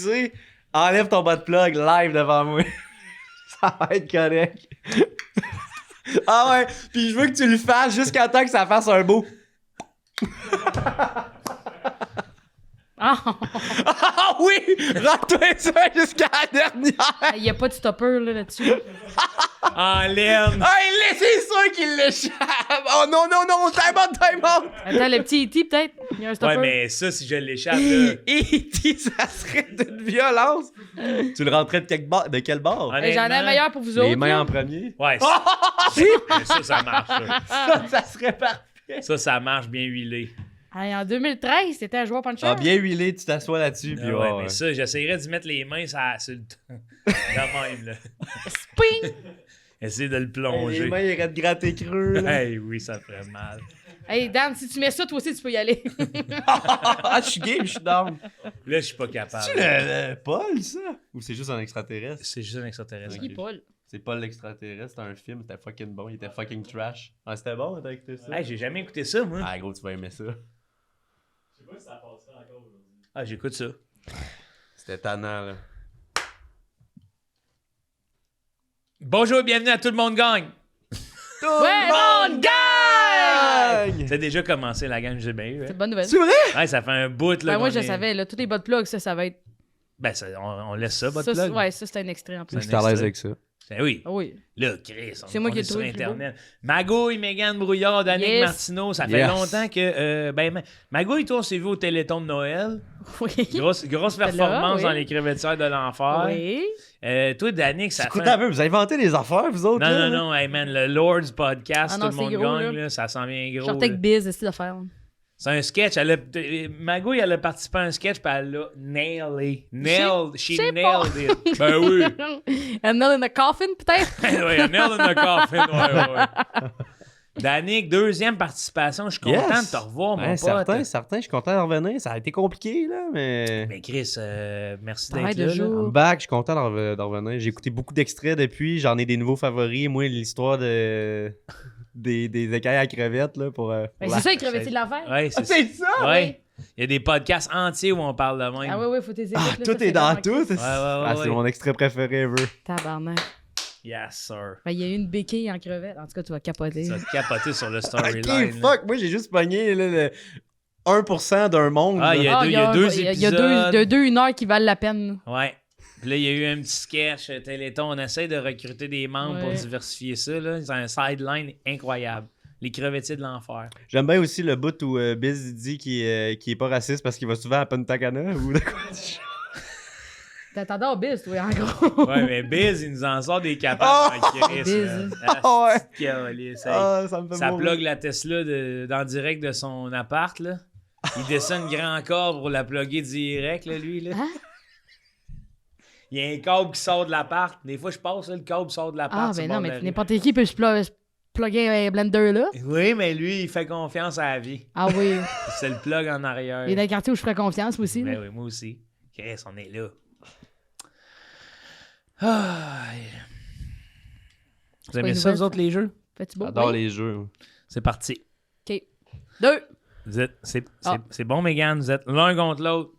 PC, enlève ton bas de plug live devant moi. Ça va être correct. Ah ouais, puis je veux que tu le fasses jusqu'à temps que ça fasse un beau. Ah oui! Rentre-toi ça jusqu'à la dernière! Il n'y a pas de stopper là-dessus. Enlève! Ah, c'est sûr qu'il l'échappe! Oh non, non, non! Time out! Attends, le petit E.T. peut-être? Il y a un stopper. Ouais, mais ça, si je l'échappe, là... E.T., ça serait d'une violence! Tu le rentrais de quel bord? Hey, j'en ai un meilleur pour vous autres. Les mains là. en premier? Ouais, ça marche. Ça serait parfait! Ça marche bien huilé. Hey, en 2013, c'était un joueur puncher. Ah, bien huilé, tu t'assois là-dessus, puis Ouais, mais ça, j'essayerais d'y mettre les mains sur le de même, là. Sping! Essayer de le Les plonger. mains iraient te gratter creux, là. Hey, oui, ça ferait mal. Hey, Dan, si tu mets ça, toi aussi, tu peux y aller. Ah, je suis game, je suis down. Là, je suis pas capable. C'est-tu le Paul, ça? Ou c'est juste un extraterrestre? C'est juste un extraterrestre. Qui, Paul? C'est Paul l'extraterrestre, c'était un film, c'était fucking bon, il était fucking trash. Ah, c'était bon, t'as écouté ça? Hey, j'ai jamais écouté ça, moi. Ah, gros, tu vas aimer ça. Je sais pas si ça passerait encore aujourd'hui. Ah, j'écoute ça. C'était tannant, là. Bonjour et bienvenue à Tout le monde gagne. Tout Ouais, le monde gagne! C'est déjà commencé, la gang, j'ai bien eu. C'est Hein? une bonne nouvelle. C'est vrai? Ouais, ça fait un bout, là. Ben, moi, qu'on je est- savais, là, tous les bas de plug, ça va être. Ben, on laisse ça, votre Ça, plug. ouais, ça, c'est un extrait en plus. C'est un extrait. ça. Ben oui. Ah oui. Là, Chris, C'est moi on qui est ai sur trouvé le plus Internet. Magouille, Mégane Brouillard, Danick Yes. Martineau, ça fait Yes. longtemps que... Magouille, toi, on s'est vu au Téléthon de Noël. Oui. Grosse performance oui. dans les crevettières de l'enfer. Oui. Toi, Danick, ça fait... Écoutez un peu, vous inventez des affaires, vous autres? là? Non, hey man, le Lord's Podcast, Ah non, tout le monde c'est gros, gagne, là. là, ça s'en vient Je gros. sortais là. avec Biz, c'est d'affaire. C'est un sketch. Magouille, elle a participé à un sketch, puis elle l'a nailé. She sais nailed it. Ben oui. A nail in the coffin, peut-être? Ouais, a nail in the coffin. Ouais. Danick, deuxième participation. Je suis content Yes. de te revoir, mon Ouais, pote. certain, je suis content de revenir. Ça a été compliqué, là, mais... Mais Chris, merci Arrête d'être de là. jouer. I'm back, je suis content de revenir. J'ai écouté beaucoup d'extraits depuis, j'en ai des nouveaux favoris. Moi, l'histoire des écailles à crevettes, là, pour... Ben, c'est ça, il crevetté de l'enfer. Ouais, Ah, c'est ça? Ouais. Il y a des podcasts entiers où on parle de même. Ah oui, oui, faut tes écoutes. Ah, là, tout ça, c'est est dans vraiment tout. cool. Ah, c'est ouais. mon extrait préféré ever. Tabarnak. Yes, sir. Ben, il y a eu une béquille en crevette. En tout cas, tu vas capoter. Ça te capoter sur le Ok, storyline. fuck, moi j'ai juste pogné là, le 1% d'un monde. Ah, là. il y a deux Il y a épisodes. deux 1 heure qui valent la peine. Ouais. Puis là, il y a eu un petit sketch Téléthon. On essaie de recruter des membres pour Ouais. diversifier ça. Là. C'est un sideline incroyable. Les crevettiers de l'enfer. J'aime bien aussi le bout où Biz dit qu'il est pas raciste parce qu'il va souvent à Punta Cana ou de quoi. T'attendais au Biz, toi, en gros. Ouais, mais Biz, il nous en sort des capables. Oh! en Chris, Biz. là. Ah ouais. Calice, hey. Ah, ça me fait Ça mourir. plug la Tesla dans le direct de son appart. Là. Il descend une grand câble pour la plugger direct, là, lui. Là. Hein? Il y a un câble qui sort de l'appart. Des fois, je passe, là, le câble sort de l'appart. Ah, sur ben le non, bord de mais la rue. n'importe qui peut se plugger un blender là. Oui, mais lui, il fait confiance à la vie. Ah oui. C'est le plug en arrière. Il est dans le quartier où je ferais confiance, moi aussi. Ben là. oui, moi aussi. Chris, on est là. Ah. Vous aimez une ça, nouvelle, vous autres, les jeux? Fais-tu beau? J'adore Oui. les jeux. C'est parti. OK. 2. Vous êtes, Ah. c'est bon, Mégane, vous êtes l'un contre l'autre.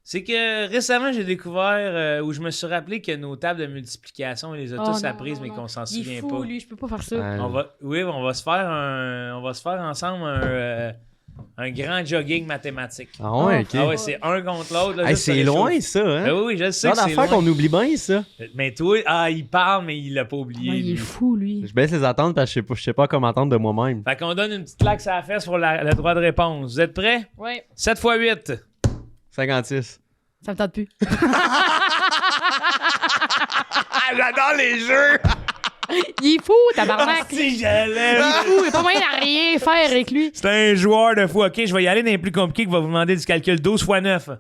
C'est que récemment, j'ai découvert où je me suis rappelé que nos tables de multiplication, on les a tous apprises, mais qu'on s'en Il est souvient fou, pas. lui, je peux pas faire ça. Ouais. On va se faire ensemble un grand jogging mathématique. Ah ouais, ok. Ah ouais, c'est un contre l'autre. là, Hey, juste c'est sur les loin choses. ça, hein? Ben oui, je sais C'est que c'est l'affaire loin. qu'on oublie bien ça. Mais toi, il parle, mais il l'a pas oublié. Ah, il est lui. fou, lui. Je baisse les attentes parce que je sais pas comment entendre de moi-même. Fait qu'on donne une petite claque sur la fesse pour le droit de réponse. Vous êtes prêts? Ouais. 7 x 8. 56. Ça me tente plus. Ah, j'adore les jeux! Il est fou, tabarnak. Si j'allais. Il est fou, il n'y a pas moyen de rien faire avec lui. C'est un joueur de fou. OK, je vais y aller dans les plus compliqués qui va vous demander du calcul 12 x 9.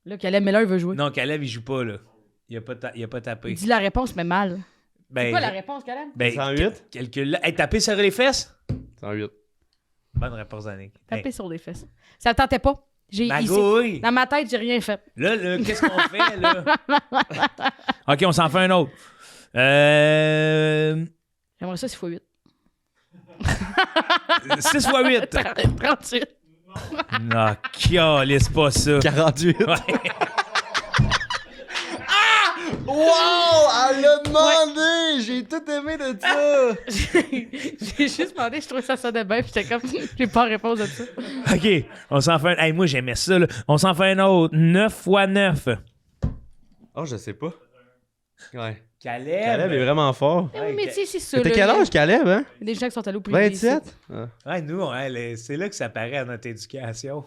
Là, Caleb Miller veut jouer. Non, Caleb, il joue pas, là. Il a pas tapé. Dis la réponse, mais mal. Ben, C'est quoi la réponse, Caleb? ben, 108? calcul là. Hey, taper sur les fesses? 108. Bonne réponse, Annick. Taper sur les fesses. Ça me tentait pas. Magouille! Dans ma tête, j'ai rien fait. Là, qu'est-ce qu'on fait, là? OK, on s'en fait un autre. J'aimerais ça 6 x 8. 6 x 8. 38. Non, calisse pas ça. 48. Ouais. Wow! Elle l'a demandé! J'ai tout aimé de ça! J'ai juste demandé, je trouvais ça sonnait bien, puis j'étais comme, j'ai pas réponse à ça. OK, on s'en fait un... Hey, moi, j'aimais ça, là. On s'en fait un autre. 9 x 9. Oh, je sais pas. Ouais. Caleb. Caleb est vraiment fort. Eh oui, mais tu sais, c'est ça. T'as là, quel âge, Caleb, hein? Il y a des gens qui sont allés au privé. 27? Ah. Ouais, nous, c'est là que ça paraît à notre éducation.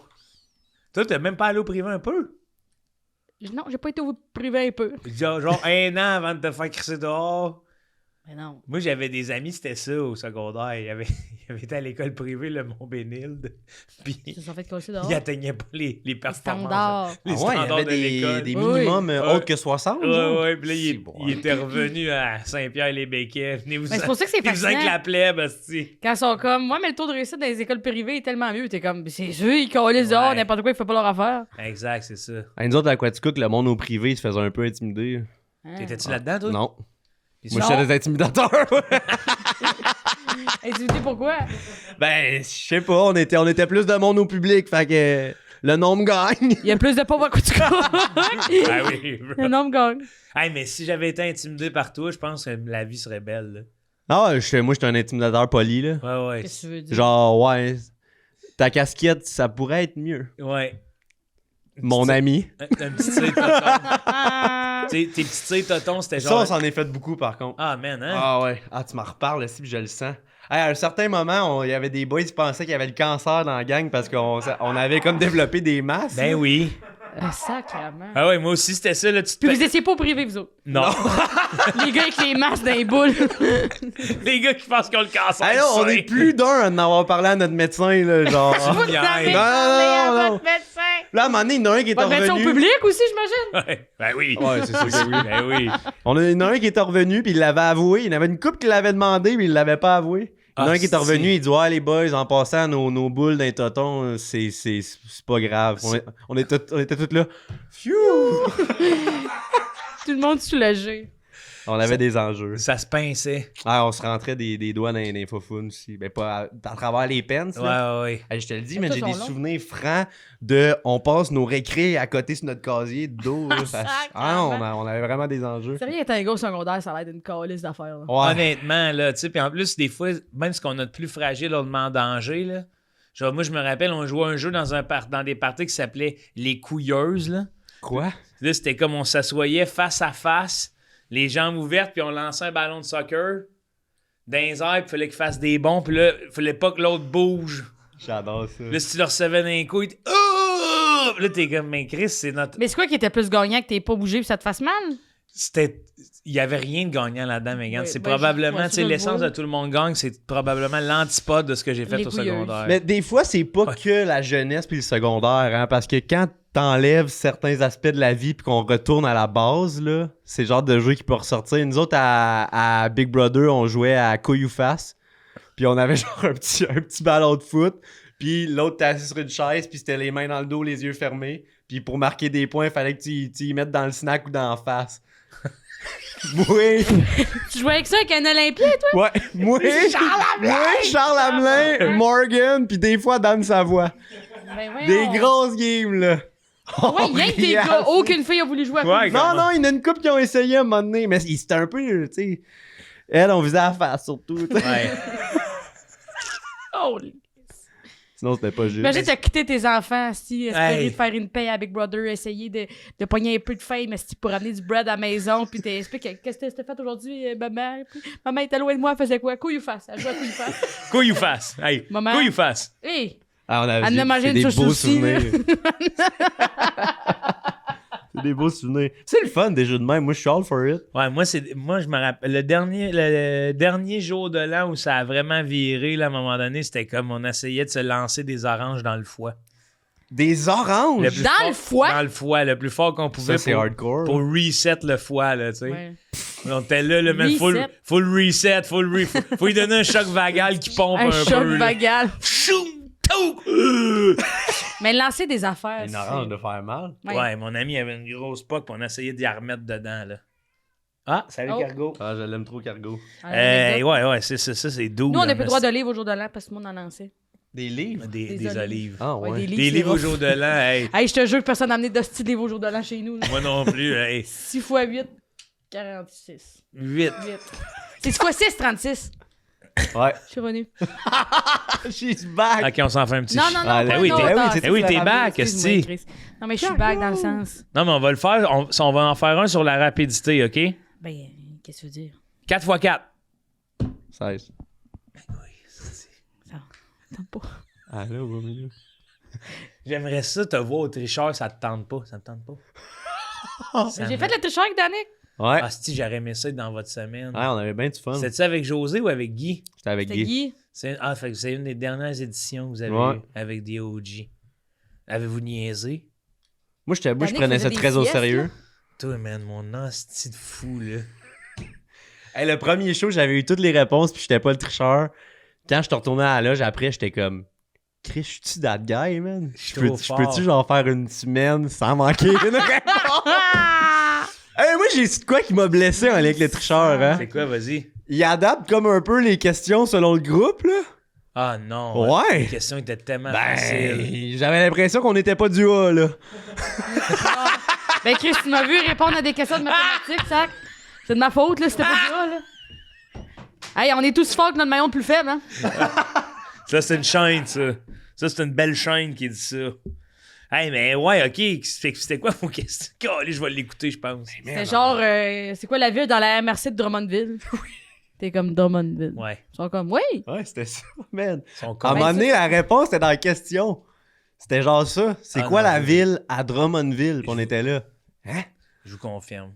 Toi, t'as même pas allé au privé un peu? Non, j'ai pas été au privé un peu. Genre 1 an avant de te faire crisser dehors. Mais non. Moi, j'avais des amis, c'était ça au secondaire. Il avait été à l'école privée, le Mont-Bénilde. Puis, Ils se sont fait casser dehors. il atteignait pas les performances. Standards. Les Ah ouais, il y standards avait de des l'école. minimums Ouais. autres que 60, genre? Ouais, puis là, C'est bon. il était revenu à Saint-Pierre-les-Béquets. Venez-vous Mais c'est pour ça que c'est venez-vous avec fascinant. la plèbe, hostie. Quand ils sont comme, moi, mais le taux de réussite dans les écoles privées est tellement mieux. T'es comme, c'est sûr, ils collent dehors, Ouais. n'importe quoi, ils font pas leur affaire. Exact, c'est ça. Nous autres, à Quaticook, le monde au privé, il se faisait un peu intimider. Hein. T'étais-tu là-dedans, toi? Non. Puis Moi, ça- j'étais des intimidateurs. Intimidé pourquoi? Ben, je sais pas, on était plus de monde au public, fait que le nombre gagne. Il y a plus de pauvres à coup de Ah oui, bro. Le nom gagne. Hey, mais si j'avais été intimidé par toi, je pense que la vie serait belle. Là. Ah, moi, j'étais un intimidateur poli, là. Ouais, ouais. Qu'est-ce que tu veux dire? Genre, ouais, ta casquette, ça pourrait être mieux. Ouais. Mon ami. Un petit tir toton. Tes petits tirs totons, c'était Ça, genre. on s'en est fait beaucoup, par contre. Ah, man, hein? Ah ouais. Ah, tu m'en reparles aussi, puis je le sens. Hey, à un certain moment, il y avait des boys qui pensaient qu'il y avait le cancer dans la gang parce qu'on avait comme développé des masses. Ben oui. Sacrément. Ah ouais, moi aussi, c'était ça, là. Tu te Puis fais- vous étiez pas au privé, vous autres. Non. Les gars avec les masques dans les boules. Les gars qui pensent qu'ils ont le cancer. Hey, non, on est plus d'un à en avoir parlé à notre médecin, là, genre. Vous niaises. avez Non, parlé à non, non. votre médecin. Là, à un moment donné, il y en a un qui est Votre médecin au revenu. public aussi, j'imagine. Ouais. Ben oui. Ouais, c'est sûr que oui. Ben oui. Il y en a un qui est revenu, puis il l'avait avoué. Il y en avait une couple qui l'avait demandé, mais il l'avait pas avoué. Il y en a Ah, un qui est revenu, si. il dit ouais, les boys, en passant nos boules d'un toton, c'est pas grave. On était tous là. Phew! Tout le monde soulagé. On avait des enjeux. Ça se pinçait. Ah, on se rentrait des doigts dans les faufounes aussi. Ben, pas à travers les pens. Là. Ouais, ouais. Hey, je te le dis, Mais mais j'ai toi, des sont longs. souvenirs francs de. On passe nos récrés à côté sur notre casier d'eau. là, on avait vraiment des enjeux. Sérieux, être un gars au secondaire, ça a l'air d'une calice d'affaires. là. Ouais. Honnêtement, là, tu sais, puis en plus, des fois, même ce qu'on a de plus fragile, on demande danger, là. Genre, moi, je me rappelle, on jouait un jeu dans des parties qui s'appelait Les Couilleuses, là. Quoi? Là, c'était comme on s'assoyait face à face, les jambes ouvertes, puis on lançait un ballon de soccer dans les airs, puis il fallait qu'il fasse des bons, puis là, il fallait pas que l'autre bouge. J'adore ça. Là, si tu le recevais dans les couilles, oh! Puis là, t'es comme, mais Chris, c'est notre. Mais c'est quoi qui était plus gagnant que t'aies pas bougé puis ça te fasse mal? C'était. Il y avait rien de gagnant là-dedans, Megan. Oui, c'est ben, probablement, ouais, tu sais, je le l'essence vois. de tout le monde gagne, c'est probablement l'antipode de ce que j'ai fait Les au couilleuses. secondaire. Mais des fois, c'est pas que la jeunesse puis le secondaire, hein, parce que quand t'enlèves certains aspects de la vie puis qu'on retourne à la base, là, c'est le genre de jeu qui peut ressortir. Nous autres, à Big Brother, on jouait à Couille ou Face, puis on avait genre un petit ballon de foot, puis l'autre t'es assis sur une chaise, puis c'était les mains dans le dos, les yeux fermés, puis pour marquer des points, il fallait que tu y mettes dans le snack ou dans la face. Oui! Tu jouais avec ça avec un Olympien, toi? Ouais, moi, Charles Hamelin, Morgan, puis des fois Dan Savoie. Ben, voyons. Des grosses games, là. Ouais, rien que des Yes. gars. Aucune fille a voulu jouer à Ouais, quoi. Non, non, il y en a une couple qui ont essayé à un moment donné, mais c'était un peu, tu sais. Elle, on visait à la face, surtout. tu sais. Ouais. Oh, Sinon, c'était pas juste. imagine, t'as quitté tes enfants, si, espérer Hey. de faire une paix à Big Brother, essayer de pogner un peu de fame, si pour amener du bread à la maison, puis t'expliques qu'est-ce que t'as fait aujourd'hui, maman? Puis, maman était loin de moi, elle faisait quoi? Couille ou face? Elle jouait à couille ou face. Couille ou face? Hey, Maman. couille ou face? Hey! Ah, on avait Elle en a mangé c'est une des chouchou beaux aussi, souvenirs. C'est des beaux souvenirs. C'est le fun, des jeux de même. Moi, je suis all for it. Ouais, moi, je me rappelle, le dernier jour de l'an où ça a vraiment viré, là, à un moment donné, c'était comme on essayait de se lancer des oranges dans le foie. Des oranges! Le plus Dans fort- le foie? Dans le foie, le plus fort qu'on pouvait Ça, c'est hardcore. pour reset le foie, là, tu sais. Ouais. On était là, le même Reset. full reset, faut lui donner un choc vagal qui pompe Un un choc peu. là. vagal. Choum, tou. Mais lancer des affaires. Une orange de faire mal. Ouais. Mon ami avait une grosse poque, puis on essayait d'y remettre dedans, là. Ah, salut, Oh. Cargo. Ah, je l'aime trop, Cargo. Ouais, c'est ça, c'est doux. Nous, on là, n'a plus le droit de livre au jour de l'an parce que tout le monde en lançait. Des livres? Des olives. Ah Ouais, ouais. des livres, Des c'est livres au rough. jour de l'an, hey. Hey, je te jure que personne n'a amené de style livre au jour de l'an chez nous. Là. Moi non plus, hey. 6 x 8, 46. 8. 8. C'est 6 x 6, 36. Ouais. Je suis revenu. She's back! Ok, on s'en fait un petit. Non, non, non. Ah, pas oui, une t'es- autre. oui, Ah, c'est Eh oui, tu t'es l'as back, excuse-moi, esti. Chris. Non, mais je suis back dans le sens. Non, mais on va le faire. On va en faire un sur la rapidité, OK? Ben, qu'est-ce que tu veux dire? 4 x 4. 16. Ça tente pas. Ah là, au milieu. J'aimerais ça te voir au tricheur, ça te tente pas. Ça me tente pas. Ça J'ai me- fait le tricheur avec Danick. Ouais. Ah, si, j'aurais aimé ça être dans votre semaine. Ouais, on avait bien du fun. C'était-tu avec José ou avec Guy? C'était avec C'était Guy. Guy. Fait que c'est une des dernières éditions que vous avez Ouais. eues avec des OG. Avez-vous niaisé? Moi, je Danick prenais faisait ça des très au siestes, sérieux. là. Toi, man, mon hostie de fou, là. Hey, le premier show, j'avais eu toutes les réponses, puis j'étais pas le tricheur. Quand je te retournais à la loge, après, j'étais comme... Chris, je suis-tu that guy, man? Je suis Je trop fort. peux-tu genre faire une semaine sans manquer une réponse? Hey, moi, j'ai su de quoi qui m'a blessé en lien avec les tricheurs, hein? C'est quoi, vas-y? Il adapte comme un peu les questions selon le groupe, là. Ah non. Ouais. Les questions étaient tellement faciles. Ben, j'avais l'impression qu'on n'était pas du A, là. Ben, Chris, tu m'as vu répondre à des questions de mathématiques, sac. C'est de ma faute, là, c'était pas ça, là. Hey, on est tous forts que notre maillon le plus faible, hein? Ça, c'est une chaîne, ça. Ça, c'est une belle chaîne qui dit ça. Hey, mais ouais, OK. C'était quoi vos questions? Allez, je vais l'écouter, je pense. C'est genre, c'est quoi la ville dans la MRC de Drummondville? T'es comme Drummondville. Ouais. Ils sont comme, oui. Ouais, c'était ça, man. Ils sont À un comme... moment donné, la réponse était dans la question. C'était genre ça. C'est Ah quoi non, la je- ville à Drummondville? Puis on était là. Hein? Je vous confirme.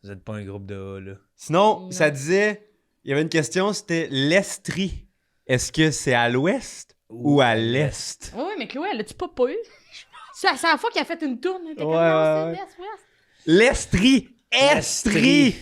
Vous êtes pas un groupe de A, là. Sinon, Non. ça disait... Il y avait une question, c'était l'Estrie. Est-ce que c'est à l'ouest ou à l'est? Oui, mais Chloé, elle a-tu pas eu? C'est la seule fois qu'elle a fait une tourne. Elle était comme, Ouais, non, ouais, c'est l'Est-Ouest. L'Estrie! Estrie. Estrie!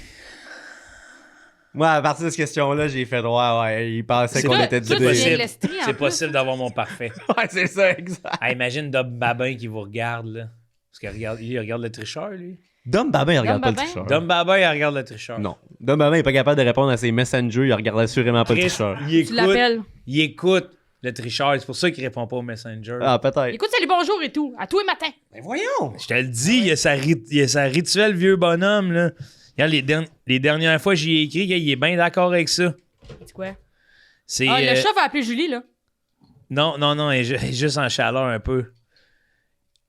Moi, à partir de cette question-là, j'ai fait droit. Ouais, il pensait C'est qu'on Toi- était du toi, tu B. viens de l'Estrie, en C'est plus. possible d'avoir mon parfait. Ouais, c'est ça, exact. Ah, imagine Dom Babin qui vous regarde, là. Parce qu'il regarde, il regarde le tricheur, lui. Dom Babin, il regarde pas Babin? le tricheur. Dom Babin, il regarde le tricheur. Non. Dom Babin est pas capable de répondre à ses messengers, il regarde assurément pas le Chris, tricheur. Tu l'appelles. il écoute le tricheur. C'est pour ça qu'il répond pas au Messenger. Ah, peut-être. Écoute, salut, bonjour et tout. À tous les matins. Mais voyons! Je te le dis, il y a sa rituel vieux bonhomme, là. Regarde, les dernières fois, j'y ai écrit, il est bien d'accord avec ça. C'est quoi? C'est... Ah, le chat va appeler Julie, là. Non, elle est juste en chaleur un peu.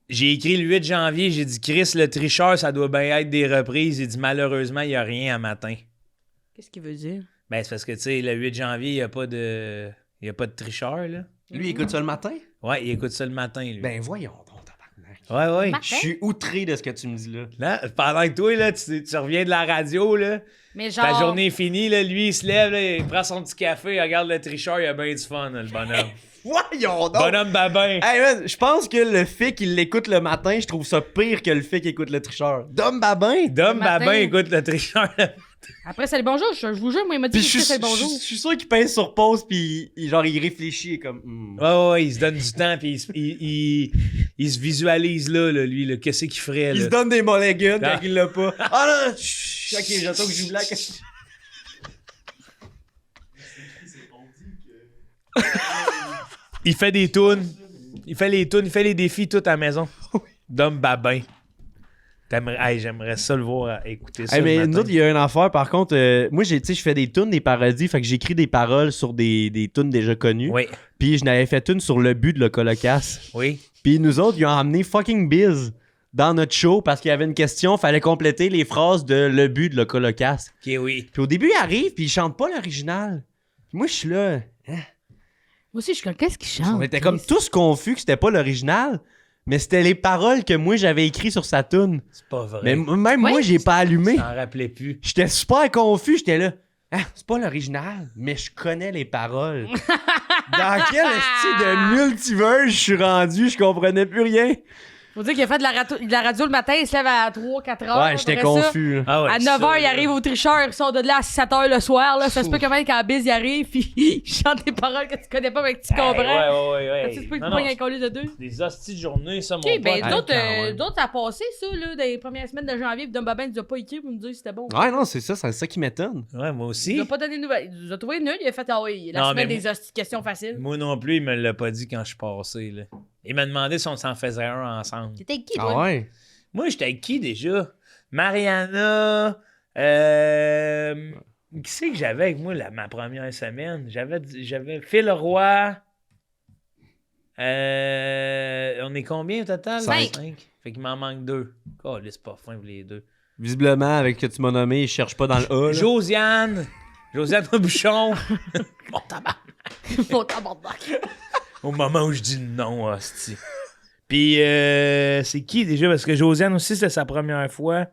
J'ai écrit le 8 janvier, j'ai dit, Chris, le tricheur, ça doit bien être des reprises. J'ai dit, malheureusement, il n'y a rien à matin. Qu'est-ce qu'il veut dire? Ben, c'est parce que, tu sais, le 8 janvier, il n'y a pas de tricheur, là. Lui, il écoute ça le matin? Ouais, il écoute ça le matin, lui. Ben voyons donc, tabarnak. Ouais. Matin? Je suis outré de ce que tu me dis là. Là, pendant que toi, là, tu reviens de la radio, là, Mais genre. ta journée est finie, là, lui, il se lève, là, il prend son petit café, il regarde le tricheur, il a bien du fun, le bonhomme. Voyons donc! Bonhomme babin. Hey man, je pense que le fait qu'il l'écoute le matin, je trouve ça pire que le fait qu'il écoute le tricheur. Dom Babin! Dom Le matin. babin écoute le tricheur. Après, salut, bonjour. Je vous jure, moi, il m'a dit Puis que salut, bonjour. je suis sûr qu'il pince sur pause puis genre il réfléchit comme Ouais, il se donne du temps, puis il se visualise là, lui, là, qu'est-ce qu'il ferait, Il là. se donne des mulligans Ah. quand il l'a pas. Ah non! Chut, ok, j'attends que je joue black. Il fait des tunes. Il fait les tunes, il fait les défis tout à la maison. Dom babin. Hey, j'aimerais ça le voir écouter ça. Hey, le mais matin. nous autres, il y a une affaire par contre. Moi, tu sais, je fais des tunes, des parodies, fait que j'écris des paroles sur des tunes déjà connues. Oui, Puis je n'avais fait une sur le but de le colocasse. oui. Puis nous autres, ils ont amené fucking Biz dans notre show parce qu'il y avait une question, fallait compléter les phrases de le but de le colocasse. Ok, oui. Puis au début, il arrive, puis il chante pas l'original. Puis moi, je suis là. Moi aussi, je suis comme, qu'est-ce qu'il chante? On était comme tous confus que c'était pas l'original, mais c'était les paroles que moi j'avais écrites sur sa tune. C'est pas vrai. Mais même Ouais. moi, j'ai pas allumé. Je t'en rappelais plus. J'étais super confus, j'étais là. Ah, c'est pas l'original, mais je connais les paroles. Dans quel style de multiverse je suis rendu, je comprenais plus rien. Faut dire qu'il a fait de la radio le matin, il se lève à 3-4 heures. Ouais, j'étais Après ça, confus. là. Ah ouais, À ça, 9h, il là. arrive au tricheur, il sort de là à 7h le soir. Là. Ça se peut quand même quand Biz y arrive, puis il chante des paroles que tu connais pas, mais que tu comprends. Ouais. Tu peux Non, pas non, y coller de deux. des hosties de journée, ça, mon Ok, ben pote. d'autres, quand même. d'autres, ça a passé ça, là, dans les premières semaines de janvier, puis Dom Babin nous a pas écrit pour nous dire si c'était bon. Ouais, non, c'est ça qui m'étonne. Ouais, moi Il aussi. nous a pas donné de nouvelles. Il nous a trouvé nul, il a fait ah oui, la Non, semaine mais des hosties questions faciles. Moi non plus, il me l'a pas dit quand je suis passé, là. Il m'a demandé si on s'en faisait un ensemble. T'étais qui, Ah toi? ouais? Moi, j'étais avec qui déjà? Mariana. Qui c'est que j'avais avec moi ma première semaine? J'avais Phil Roy. On est combien au total? 5. Fait qu'il m'en manque 2. Oh, là, c'est pas fin, les 2. Visiblement, avec ce que tu m'as nommé, il cherche pas dans le A. là. Josiane Bouchon. Bon tabac. Mon tabarnak. Au moment où je dis non, hostie. Puis, c'est qui déjà? Parce que Josiane aussi, c'était sa première fois.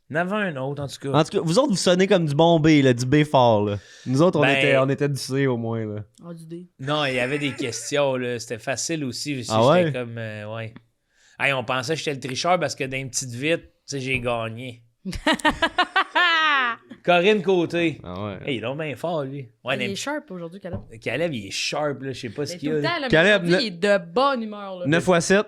Il y en avait un autre, en tout cas. En tout cas, vous autres, vous sonnez comme du bon B, là, du B fort. Là. Nous autres, Ben- on était du C au moins. Là. Oh, du dé. Non, il y avait des questions, là. C'était facile aussi. Ah ouais? J'étais comme, ouais. Hey, on pensait que j'étais le tricheur parce que dans une petite vite, tu sais, j'ai gagné. Corinne Côté. Ah ouais. Hey, il est donc bien fort, lui. Ouais, Il est mais sharp aujourd'hui, Caleb. Caleb, il est sharp, là. Je sais pas ce Mais qu'il tout y le a. temps, là, Caleb, mais aujourd'hui, il est de bonne humeur. Là. 9 x 7.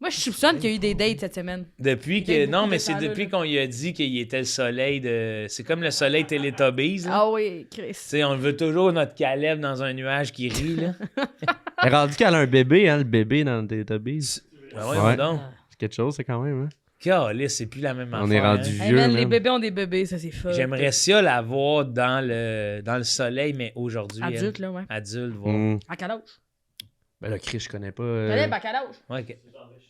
Moi, je soupçonne qu'il y a eu des dates cette semaine. Depuis Il y a que. beaucoup Non, de mais c'est temps, là, depuis là. qu'on lui a dit qu'il était le soleil de. C'est comme le soleil Télétobies, là. Ah oui, Chris. Tu sais, on veut toujours notre Caleb dans un nuage qui rit, là. Elle est rendue qu'elle a un bébé, hein, le bébé dans le Teletubbies. Ben ouais, Ouais. donc. C'est quelque chose, c'est quand même. Hein. Calisse, c'est plus la même affaire. On est rendu hein. Hey, vieux. man, les man. bébés ont des bébés, ça c'est fun. J'aimerais ça la voir dans le soleil, mais aujourd'hui. elle. Adulte, là, ouais. Adulte, voir. Mm. À quel âge? Ben là, Chris, je connais pas. Caleb, à quel âge? Ouais,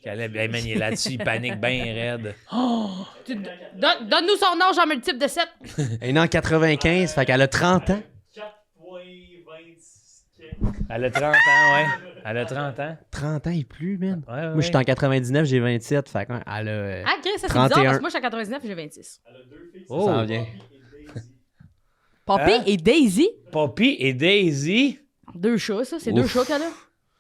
Caleb, hey, man, il est là-dessus, il panique bien raide. Donne-nous son âge en multiple de 7. Elle est née en 95, fait qu'elle a 30 ans. 4,26. Elle a 30 ans, ouais. Elle a 30 ans. 30 ans et plus, man. Ouais, ouais. Moi, j'étais en 99, j'ai 27, fait qu'elle a... Ah, Chris, ça c'est 31. bizarre parce que moi je suis à 99 et j'ai 26. Elle a 2 filles. Oh. Ça en vient. Poppy Hein? et Daisy. Poppy et Daisy, 2 chats, ça. C'est 2 Ouf. chats qu'elle a.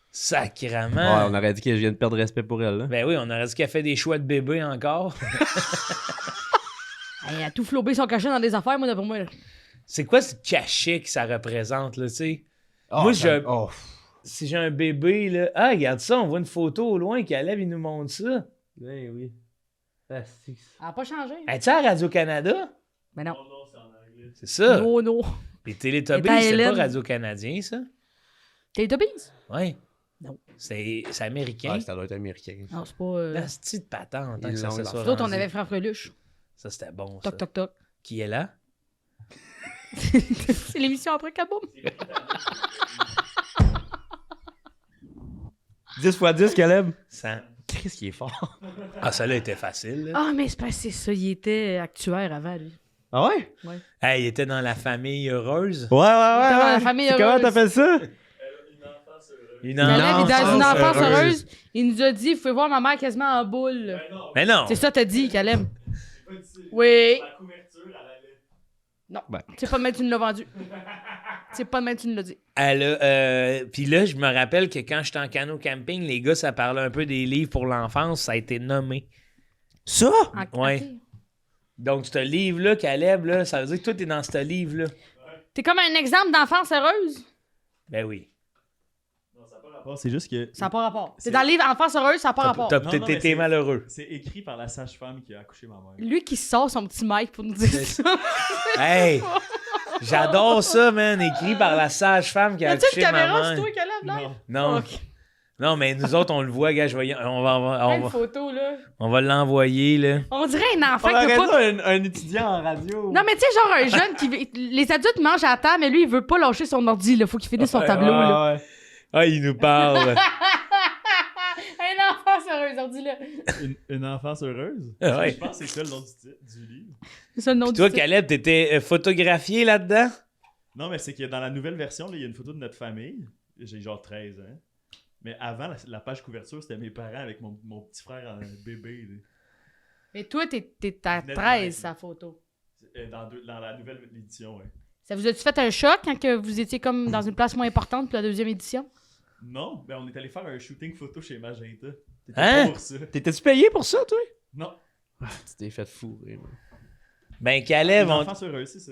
sacrément. Ouais, on aurait dit que je viens de perdre respect pour elle, là. Ben oui, on aurait dit qu'elle fait des choix de bébé encore. Elle a tout flobé son cachet dans des affaires, moi, d'après moi. Là. C'est quoi ce cachet que ça représente, là, tu sais? Moi, je... Oh. Si j'ai un bébé, là... Ah, regarde ça, on voit une photo au loin, Caleb, il nous montre ça. Ben oui. Elle a pas changé. Es-tu à Radio-Canada? Mais non. Non, non, c'est en anglais. C'est ça. Non, non. Les Télétobies, Et ta c'est pas Hélène. Radio-Canadien, ça? Teletubbies? Ouais. Non. C'est américain. Ouais, ça doit être américain. Non, c'est pas. La petite patente, tant Ils que ça l'ont, se là. soit Nous autres, on rendu. avait Frère Freluche. Ça, c'était bon, ça. Toc, toc, toc. Qui est là? C'est l'émission après Kaboom. 10 x 10, Caleb. Ça... Chris, qui est fort. Ah, ça là était facile, là. Ah, mais c'est pas c'est ça. Il était actuaire avant, lui. Ah ouais? Hey, il était dans la famille heureuse. Ouais, ouais, ouais. Dans la ouais. famille C'est comment heureuse. t'appelles ça? Une Caleb est dans une enfance heureuse. heureuse. Il nous a dit, vous pouvez voir ma mère quasiment en boule. Ben non, Mais non! C'est ça, t'as dit, Caleb. j'ai pas dit ça. Oui. La couverture, elle allait. Non. Ben. C'est pas de même que tu nous l'as vendu. C'est pas de même que tu nous l'as dit. Elle a, puis là, je me rappelle que quand j'étais en canot camping, les gars, ça parlait un peu des livres pour l'enfance. Ça a été nommé. Ça? En- Ouais. ok. Donc, ce livre-là, Caleb, là, ça veut dire que toi, t'es dans ce livre-là. T'es comme un exemple d'enfance heureuse. Ben oui. Non, ça n'a pas rapport. Bon, c'est juste que Ça n'a pas rapport. C'est- C'est dans le livre Enfance heureuse, ça n'a pas rapport. T'as Non, peut-être non, mais été c'est- malheureux. c'est écrit par la sage-femme qui a accouché ma mère. Lui qui sort son petit mic pour nous dire ça. Hey! J'adore ça, man. Écrit par la sage-femme qui a As-tu accouché une ma caméra mère. sur toi, Caleb, là? Non. Non. Ok. Non, mais nous autres, on le voit, gars. Une photo, là. On va l'envoyer, là. On dirait un enfant On qui veut aurait pas... dit un étudiant en radio. Non, mais tu sais, genre un jeune qui... Les adultes mangent à la table, mais lui, il veut pas lâcher son ordi, là. Faut qu'il finisse son tableau, là. Ouais. Ah, il nous parle. Un enfant heureuse, ordi-là. Une enfance heureuse? Ouais. Je pense que c'est ça le nom du livre. C'est ça le nom Puis du toi, titre. Caleb, t'étais photographié là-dedans? Non, mais c'est que dans la nouvelle version, là, il y a une photo de notre famille. J'ai genre 13 ans. Mais avant, la page couverture, c'était mes parents avec mon petit frère en bébé. Là. Mais toi, t'es à Net 13, net. sa photo. Dans la nouvelle édition, ouais. Ça vous a-tu fait un choc quand que vous étiez comme dans une place moins importante pour la deuxième édition? Non, ben on est allé faire un shooting photo chez Magenta. T'étais Hein? pour ça. T'étais-tu payé pour ça, toi? Non. Tu t'es fait fourrer, man. Ben, Caleb, Les on, enfants sont heureux, c'est ça.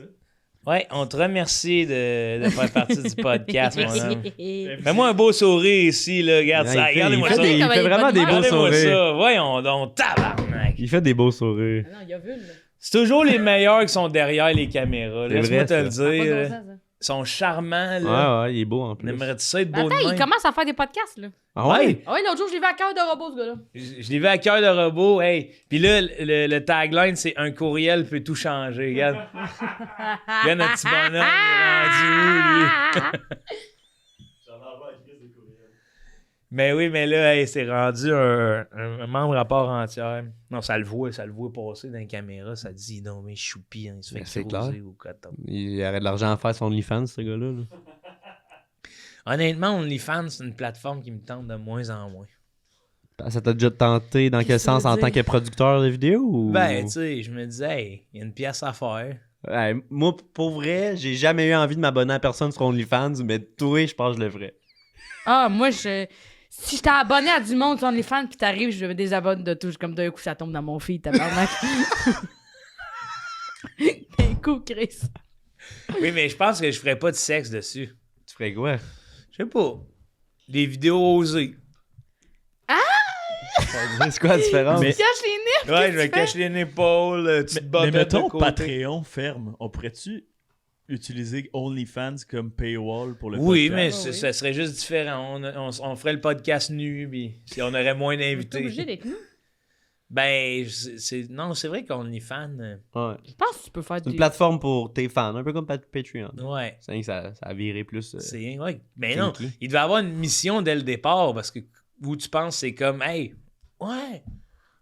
ouais, on te remercie de faire partie du podcast, mon homme. Il Mets-moi un beau sourire ici, là. Regarde Ouais, ça. Regardez-moi il ça. fait, il Comment fait il est vraiment bonne des beaux Regardez-moi sourires. ça. Voyons donc, tabarnak. Il fait des beaux sourires. Ah non, il a vu, là. C'est toujours les meilleurs qui sont derrière les caméras. C'est Laisse-moi vrai, te le ça. Pas de dire. bon sens, hein. Ils sont charmants, là. Ouais, il est beau en plus. Aimerais-tu ça être Mais beau de attends, il même? commence à faire des podcasts, là. Ah ouais? Ah ouais, l'autre jour, je l'ai vu à cœur de robot, ce gars-là. Je l'ai vu à cœur de robot, hey. Puis là, le tagline, c'est un courriel peut tout changer. Regarde. Regarde notre petit bonhomme, il est rendu où, lui? J'en envoie à Chris des courriels. Mais oui, mais là, hey, c'est rendu un membre à part entière. Non, ça le voit passer dans les caméras. Ça dit, non, mais choupi, hein, il se fait Ben, c'est creuser clair. au coton. Il aurait de l'argent à faire son OnlyFans, ce gars-là. là. Honnêtement, OnlyFans, c'est une plateforme qui me tente de moins en moins. Ça t'a déjà tenté dans quel Qu'est-ce que sens? tu veux En tant dire? que producteur de vidéos? Ou... Ben, tu sais, je me disais, hey, il y a une pièce à faire. Ouais, moi, pour vrai, j'ai jamais eu envie de m'abonner à personne sur OnlyFans, mais toi, je pense que je le ferais. Ah, moi, si j'étais abonné à du monde sur OnlyFans puis t'arrives, je me désabonne de tout. Comme d'un coup, ça tombe dans mon feed, tabarnak. D'un coup, Chris. Oui, mais je pense que je ferais pas de sexe dessus. Tu ferais quoi? Je sais pas. Des vidéos osées. C'est quoi la différence? Mais- Tu caches les nez. Ouais, je vais cacher les épaules, petite Mais bobette mettons de côté. Patreon ferme, on pourrait-tu utiliser OnlyFans comme paywall pour le Oui, podcast? mais Ah oui. ça serait juste différent. On ferait le podcast nu, puis si on aurait moins T'es d'invités. obligé d'être nous. Ben, non, c'est vrai qu'on est fan. Ouais. Je pense que tu peux faire C'est une des... plateforme pour tes fans, un peu comme Patreon. Ouais. C'est vrai que ça a viré plus. C'est ouais. Mais non, kinky. il devait avoir une mission dès le départ parce que où tu penses c'est comme hey, ouais.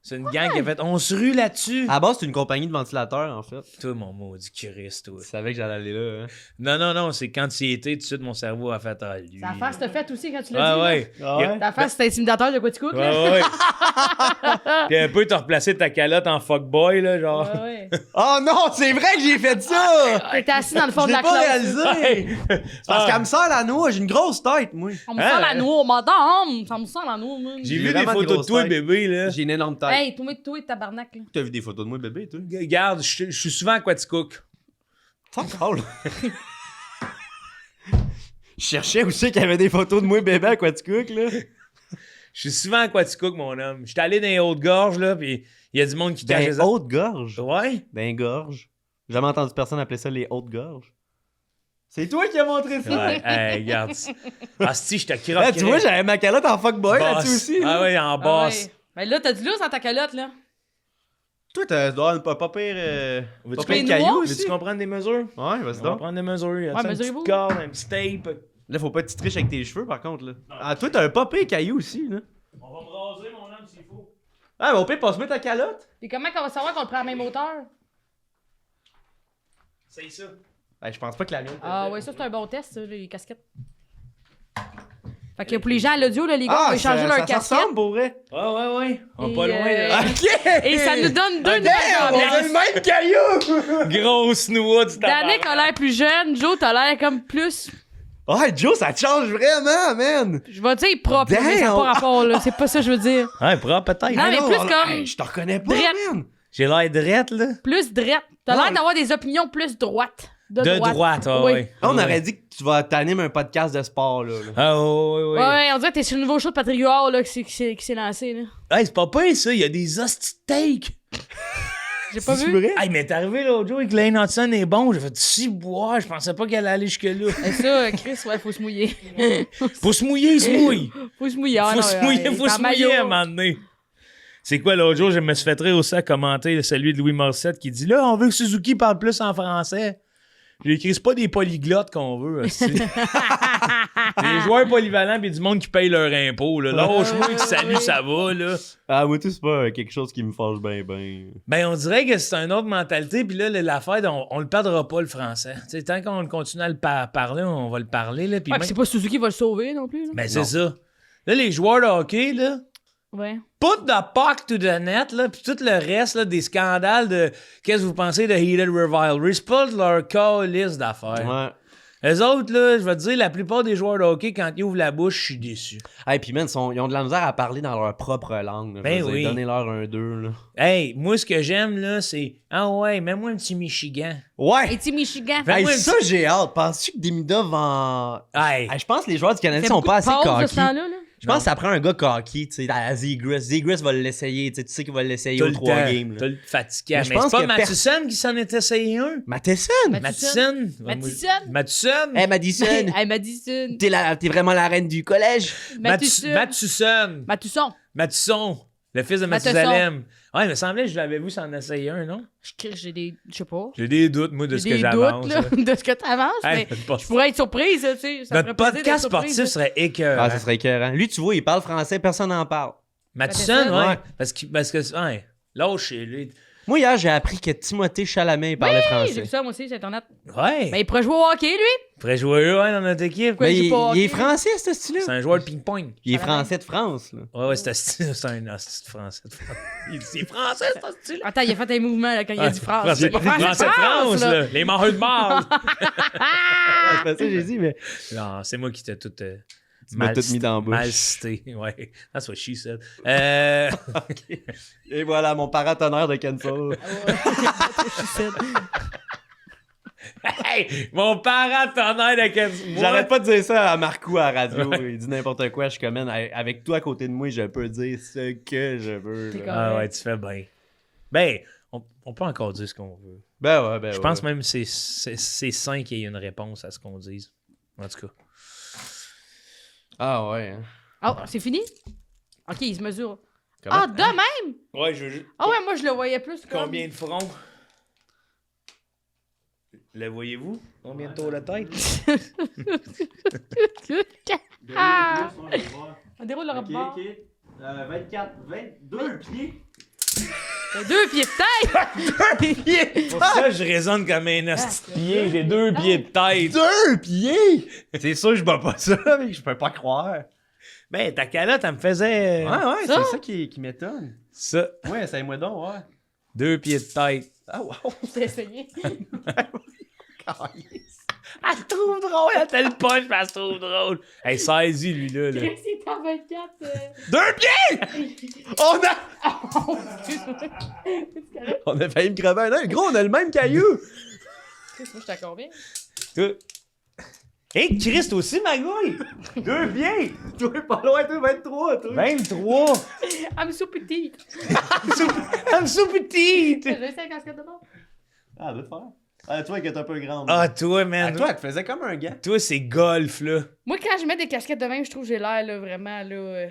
C'est une gang qui a fait on se rue là-dessus. À la base, c'est une compagnie de ventilateurs, en fait. Toi, mon maudit curiste, toi. Tu savais que j'allais aller là. Hein? Non, c'est quand tu y étais, tout de suite, mon cerveau a fait ah, lui. Ta face t'a fait aussi quand tu Ouais, l'as dit. ouais. Ah ouais? Ta face, c'est intimidateur de quoi tu cook, Ouais, là. ouais. Puis un peu, t'as replacé ta calotte en fuckboy, là, genre. Ouais, ouais. Oh non, c'est vrai que j'ai fait ça! T'étais assis dans le fond Je de l'ai la pas classe. réalisé! C'est parce qu'elle me sert la noix, j'ai une grosse tête, moi. On me Hein? sent la noix, madame. Ça me sent la noix, man. J'ai J'ai vu des vraiment une photos de grosse toi, tête. bébé, là. J'ai une énorme tête. Hey, toi, tabarnak, là. T'as vu des photos de moi, bébé, toi? Regarde, je suis souvent à Quaticook. Fuck all. Je cherchais où c'est qu'il y avait des photos de moi, bébé, à Quaticook, là. Je suis souvent à Quaticook, mon homme. J'étais allé dans les Hautes-Gorges, là, puis il y a du monde qui cache Des les hautes gorges. Ouais? Des gorges. J'ai jamais entendu personne appeler ça les hautes gorges. C'est toi qui as montré ça? Ouais, hey, regarde. Ah, si, je te croque. Ah, tu vois, j'avais ma calotte en fuckboy là-dessus aussi. Ah là. ouais, en Ah basse. ouais. Mais là, t'as du lousse dans ta calotte, là. Toi, t'as dois pas pire. Veux-tu Pas pire qu'on- caillou Veux-tu aussi. qu'on prenne des mesures? Ouais, vas-y On va donc. prendre des mesures. Y a Ouais, une mesurez-vous. petite corde, un petit tape? Là, faut pas que tu triches avec tes cheveux, par contre, là. Ah, toi, t'as un pas pire caillou aussi, là. On va me raser, mon homme, s'il faut. Ah, mais au pire, passe-moi ta calotte. Et comment qu'on va savoir qu'on le prend à la même hauteur? C'est ça. Ben, je pense pas que la mienne. Ah ouais, ça, c'est un bon test, ça, les casquettes. Fait que pour les gens à l'audio, là, les gars, on Ah, va échanger leur ça casquette. ressemble, pour vrai. Ouais. On Et, pas loin, là. Ok! Et ça nous donne deux nouvelles Damn, on a ambiances. le même caillou! Grosse noix du Danick a l'air plus jeune, Joe, t'as l'air comme plus. Ouais, Joe, ça te change vraiment, man! Je vais dire propre, mais ça n'a Damn. pas rapport, là. C'est pas ça que je veux dire. Ouais, propre, peut-être. Non, mais plus comme- Hey, je te reconnais pas, Drette. man! J'ai l'air drette, là. Plus drette. T'as Non, l'air d'avoir des opinions plus droites. De droite, ouais. Oui. ouais. Là, on aurait dit que tu vas t'animer un podcast de sport, là. Ah, ouais. Ouais, on dirait que t'es sur le nouveau show de Patrick Huard, là, qui s'est lancé, là. Hey, c'est pas pire, ça. Il y a des hosties de takes. J'ai pas C'est vu. vrai? Hey, mais t'es arrivé l'autre jour avec Lane Hudson est bon. J'ai fait si boire. Je pensais pas qu'elle allait aller jusque-là. Et ça, Chris, ouais, faut se mouiller. Faut se mouiller, il se mouille. Faut se mouiller. Ah, Faut non, se ouais, mouiller, ouais, faut t'es se en mouiller maillot. à un moment donné. C'est quoi, l'autre jour, je me suis fait rire aussi à commenter celui de Louis Morissette qui dit là, on veut que Suzuki parle plus en français. J'ai écrit, c'est pas des polyglottes qu'on veut. hostie. Des joueurs polyvalents pis du monde qui paye leur impôt. Là. Lâche-moi que salut, ça va. Là. Ah, moi, tout, c'est pas quelque chose qui me fâche bien, ben. Ben, on dirait que c'est une autre mentalité. Puis là, l'affaire, on le perdra pas, le français. T'sais, tant qu'on continue à le parler, on va le parler. Là, puis Ouais, même- pis c'est pas Suzuki qui va le sauver non plus. Là. Ben, c'est ça. Là, les joueurs de hockey, là, Ouais. put the puck to the net, là, puis tout le reste, là, des scandales de qu'est-ce que vous pensez de Heated Rivalry, c'est pas de leur calice d'affaires. Ouais. Eux autres, là, je vais te dire, la plupart des joueurs de hockey, quand ils ouvrent la bouche, je suis déçu. Hey, puis man, ils ont de la misère à parler dans leur propre langue. Là. Ben Je veux oui. dire, donnez-leur un 2. Là. Hey, moi, ce que j'aime, là, c'est... Ah ouais, mets-moi un petit Michigan. Ouais! Et tu Michigan. Fait- Hey, moi, ça, j'ai hâte. Penses-tu que Demidov en. Hey, Hey, je pense que les joueurs du Canadien Fait sont beaucoup pas de assez pauses de cocky. ce temps-là, là. Je pense que ça prend un gars cocky, tu sais, à Zegras. Zegras va l'essayer, tu sais qu'il va l'essayer t'as aux le 3 temps, games. t'as Là. le fatigant. Mais Mais je c'est pense pas que Matheson qui s'en est essayé un? Matheson! Madison? Madison? Madison? Hey, Madison! Hey, Madison. T'es vraiment la reine du collège? Matusson. Matusson. Matusson. Matusson. Le fils de Matusson. Mathusalem. Ouais, il me semblait que je l'avais vu s'en essayer un, non? J'ai des... Je sais pas. J'ai des doutes, moi, de ce J'ai que des j'avance. doutes, là, de ce que t'avances, Hey, mais notre je pourrais être surprise, tu sais. Ça notre me ferait plaisir podcast d'être surprise, sportif serait écœurant. Ah, ça serait écœurant. Lui, tu vois, il parle français, personne n'en parle. Matusson, Matheson, ouais. ouais. Parce que ouais. Lâchez lui. Moi, hier, j'ai appris que Timothée Chalamet, il parlait J'ai français. vu ça, moi aussi, sur Internet. Ouais. Mais il pourrait jouer au hockey, lui. Très joueur, ouais, dans notre équipe. Pourquoi Mais il joue pas au il est hockey? français, ce style-là. C'est un joueur de ping-pong. Il est Chalamet. français de France, là. Ouais, c'est un hostie de français. Il est français, ce style. Attends, il a fait un mouvement là, quand il a dit France. Français, Il a pas Français de France, là. Les mangeurs de marde. C'est pas ça que j'ai dit, mais. Non, c'est moi qui t'ai tout... Tu m'as tout mis dans la bouche. Mal cité, ouais. That's what she said. Et voilà, mon paratonnerre de cancel. Hey, mon paratonnerre de quel... J'arrête pas de dire ça à Marcou à la radio. Il dit n'importe quoi. Je suis comme, man, avec toi à côté de moi, je peux dire ce que je veux. T'es là. comme- Ah ouais, tu fais bien. Ben, on peut encore dire ce qu'on veut. Ben ouais, ben Je pense même que c'est sain qu'il y ait une réponse à ce qu'on dise. En tout cas. Ah ouais. Hein. Oh, c'est fini? Ok, il se mesure. Comment- Ah, de même? Ouais, je veux juste... Ah ouais, moi je le voyais plus comme... Combien de fronts? Le voyez-vous? Combien de tours de tête? Ah! On déroule le rapport. 24, 22 pieds. T'as 2 pieds de tête! Pour ça, je résonne comme un hostie de pied. J'ai 2 pieds de tête. 2 pieds? C'est sûr, je bats pas ça, mais je peux pas croire. Ben, ta calotte, elle me faisait... Ouais, ouais, Ça? c'est ça qui m'étonne. Ça. Ouais, essaye-moi donc, ouais. 2 pieds de tête. Ah, wow. J'ai essayé. Elle se trouve drôle. Elle te le punch, mais elle se trouve drôle. Hey, saisis, lui, là. C'est en 24. 2 pieds! On a failli me crever un œil. Gros, on a le même caillou. Moi, je t'en combien? Tout. Hey, Christ aussi, Magouille! 2 pieds! Toi, pas loin, toi, 23, toi. 23! I'm so petite. I'm so petite! J'ai essayé la casquette de bord. Ah, va te faire. Ah, toi, qui est un peu grande. Ah, toi, man. toi, elle te faisait comme un gars. Toi, c'est golf, là. Moi, quand je mets des casquettes de même, je trouve que j'ai l'air, là, vraiment, là...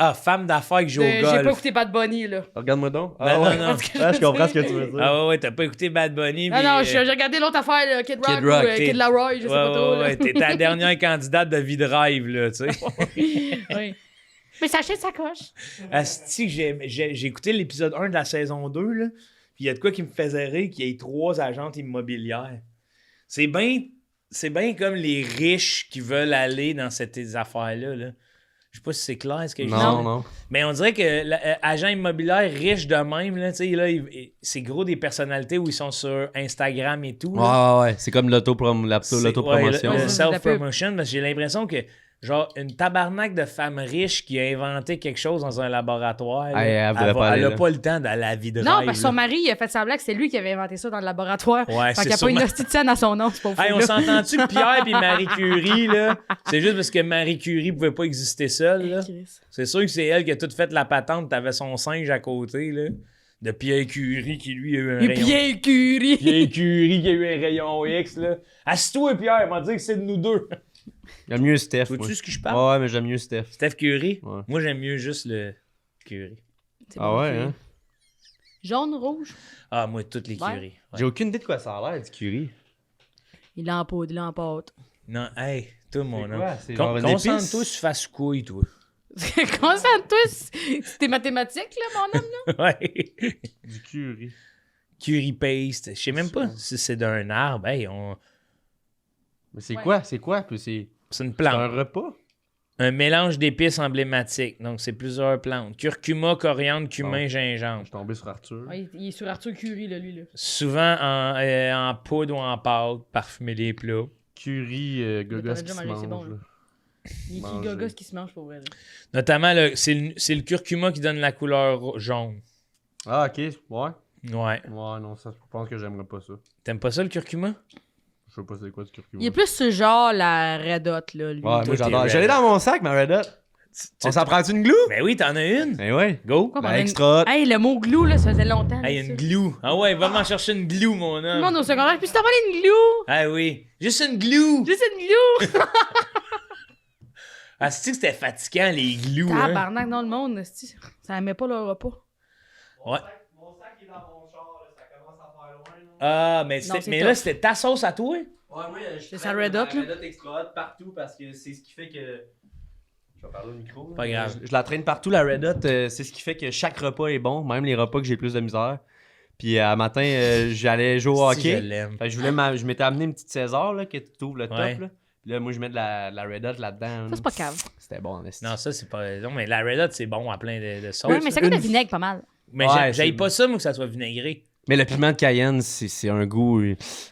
Ah, femme d'affaires qui joue au J'ai pas golf. écouté Bad Bunny, là. Regarde-moi donc. Ben non, non. Ah, je comprends ce que tu veux dire. Ah ouais, t'as pas écouté Bad Bunny. Non, puis, non, j'ai regardé l'autre affaire, là, Kid Rock, Kid Rock, ou t'es- Kid Laroi, je sais pas trop, là. Ouais, t'es ta dernière candidate de vie de rêve, là, tu sais. Oui. Mais sachez de sa coche. Asti, j'ai écouté l'épisode 1 de la saison 2, là. Puis il y a de quoi qui me faisait rire qu'il y ait 3 agentes immobilières. C'est bien comme les riches qui veulent aller dans ces affaires-là, là. Je sais pas si c'est clair ce que je dis. Non, non. Mais on dirait que l'agent immobilier riche de même, là, tu sais, là, c'est gros des personnalités où ils sont sur Instagram et tout. Ouais, là. ouais, ouais. C'est comme l'autopromotion. Ouais, Ouais, le c'est self-promotion, parce que j'ai l'impression que, genre, une tabarnak de femme riche qui a inventé quelque chose dans un laboratoire, là, Hey, elle voudrait pas aller elle a là. pas le temps d'aller à la vie de Non, rêve, parce que là. son mari, il a fait semblant que c'est lui qui avait inventé ça dans le laboratoire. Ouais, Fait qu'il c'est n'y a pas une sûrement... hostie de scène à son nom, c'est pas fou, Hey, on là. s'entend-tu que Pierre et Marie Curie, là, c'est juste parce que Marie Curie pouvait pas exister seule, là? C'est sûr que c'est elle qui a tout fait la patente, t'avais son singe à côté, là, de Pierre Curie qui, lui, a eu un Et rayon... Pierre Curie. Pierre Curie qui a eu un rayon X, là. Assis-toi, Pierre, m'a dit que c'est de nous deux. J'aime mieux Steph. Vois-tu moi. ce que je parle? Ouais, mais j'aime mieux Steph. Steph Curry? Ouais. Moi, j'aime mieux juste le Curry. C'est Ah bon, ouais, Curie. hein? Jaune, rouge. Ah, moi, toutes les Ouais. Curry. Ouais. J'ai aucune idée de quoi ça a l'air, du curry. Il est en poudre, il est en pâte. Non, hey, toi, mon C'est homme. quoi? C'est genre une Concentre-toi épice? sur face couille, toi. Concentre-toi sur tes mathématiques, là, mon homme. Ouais. Du curry. Curry paste. Je sais même pas si c'est d'un arbre. Hey, Mais c'est Ouais. quoi? C'est quoi? Puis c'est c'est une c'est un plante. repas? Un mélange d'épices emblématiques. Donc, c'est plusieurs plantes. Curcuma, coriandre, cumin, Bon. gingembre. Je suis tombé sur Arthur. Ouais, il est sur Arthur Curie, là, lui. Là. Souvent en poudre ou en pâte, parfumer les plats. curry gogos T'en as qui déjà se mangé, c'est mange. bon, là. Il Manger. gaga ce qui se mange pour vrai. Là. Notamment, c'est le curcuma qui donne la couleur jaune. Ah, ok. Ouais. Ouais. Ouais, non, ça, je pense que j'aimerais pas ça. T'aimes pas ça, le curcuma? Je sais pas c'est quoi du curcuma. Il est plus ce genre la Red Hot, là, lui. Ouais, moi Toi, j'adore. t'es J'allais red. dans mon sac, ma Red Hot. On s'en prend-tu une glue? Ben oui, t'en as une. Ben ouais. Go. Pourquoi qu'on a La une- extra hot. Hey, le mot glue, là, ça faisait longtemps. Hey, là, une ça. glue. Ah ouais, va m'en chercher une glue, mon Tout le homme. monde au secondaire, puis t'as parlé une glue! Ah oui. Juste une glue. Juste une glue! Ah, c'est-tu que c'était fatigant, les glues, hein? Tabarnak dans le monde, esti. Ça aimait pas leur repas. Ouais. Mon sac est dans mon char, là, ça commence à faire loin. Ah, mais, Non, c'est mais tough. là, c'était ta sauce à toi? Ouais, moi, je C'est sa Red Hot, là. Red Hot extra hot partout parce que c'est ce qui fait que. Je vais parler au micro. là. Pas grave. Je la traîne partout, la Red Hot. C'est ce qui fait que chaque repas est bon, même les repas que j'ai plus de misère. Puis à matin, j'allais jouer au Si, je hockey. l'aime. Fait que je m'étais amené une petite César là, qui t'ouvre le top. Ouais. Là. Puis là, moi, je mets de la Red Hot là-dedans. Ça, c'est pas cave. C'était bon, en esti. Non, ça, c'est pas... Non, mais la Red Hot, c'est bon à plein de sauces. Ouais, mais ça goûte une- le vinaigre pas mal. Mais Ouais, j'aille c'est- pas ça, moi, que ça soit vinaigré. Mais le piment de Cayenne, c'est un goût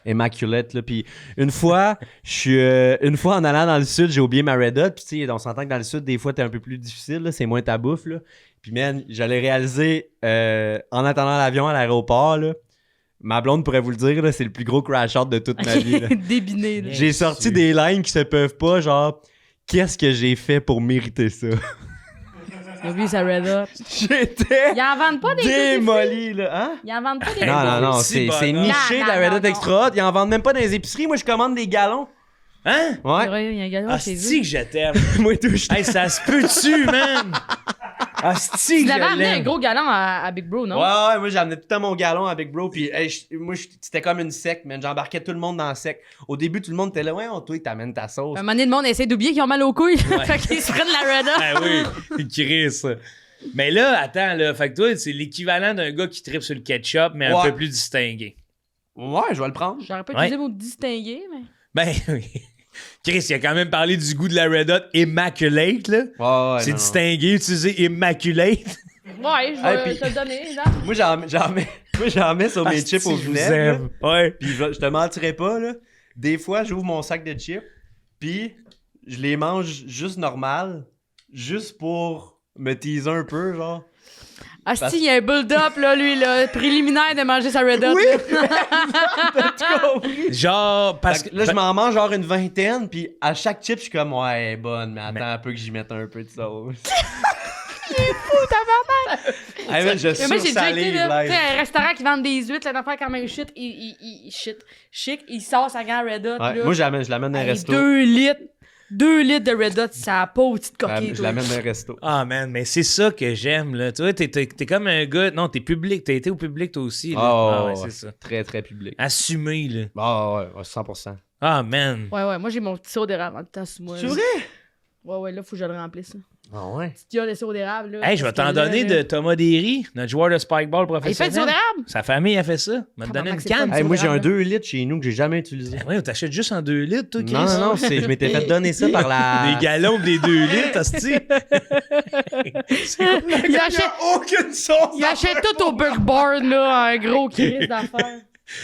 immaculate. Là. Puis une fois, une fois en allant dans le sud, j'ai oublié ma Red Hot. Puis tu sais, on s'entend que dans le sud, des fois, t'es un peu plus difficile. là, C'est moins ta bouffe. Là. Puis man, j'allais réaliser en attendant l'avion à l'aéroport. Là, ma blonde pourrait vous le dire, là, c'est le plus gros crash out de toute ma vie. Là. Débiné, là. J'ai sorti des lines qui se peuvent pas, genre, qu'est-ce que j'ai fait pour mériter ça? J'ai oublié sa Red Hot. J'étais Ils en vendent pas des démoli, là. Hein? Ils en vendent pas des Non, non, non, Si, c'est bon, niché non, de la non, Red Hot non. Extra Hot. Ils en vendent même pas dans les épiceries. Moi, je commande des gallons. Hein? C'est Ouais. vrai, il y a un galon Ah, chez c'est eux. que je t'aime. Moi, tout, je Hey, ça se peut-tu, man? Ah, c'est Tu que l'avais je amené un l'aime. gros galon à Big Bro, non? Ouais, moi, j'amenais tout le temps mon gallon avec bro. Puis, hey, c'était comme une secte, man. J'embarquais tout le monde dans la secte. Au début, tout le monde était là. Ouais, toi, il t'amène ta sauce. À un moment donné, le monde essaie d'oublier qu'ils ont mal aux couilles. fait qu'ils se prennent la Red Hot. Ah oui, Chris. Mais là, attends, là, fait que toi, c'est l'équivalent d'un gars qui tripe sur le ketchup, mais un Ouais. peu plus distingué. Ouais, je vais le prendre. J'aurais pas Ouais. utilisé le mot distingué, mais. Ben, oui. Chris, il a quand même parlé du goût de la Red Hot Immaculate, là. Ouais, C'est non, non. distingué, utilisé Immaculate. Ouais, je Hey, vais puis- te le donner, là. Moi, j'en mets sur mes Ah, chips si, au je vous vinaigre. là. aime. Ouais. Puis je te mentirais pas, là. Des fois, j'ouvre mon sac de chips, puis je les mange juste normal, juste pour me teaser un peu, genre. Ah, si, il y a un build-up, là, lui, là, préliminaire de manger sa Red Hot. Oui! là. T'as tout compris? Genre, parce Fait que. que là, je m'en mange genre une vingtaine, puis à chaque chip, je suis comme, ouais, elle est bonne, mais attends un peu que j'y mette un peu de sauce. Hey, man, je Mais moi, j'ai déjà été, sursalive, là, tu sais, live. un restaurant qui vend des huîtres, là, d'affaires quand même shit, chic, il sort sa grande Red Hot, Ouais, là. moi, je l'amène dans un Hey, resto. 2 litres. 2 litres de Red Hot, ça a pas au petit coquille, Je l'amène dans un resto. Ah, man, mais c'est ça que j'aime, là. Tu vois, t'es comme un gars. Non, t'es public. T'as été au public, toi aussi, là. Ah, ouais, ouais. c'est ça. Très, très public. Assumé, là. Ah, ouais, 100%. Ah, man. Ouais, moi j'ai mon petit sirop d'érable en tout temps sous moi. C'est là. vrai? Ouais, là, faut que je le remplisse. Là. Ah, ouais. Petit gars de sirop d'érable, là. Hey, je vais parce t'en que là, donner là, de Thomas Derry, notre joueur de spikeball Il fait professionnel. du sirop d'érable? Sa famille a fait ça. M'a donné une Tabarnak, c'est canne. fun. Hey, moi, j'ai un d'érable, 2 litres chez nous que j'ai jamais utilisé. Oui, on t'achète juste en 2 litres, toi, Chris. Non, non, non, je m'étais fait donner ça par la. Des galons des 2 litres, hostie. Il achète, aucune sauce! il achète tout au Burkborn, là, un gros crise d'affaires.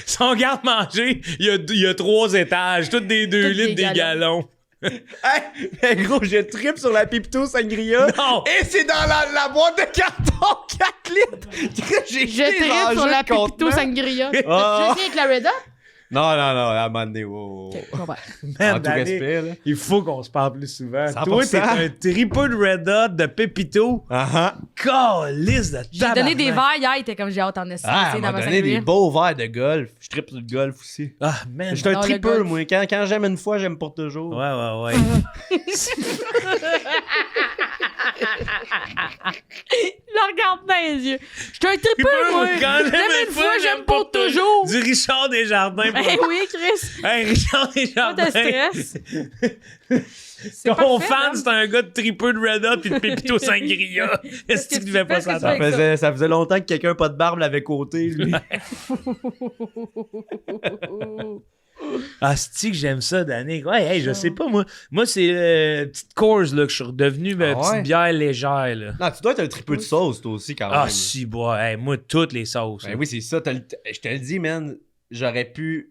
Son garde-manger, il y a 3 étages, toutes des 2 Toutes litres, des des galons. Hey, mais gros, je tripe sur la Pipito Sangria. Non! Et c'est dans la boîte de carton 4 litres. J'ai Je tripe sur la Pépito Sangria. Tu Ah. viens avec la Red Hot? Non, à un moment donné, wow. Ok, bon, ben. Man, En tout Danny, respect, là. il faut qu'on se parle plus souvent. 100%. Toi, t'es un triple de Red Hot de Pépito. Calisse de J'ai donné des tabarnak. verres hier, il était comme j'ai hâte en essayer, Ah, tu sais, elle dans m'a ma donné des sangria. beaux verres de golf. Je tripe sur le golf aussi. Ah, man. Je suis un J'adore le tripeur, golf. moi. Quand j'aime une fois, j'aime pour toujours. Ouais, ouais. Je le regarde dans les yeux. Je suis un tripeux, moi. Quand J'aime une fois, j'aime pour toujours. Du Richard Desjardins. Ben oui, Chris. Hey, Richard Pas Desjardins. de stress. C'est Ton parfait, fan, hein. c'est un gars de tripeux de Red Hot pis de Pépito Sangria. Est-ce que tu devais pas Qu'est-ce que tu s'entendre? fais? Ça faisait longtemps que quelqu'un pas de barbe l'avait côté, lui. Ah, c'est que j'aime ça, Danick. Ouais, hey, je sais pas, moi. Moi, c'est petite course là, que je suis redevenu Ah ouais? petite bière légère. Là. Non, tu dois être un tripeux de sauce, toi aussi, quand même. Ah, si, bois. Hey, moi, toutes les sauces. Ben là. oui, c'est ça. Je te le dis, man. J'aurais pu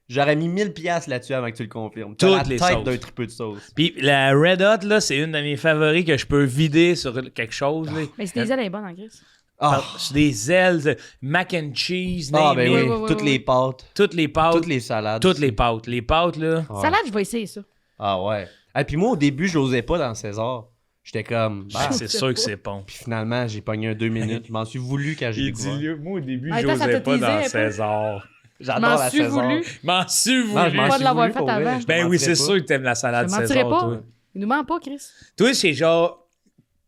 J'aurais mis 1000$ là-dessus avant que tu le confirmes. Toutes T'as la les tête sauces. d'un tripeux de sauce. Puis la Red Hot, là, c'est une de mes favoris que je peux vider sur quelque chose. Là. Mais c'est des ailes bonnes en Grèce. Ah, C'est des ailes, mac and cheese, ah name ben it. oui, oui, toutes oui. les pâtes, Toutes les pâtes. toutes les salades. Toutes les pâtes. Les pâtes, là. Ouais. Salade, je vais essayer ça. Ah ouais. Et puis moi, au début, j'osais pas dans César. J'étais comme... bah. C'est sûr que c'est bon. Puis finalement, j'ai pogné un 2 minutes. Je m'en suis voulu quand j'ai découvert. Moi, au début, Ah, attends, ça j'osais t'a pas teasé un dans peu? César. J'adore M'en la suis César. voulu. M'en suis voulu. Non, je m'en Pas de suis l'avoir voulu, fait pour vrai, avant. je te Ben oui, mentirais c'est pas. sûr que t'aimes la Je salade te mentirais César, pas. toi. Il nous ment pas, Chris. Toi, c'est genre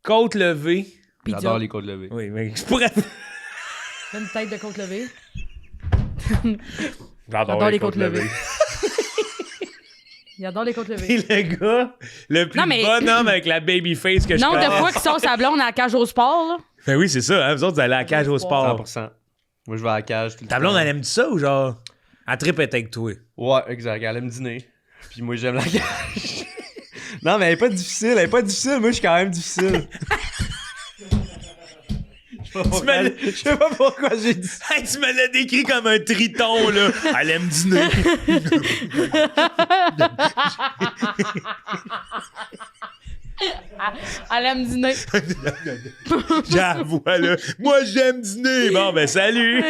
côte levée. Pizza. J'adore les côtes levées. Oui, mais je pourrais... Une tête de côte levée. J'adore les côtes levées. Il adore les côtes levées. Puis le gars, le plus Non, mais- bonhomme avec la baby face que je Nombre de connais. fois qu'ils sont sa blonde à la cage au sport, là. Ben oui, c'est ça. Hein? Vous autres, vous allez à la cage au sport. 100%. Moi, je vais à la cage tout le Ta temps. blonde, elle aime ça ou genre... Elle trippe avec toi? Ouais, exact. Elle aime dîner. Puis moi, j'aime la cage. Non, mais elle est pas difficile. Elle est pas difficile. Moi, je suis quand même difficile. Je sais pas pourquoi j'ai dit ça. Hey, tu me l'as décrit comme un triton, là. Elle aime dîner. Elle aime dîner. J'avoue, là. Moi, j'aime dîner. Bon, ben, salut.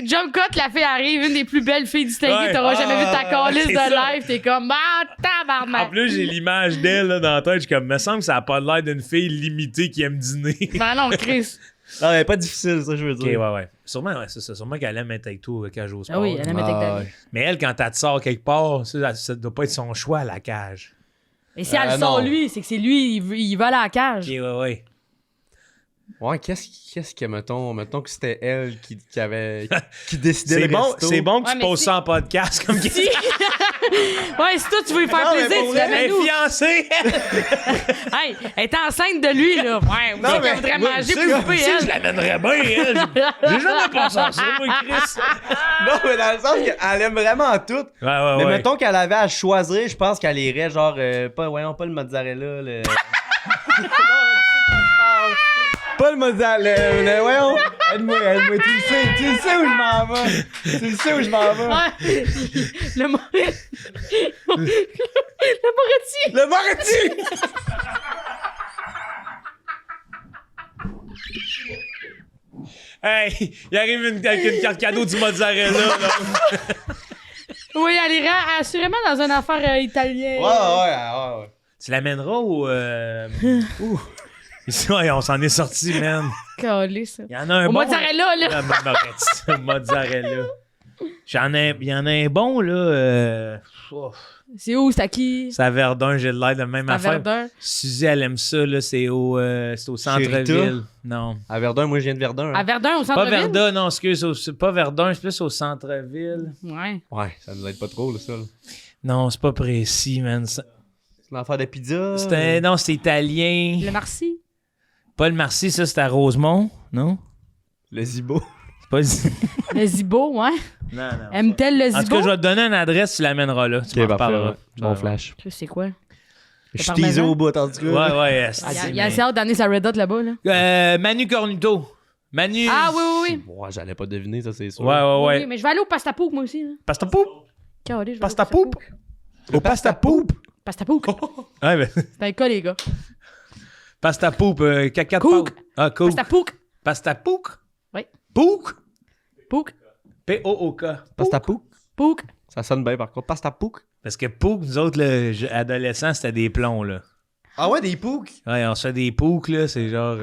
Jump Cut, la fille arrive, une des plus belles filles distinguées. Ouais. T'auras jamais vu ta calice c'est de ça. live. T'es comme, ah, En tabarnak. plus, j'ai l'image d'elle là, dans la tête. Je suis comme, me semble que ça a pas l'air d'une fille limitée qui aime dîner. Ben non, Chris. Non, elle est pas difficile, ça, je veux Ok, dire. ouais. Sûrement, ouais, c'est ça. Sûrement qu'elle aime être avec toi quand je joue au sport. Ah oui, elle aime être avec Ah, ta vie. ouais. Mais elle, quand elle te sort quelque part, ça doit pas être son choix à la cage. Et si elle sort non. lui, c'est que c'est lui, il va à la cage. Ok, ouais. Ouais, qu'est-ce que, mettons que c'était elle qui décidait C'est le bon, resto. c'est bon que Ouais, tu mais poses si- ça en podcast comme Si. Ouais, si toi tu veux lui faire Non, mais plaisir, pour tu vrai, l'amènes où? fiancée! Hey, elle est enceinte de lui, là. Ouais, vous Non, qu'elle mais- voudrait oui, manger je sais, plus je souper, Je elle. l'amènerais bien, elle. J'ai jamais pensé à ça, moi, Chris. Non, mais dans le sens qu'elle aime vraiment tout. Ouais. Mais mettons qu'elle avait à choisir, je pense qu'elle irait genre, pas le mozzarella, le... Pas le mozzarella, voyons. Aide-moi, tu le sais où je m'en vais. Tu le sais où je m'en vais. Ouais. Le Moretti. Le Moretti! Hey, il arrive avec une carte cadeau du mozzarella, là. Oui, elle irait assurément dans une affaire italienne. Ouais. Tu l'amèneras au... Ouh. Ici, ouais, on s'en est sorti, man. Calé, ça. Il y en a un Au bon... mozzarella, là. Ah, Moretti, mozzarella. Il y en a un bon, là. C'est où, c'est à qui? C'est à Verdun, j'ai l'air de même À affaire. Verdun. Suzy, elle aime ça, là. C'est au centre-ville. Non. À Verdun, moi je viens de Verdun. À Hein. Verdun, au Pas centre-ville? Verdun, non, excuse. C'est pas Verdun, c'est plus au centre-ville. Ouais. Ouais, ça nous aide pas trop, là, ça. Là. Non, c'est pas précis, man. C'est l'affaire de pizza. Non, c'est italien. Le Marcy. Pas le Marcy, ça, c'est à Rosemont, non? Le Zibo. C'est pas le... Le Zibo, ouais. Non. Aime-t-elle le En tout Zibo? cas, je vais te donner une adresse, tu l'amèneras là. Tu m'en reparleras. Bon flash. Je sais quoi. Je suis parmesan. teasé au bout, en tout cas. Ouais. Il y a assez hâte d'amener sa Red Hot là-bas, là. Manu Cornuto. Manu. Ah, oui. Ouais, j'allais pas deviner, ça, c'est sûr. Ouais. Oui, mais je vais aller au Pasta Pouk, moi aussi. Là. Pasta poupe. Calé, je vais Pasta aller au poupe. Au pasta poupe. Pasta Pouk. Ouais, ben. C'est un cas, les gars. Pasta poupe. Caca de Cook. pâte. Ah, cook. Pasta Pouk. Pasta pouc. Oui. Pouc. Pouk. P-O-O-K. Pasta pouk. Pouk. Ça sonne bien, par contre. Pasta pouk. Parce que pouc, nous autres, là, adolescents, c'était des plombs, là. Ah ouais, des pouks. Ouais, on se fait des poucs, là. C'est genre.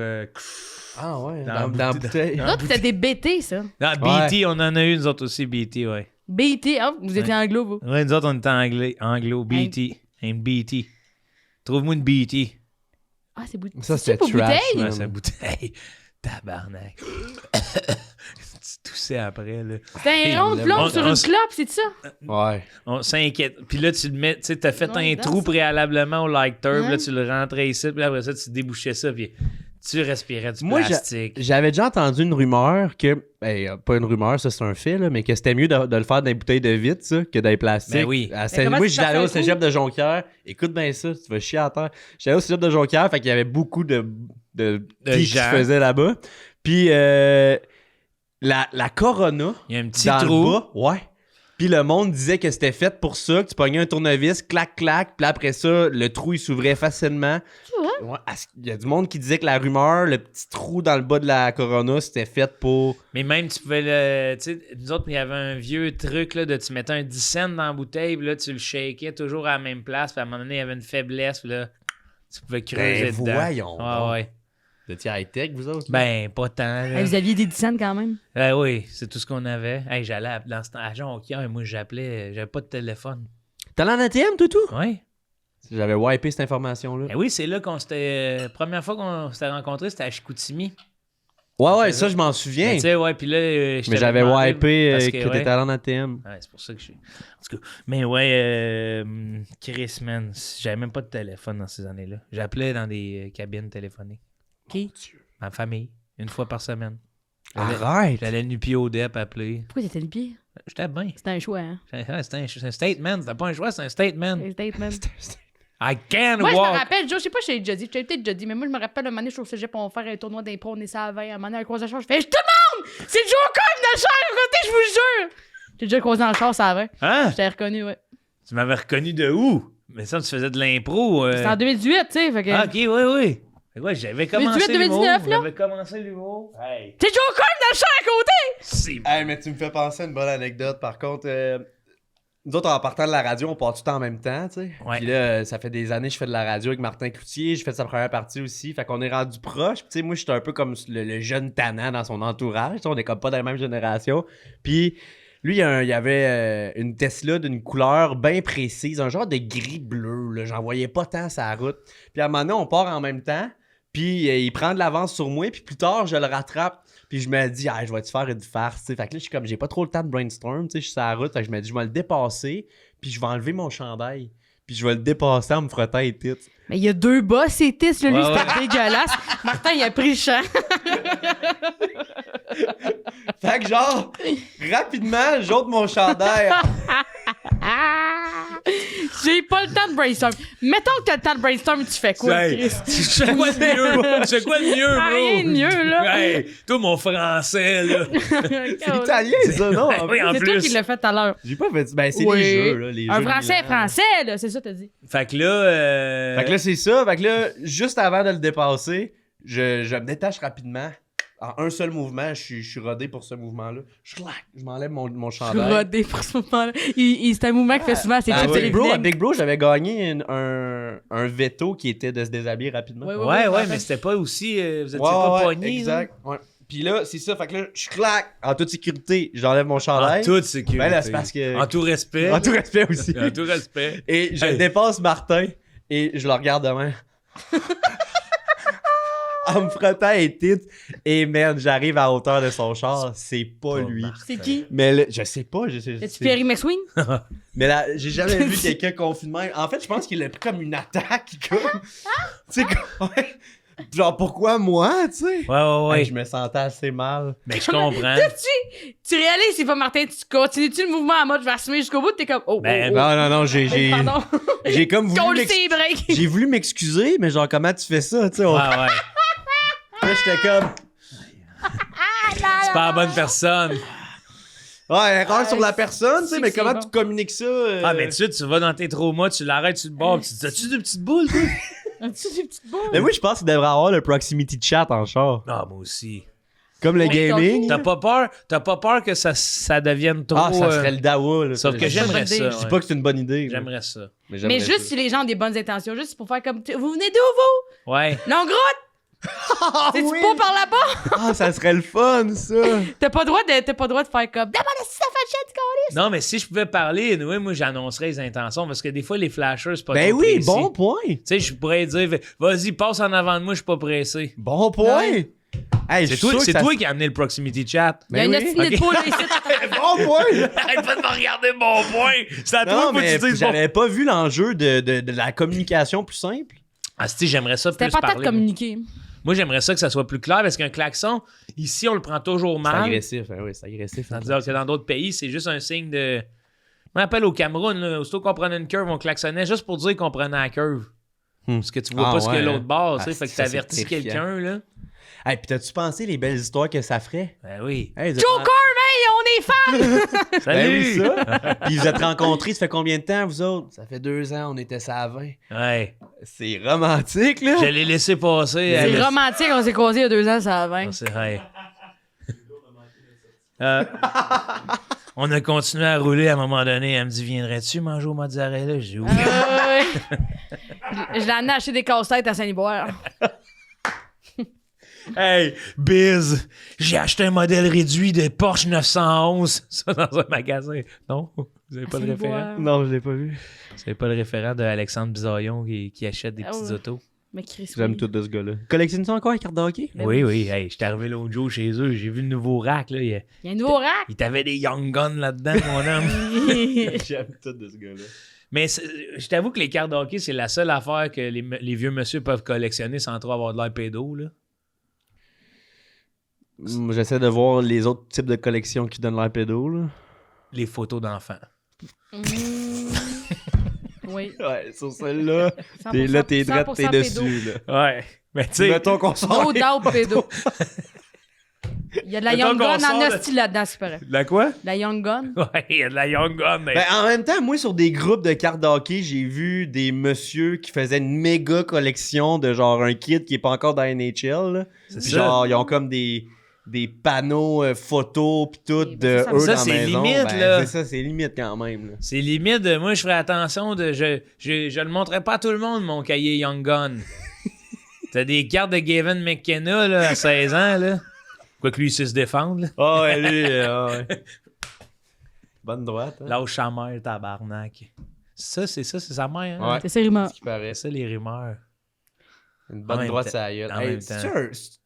Ah ouais, Dans dans la bouteille. Là, c'était des BT, ça. Non, BT, on en a eu, nous autres aussi, BT, ouais. BT, hein? Vous étiez anglo, vous. Ouais, nous autres, on était anglo, BT. Un BT. Trouve-moi une BT. Ah, c'est bouteille. Ça, c'était pour trash. bouteille? Ouais, c'est bouteille. Tabarnak. Tu toussais après, là. C'était un rond de plomb sur une clope, c'est ça? Ouais. On s'inquiète. Puis là, tu le mets, tu sais, t'as fait Ouais, un dans trou ça. préalablement au lighter, puis là, Ouais. tu le rentrais ici, puis après ça, tu débouchais ça, puis tu respirais du Moi, plastique. j'avais déjà entendu une rumeur que. Pas une rumeur, ça c'est un fait, là, mais que c'était mieux de le faire dans des bouteilles de vitre, ça, que dans les plastiques. Ben oui. comment Moi, tu j'allais fais au un cégep de Jonquière. Écoute bien ça, tu vas chier à terre. J'allais au cégep de Jonquière, fait qu'il y avait beaucoup de filles qui se gens. faisaient là-bas. Puis la Corona. Il y a un petit dans trou. le bas, ouais. Puis le monde disait que c'était fait pour ça, que tu pognais un tournevis, clac, clac, puis après ça, le trou, il s'ouvrait facilement. Ouais, il y a du monde qui disait que la rumeur, le petit trou dans le bas de la Corona, c'était fait pour... Mais même, tu pouvais le. Tu sais, nous autres, il y avait un vieux truc là, de tu mettais un 10 cents dans la bouteille, puis là, tu le shakais toujours à la même place, puis à un moment donné, il y avait une faiblesse, puis là, tu pouvais creuser dedans. Voyons. Ouais. Vous étiez high-tech, vous autres? Ben, pas tant. Là. Vous aviez des 10 cents quand même. Oui, c'est tout ce qu'on avait. Hey, j'allais dans ce temps à Jonquière, moi, j'avais pas de téléphone. T'as l'en ATM, tout? Oui. J'avais wipé cette information-là. Oui, c'est là qu'on s'était. Première fois qu'on s'était rencontrés, c'était à Chicoutimi. Ouais, ça, je m'en souviens. Tu sais, ouais, puis là. Mais j'avais wipé parce que t'étais allé en ATM. Ouais, c'est pour ça que je suis. En tout cas, mais ouais, Chris, man, j'avais même pas de téléphone dans ces années-là. J'appelais dans des cabines téléphoniques. Qui? Ma famille, une fois par semaine. Arrête! J'allais nu pied au DEP appeler. Pourquoi t'étais le pied? J'étais bien. C'était un choix, hein? C'était un statement. C'était pas un choix, c'est un statement. Un statement. I can't Moi, je me walk. rappelle, Joe, je sais pas si je t'ai déjà dit, peut-être déjà dit, mais moi, je me rappelle, un moment donné, je suis au cégep, on va faire un tournoi d'impro, on est ça à 20, à un moment donné, un croisé de char, je fais, tout le monde! C'est Joe Cogne dans le char à côté, je vous jure! J'ai déjà croisé dans le char, ça à 20. Hein? Je t'ai reconnu, ouais. Tu m'avais reconnu de où? Mais ça, tu faisais de l'impro. C'était en 2018, tu sais, fait que... Ah, ok, oui. Fait que ouais, j'avais commencé 2018, l'humour. 2019, là? J'avais commencé l'humour. Hey. C'est Joe Cogne dans le char à côté! C'est... Hey, mais tu me fais penser à une bonne anecdote. Par contre, nous autres, en partant de la radio, on part tout le temps en même temps, tu sais. Ouais. Puis là, ça fait des années que je fais de la radio avec Martin Cloutier. Je fais sa première partie aussi. Fait qu'on est rendu proche. Puis tu sais, moi, j'étais un peu comme le jeune tannant dans son entourage. Tu sais, on est comme pas dans la même génération. Puis lui, il y avait une Tesla d'une couleur bien précise, un genre de gris-bleu. Là. J'en voyais pas tant sur la route. Puis à un moment donné, on part en même temps. Puis il prend de l'avance sur moi. Puis plus tard, je le rattrape. Puis je me dis, je vais te faire une farce. T'sais. Fait que là, je suis comme, j'ai pas trop le temps de brainstorm. Je suis sur la route. Fait que je me dis, je vais le dépasser. Puis je vais enlever mon chandail. Puis je vais le dépasser en me frottant les tits. Mais il y a deux bas, c'est tis, là, lui, Ouais, c'était dégueulasse. Martin, il a pris le champ. Fait que genre, rapidement, j'ôte mon chandail. J'ai pas le temps de brainstorm. Mettons que t'as le temps de brainstorm, tu fais quoi, Hey, Chris? tu fais quoi de mieux? Tu fais quoi de mieux, bro? Rien de mieux, là. Hey, toi, mon français, là. C'est italien, ça, non? Oui, en C'est toi plus. qui l'as fait tout à l'heure. J'ai pas fait. Ben, c'est Oui. les jeux, là. Les Un jeux français Milan. français, là, c'est ça que t'as dit. Fait que là... Fait que là, c'est ça. Fait que là, juste avant de le dépasser, je me détache rapidement. En un seul mouvement, je suis rodé pour ce mouvement-là. Je m'enlève mon Je suis chandail. rodé pour ce moment-là. C'est un mouvement qu'il fait souvent, c'est À tout Big Bro, j'avais gagné un veto qui était de se déshabiller rapidement. Ouais, mais c'était pas aussi... vous étiez pas pognés, exact. Ouais. Puis là, c'est ça. Fait que là, je claque. En toute sécurité, j'enlève mon chandail. En toute sécurité. Ben là, c'est parce que... En tout respect. En tout respect aussi. En tout respect. Et je Hey. dépasse Martin et je le regarde demain. En me frottant les titres. Et merde, j'arrive à hauteur de son char. C'est pas lui. C'est qui? Mais là, je sais pas. Est-tu Pierre McSween? Mais là, j'ai jamais vu quelqu'un confinement. En fait, je pense qu'il a pris comme une attaque. Comme... tu sais, comme... ouais. Genre, pourquoi moi, tu sais? Ouais. Hey, je me sentais assez mal. Mais je comprends. Tu réalises, c'est pas Martin, tu continues-tu le mouvement en mode je vais assumer jusqu'au bout, t'es comme oh, Ben, oh, oh. Non, j'ai Pardon. j'ai comme voulu Colle ses breaks. j'ai voulu m'excuser, mais genre, comment tu fais ça, tu sais? Ouais. Là, j'étais comme... C'est pas la bonne personne. Ouais, erreur sur la personne, tu sais, c'est mais que c'est comment bon. tu communiques ça? Ah, mais tu vas dans tes traumas, tu l'arrêtes sur le bord, pis tu dis, as-tu des petites boules, toi? As-tu des petites boules? Mais moi, je pense qu'il devrait avoir le proximity chat en char. Ah, moi aussi. Comme le Ouais, gaming. T'as pas peur que ça devienne trop... Ah, ça serait le dawa, là. Sauf que j'aimerais ça. Je dis ouais. pas que c'est une bonne idée. là. J'aimerais ça. j'aimerais Mais ça. juste si les gens ont des bonnes intentions, juste pour faire comme vous venez d'où vous? Ouais. Longroute! C'est-tu oui. pas par là-bas? Ah, ça serait le fun, ça. T'as pas le droit de faire comme d'abord si ça fait chier, tu connais? Non, mais si je pouvais parler, oui, moi, j'annoncerais les intentions, parce que des fois, les flashers, c'est pas Ben trop oui, précis. bon point. Tu sais, je pourrais dire, vas-y, passe en avant de moi, je suis pas pressé. Bon point. Ouais. Hey, C'est je suis sûr que ça- toi qui as amené le proximity chat. Il y a une Ben oui. hostie de Ok. poule ici. Bon point. Arrête pas de me regarder mon point. C'est à toi Non, faut que mais tu dises bon. j'avais pas vu l'enjeu de la communication plus simple. Ah, si, j'aimerais ça C'était plus pas tant de parler. communiquer. Moi, j'aimerais ça que ça soit plus clair, parce qu'un klaxon, ici, on le prend toujours C'est mal. agressif, hein, oui, c'est agressif. Tandis que dans d'autres pays, c'est juste un signe de... Je me rappelle au Cameroun, là, aussitôt qu'on prenait une curve, on klaxonnait juste pour dire qu'on prenait la curve. Parce que tu vois Ah, pas ce que ouais, l'autre bord, tu Ah, sais, fait que ça, c'est t'avertis terrifiant. quelqu'un, là. Hey, pis t'as-tu pensé les belles histoires que ça ferait? Ben oui. Hey, Joker, on est fans! Ben Salut! oui, ça. Puis vous êtes rencontrés, ça fait combien de temps, vous autres? Ça fait 2 ans, on était ça à 20. Ouais. C'est romantique, là. Je l'ai laissé passer. C'est romantique, on s'est croisés il y a 2 ans, ça a 20. Ouais. On a continué à rouler à un moment donné. Elle me dit, viendrais-tu manger au mozzarella? J'ai dit oui. Je l'ai amené acheter des casse-têtes à Saint-Liboire. Hey, Biz, j'ai acheté un modèle réduit de Porsche 911. Ça dans un magasin. Non? Vous avez pas le référent? Non, je l'ai pas vu. Vous avez pas le référent de Alexandre Bisaillon qui achète des petites autos? Mais Chris, J'aime oui. tout de ce gars-là. Collectionnes-tu encore les cartes de hockey? Ben Oui, oui. Hey, j'étais arrivé l'autre jour chez eux. J'ai vu le nouveau rack. Là. Il y a un nouveau rack. Il t'avait des Young Guns là-dedans, mon homme. J'aime tout de ce gars-là. Mais je t'avoue que les cartes de hockey, c'est la seule affaire que les vieux monsieur peuvent collectionner sans trop avoir de l'air pédo. Là. J'essaie de voir les autres types de collections qui donnent l'air pédo, là. Les photos d'enfants. Oui. Ouais, sur celle-là, 100%, t'es drette, t'es 100% dessus, là. Ouais. Mais tu sais, Mettons qu'on sort. No doubt pédo. Il y a de la Mettons Young qu'on Gun sort en de- hostie là-dedans, c'est pareil. la quoi? La Young Gun. Ouais, il y a de la Young Gun. Mais... Ben, en même temps, moi, sur des groupes de cartes de hockey, j'ai vu des messieurs qui faisaient une méga collection de genre un kid qui est pas encore dans NHL, là. c'est Puis ça. genre, ils ont comme des panneaux photos pis tout Oui, de ça, eux ça, dans la c'est maison. limite, Ben, là. C'est ça, c'est limite quand même, là. C'est limite de moi, je ferais attention de. Je le montrerai pas à tout le monde, mon cahier Young Gun. T'as des cartes de Gavin McKenna là, à 16 ans, là. Quoique lui, il sait se défendre, là. Ah ouais, lui, ouais. Bonne droite, hein. Lâche sa mère, tabarnak. C'est sa mère, hein? Ouais. C'est sérieux. Ce qui paraît. C'est ça, les rumeurs. Une En bonne même droite, temps- ça gueule. en Hey, même temps.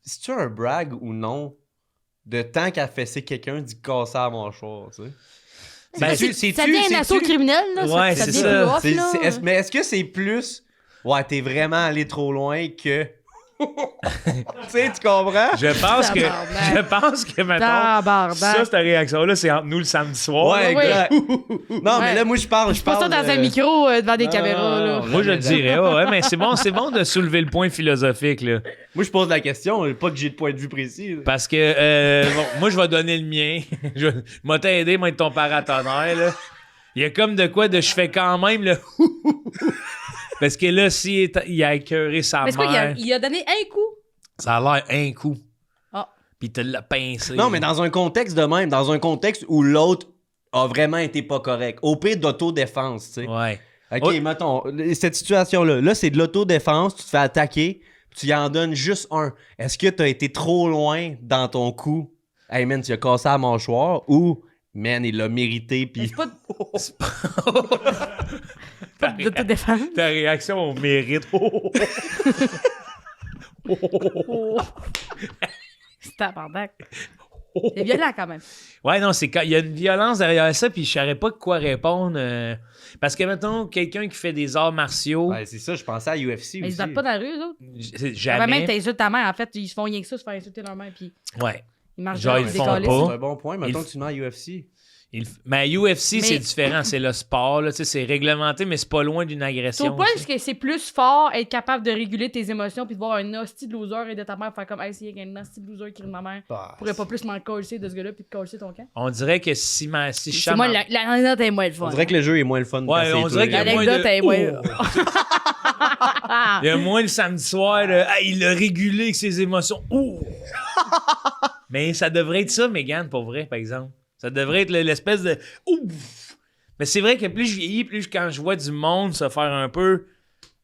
c'est-tu un brag ou non de tant qu'à fesser quelqu'un d'y casser à la mâchoire, tu sais? Ben, Ça devient un assaut criminel, là. Ouais, ça c'est devient ça. plus off, là. Mais est-ce que c'est plus... Ouais, t'es vraiment allé trop loin que... tu sais, tu comprends? Je pense que maintenant, Tabarnak. ça, cette réaction-là, c'est entre nous le samedi soir. Ouais, Ouais. exact. Non, mais Ouais. là, moi, je parle. Je passe ça dans un micro devant des non, caméras, non, là. non. Moi, je le dirais, ouais, mais c'est bon de soulever le point philosophique, là. Moi, je pose la question, pas que j'ai de point de vue précis. là. Parce que, bon, moi, je vais donner le mien. Je vais t'aider, moi, être ton paratonnerre, là. Il y a comme de quoi de je fais quand même le Parce que là, si il a écœuré sa Mais c'est quoi, mère, il a donné un coup? ça a l'air un coup. Ah. Puis il te l'a pincé. Non, mais dans un contexte de même, dans un contexte où l'autre a vraiment été pas correct. Au pire d'autodéfense, tu sais. Ouais. OK, Ouais. mettons, cette situation-là, là, c'est de l'autodéfense, tu te fais attaquer, puis tu y en donnes juste un. Est-ce que t'as été trop loin dans ton coup? Hey, man, tu as cassé la mâchoire, ou, man, il l'a mérité, puis... C'est pas de te défendre. Ta réaction au mérite. C'est tabarnak. C'est violent, quand même. Ouais, non, il y a une violence derrière ça, puis je savais pas quoi répondre. Parce que, mettons, quelqu'un qui fait des arts martiaux, Ouais, c'est ça, je pensais à UFC Mais aussi. ils se battent pas dans la rue, eux autres. Même jamais. t'insultes ta mère, en fait, ils se font rien que ça, se faire insulter leur mère, puis Ouais. ils marchent Genre, dehors, ils ils font décalissent. pas. C'est un bon point, mettons Il- que tu mets à UFC. Mais UFC, Mais- c'est différent. C'est le sport, là. Tu sais, c'est réglementé, mais c'est pas loin d'une agression. Au point aussi. que c'est plus fort être capable de réguler tes émotions puis de voir un hostie de loser et de ta mère faire comme hey, s'il y a un hostie de loser qui rit de ma mère, pourrait pas plus m'en coller de ce gars-là puis de coller ton camp. On dirait que si je C'est chante- moi, l'anecdote est moins le fun. On dirait que le jeu est moins le fun. Ouais, on dirait qu'il y a moins L'anecdote de- est moins. Il y a moins le samedi soir, là, il a régulé avec ses émotions. Ouh! Mais ça devrait être ça, Mégane, pour vrai, par exemple. Ça devrait être l'espèce de ouf! Mais c'est vrai que plus je vieillis, plus quand je vois du monde se faire un peu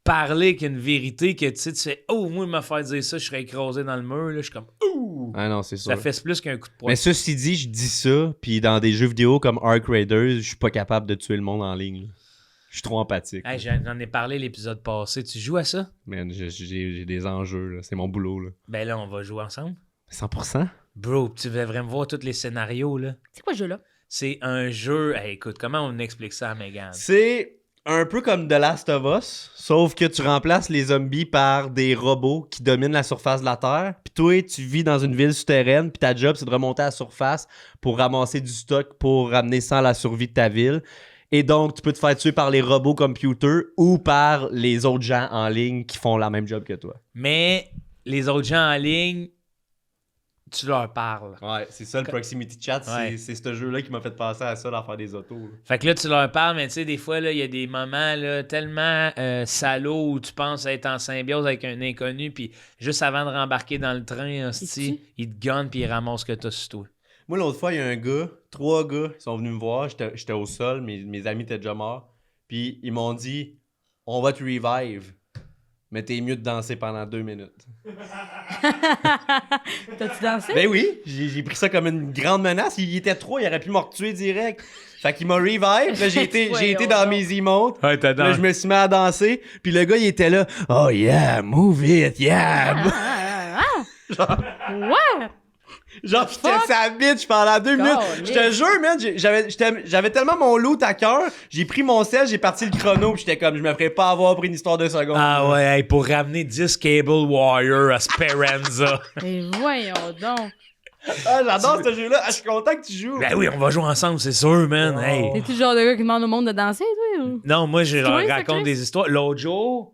parler avec une vérité que tu sais, tu fais oh, moi, me faire dire ça, je serais écrasé dans le mur, là, je suis comme ouh! Ah non, c'est sûr. Ça fait plus qu'un coup de poing. Mais ceci dit, je dis ça, puis dans des jeux vidéo comme Ark Raiders, je suis pas capable de tuer le monde en ligne. là. Je suis trop empathique. Hey, j'en ai parlé l'épisode passé. Tu joues à ça? Man, j'ai des enjeux, là. C'est mon boulot. Là. Ben là, on va jouer ensemble. 100%? Bro, tu devrais me voir tous les scénarios, là. C'est quoi ce jeu-là? C'est un jeu. Hey, écoute, comment on explique ça à Mégane? C'est un peu comme The Last of Us, sauf que tu remplaces les zombies par des robots qui dominent la surface de la Terre. Puis toi, tu vis dans une ville souterraine, puis ta job, c'est de remonter à la surface pour ramasser du stock pour ramener ça à la survie de ta ville. Et donc, tu peux te faire tuer par les robots computers ou par les autres gens en ligne qui font la même job que toi. Mais les autres gens en ligne, tu leur parles. Ouais, c'est ça le proximity chat, Ouais. c'est ce jeu-là qui m'a fait penser à ça, d'en faire des autos. Là. Fait que là, tu leur parles, mais tu sais, des fois, il y a des moments là, tellement salauds où tu penses être en symbiose avec un inconnu, puis juste avant de rembarquer dans le train, hostie, ils te gunnent, puis ils ramassent ce que t'as sur toi. Moi, l'autre fois, il y a un gars, 3 gars, ils sont venus me voir, j'étais au sol, mes amis étaient déjà morts, puis ils m'ont dit « On va te revive, mais t'es mieux de danser pendant 2 minutes. » T'as-tu dansé? Ben oui, j'ai pris ça comme une grande menace. Il était 3, il aurait pu me retuer direct. Fait qu'il m'a revive, là j'ai été dans mes emotes. Ouais, t'as Là, je me suis mis à danser, puis le gars, il était là « Oh yeah, move it, yeah! » Ouais! Genre, j'étais sa bitch pendant 2 minutes. Caliste. Je te jure, man, j'avais tellement mon loot à cœur, j'ai pris mon sel, j'ai parti le chrono, pis j'étais comme, je me ferais pas avoir pris une histoire de secondes. Ah ouais, hey, pour ramener 10 Cable Warrior à Speranza. Mais voyons donc. Ah, j'adore ce jeu-là. Ah, je suis content que tu joues. Ben oui, on va jouer ensemble, c'est sûr, man. Hey. T'es-tu le genre de gars qui demande au monde de danser, toi? Ou? Non, moi, je leur toi, ça, raconte Chris? des histoires. L'autre jour,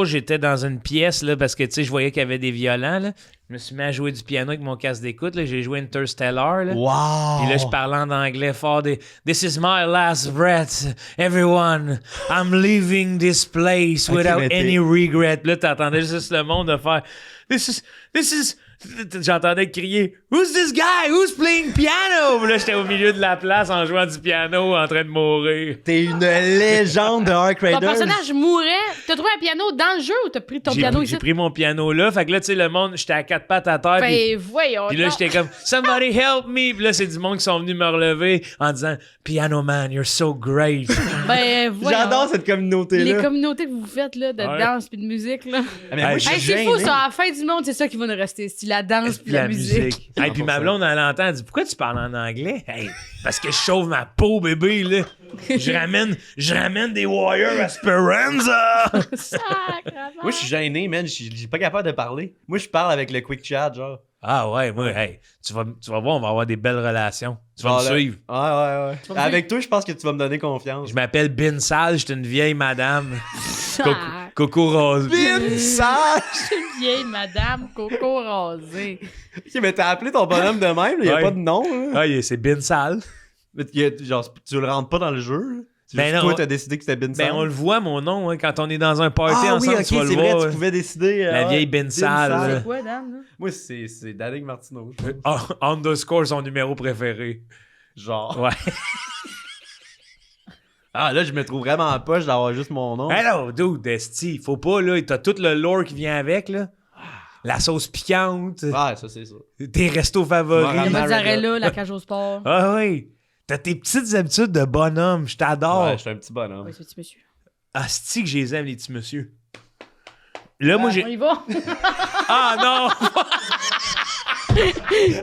j'étais dans une pièce, là, parce que, tu sais, je voyais qu'il y avait des violents, là. Je me suis mis à jouer du piano avec mon casque d'écoute, là. J'ai joué Interstellar, là. Wow! Puis là, je parlais en anglais fort des This is my last breath, everyone. I'm leaving this place without mais t'es- any regret. Puis là, t'entendais juste le monde de faire This is. J'entendais crier Who's this guy? Who's playing piano? Puis là, j'étais au milieu de la place en jouant du piano en train de mourir. T'es une légende de Ark Ton Raiders. personnage mourait. T'as trouvé un piano dans le jeu ou t'as pris ton piano ici? J'ai pris mon piano là. Fait que là, tu sais, le monde, j'étais à 4 pattes à terre. Ben voyons Puis là, donc. j'étais comme Somebody help me. Puis là, c'est du monde qui sont venus me relever en disant Piano man, you're so great. Ben voyons. J'adore cette Les communauté-là. communautés que vous faites là, de Ouais. danse puis de musique là. Ah, mais moi, Hey, je suis Hey, c'est gêné. fou ça, à la fin du monde, c'est ça qui va nous rester, c'est la danse puis la musique. Hey, puis ma blonde, elle entend, elle dit Pourquoi tu parles en anglais? Hey, parce que je chauffe ma peau, bébé, là. Je ramène des Warriors à Speranza. Sacrement. Moi, je suis gêné, man. Je suis pas capable de parler. Moi, je parle avec le quick chat, genre. Ah ouais, moi, hey, tu vas voir, on va avoir des belles relations. Tu vas Genre, me là- suivre. Ouais. vas me Avec toi, je pense que tu vas me donner confiance. Je m'appelle Bin Sal, je suis une vieille madame. Sac. Coco Rose. Bin sage! Une vieille madame coco rasée. Ok, mais t'as appelé ton bonhomme de même, il y a Ouais. pas de nom. Là. Ah, c'est Bin Sal. Mais genre, tu le rentres pas dans le jeu. Là. C'est Ben juste non, toi, on- t'as décidé que c'était Bin Ben, Sal. on le voit, mon nom, hein, quand on est dans un party Ah oui, ensemble, ok, tu vas c'est le vrai, voir. tu pouvais décider. La vieille Bin Sal, là. C'est quoi, Dan? Là? Moi, c'est Danig Martineau. je pense. Underscore son numéro préféré. Genre. Ouais. Ah, là, je me trouve vraiment en poche d'avoir juste mon nom. Hello, dude, Esti, faut pas, là, t'as tout le lore qui vient avec, là. La sauce piquante, Ah, ça, c'est ça. tes restos favoris. Moral- Le Marriott. mozzarella, la cage au sport. Ah oui, t'as tes petites habitudes de bonhomme, je t'adore. Ouais, je suis un petit bonhomme. Oui, c'est petit monsieur. Asti que je les aime, les petits monsieur. Là, moi, On j'ai... y va. Ah non!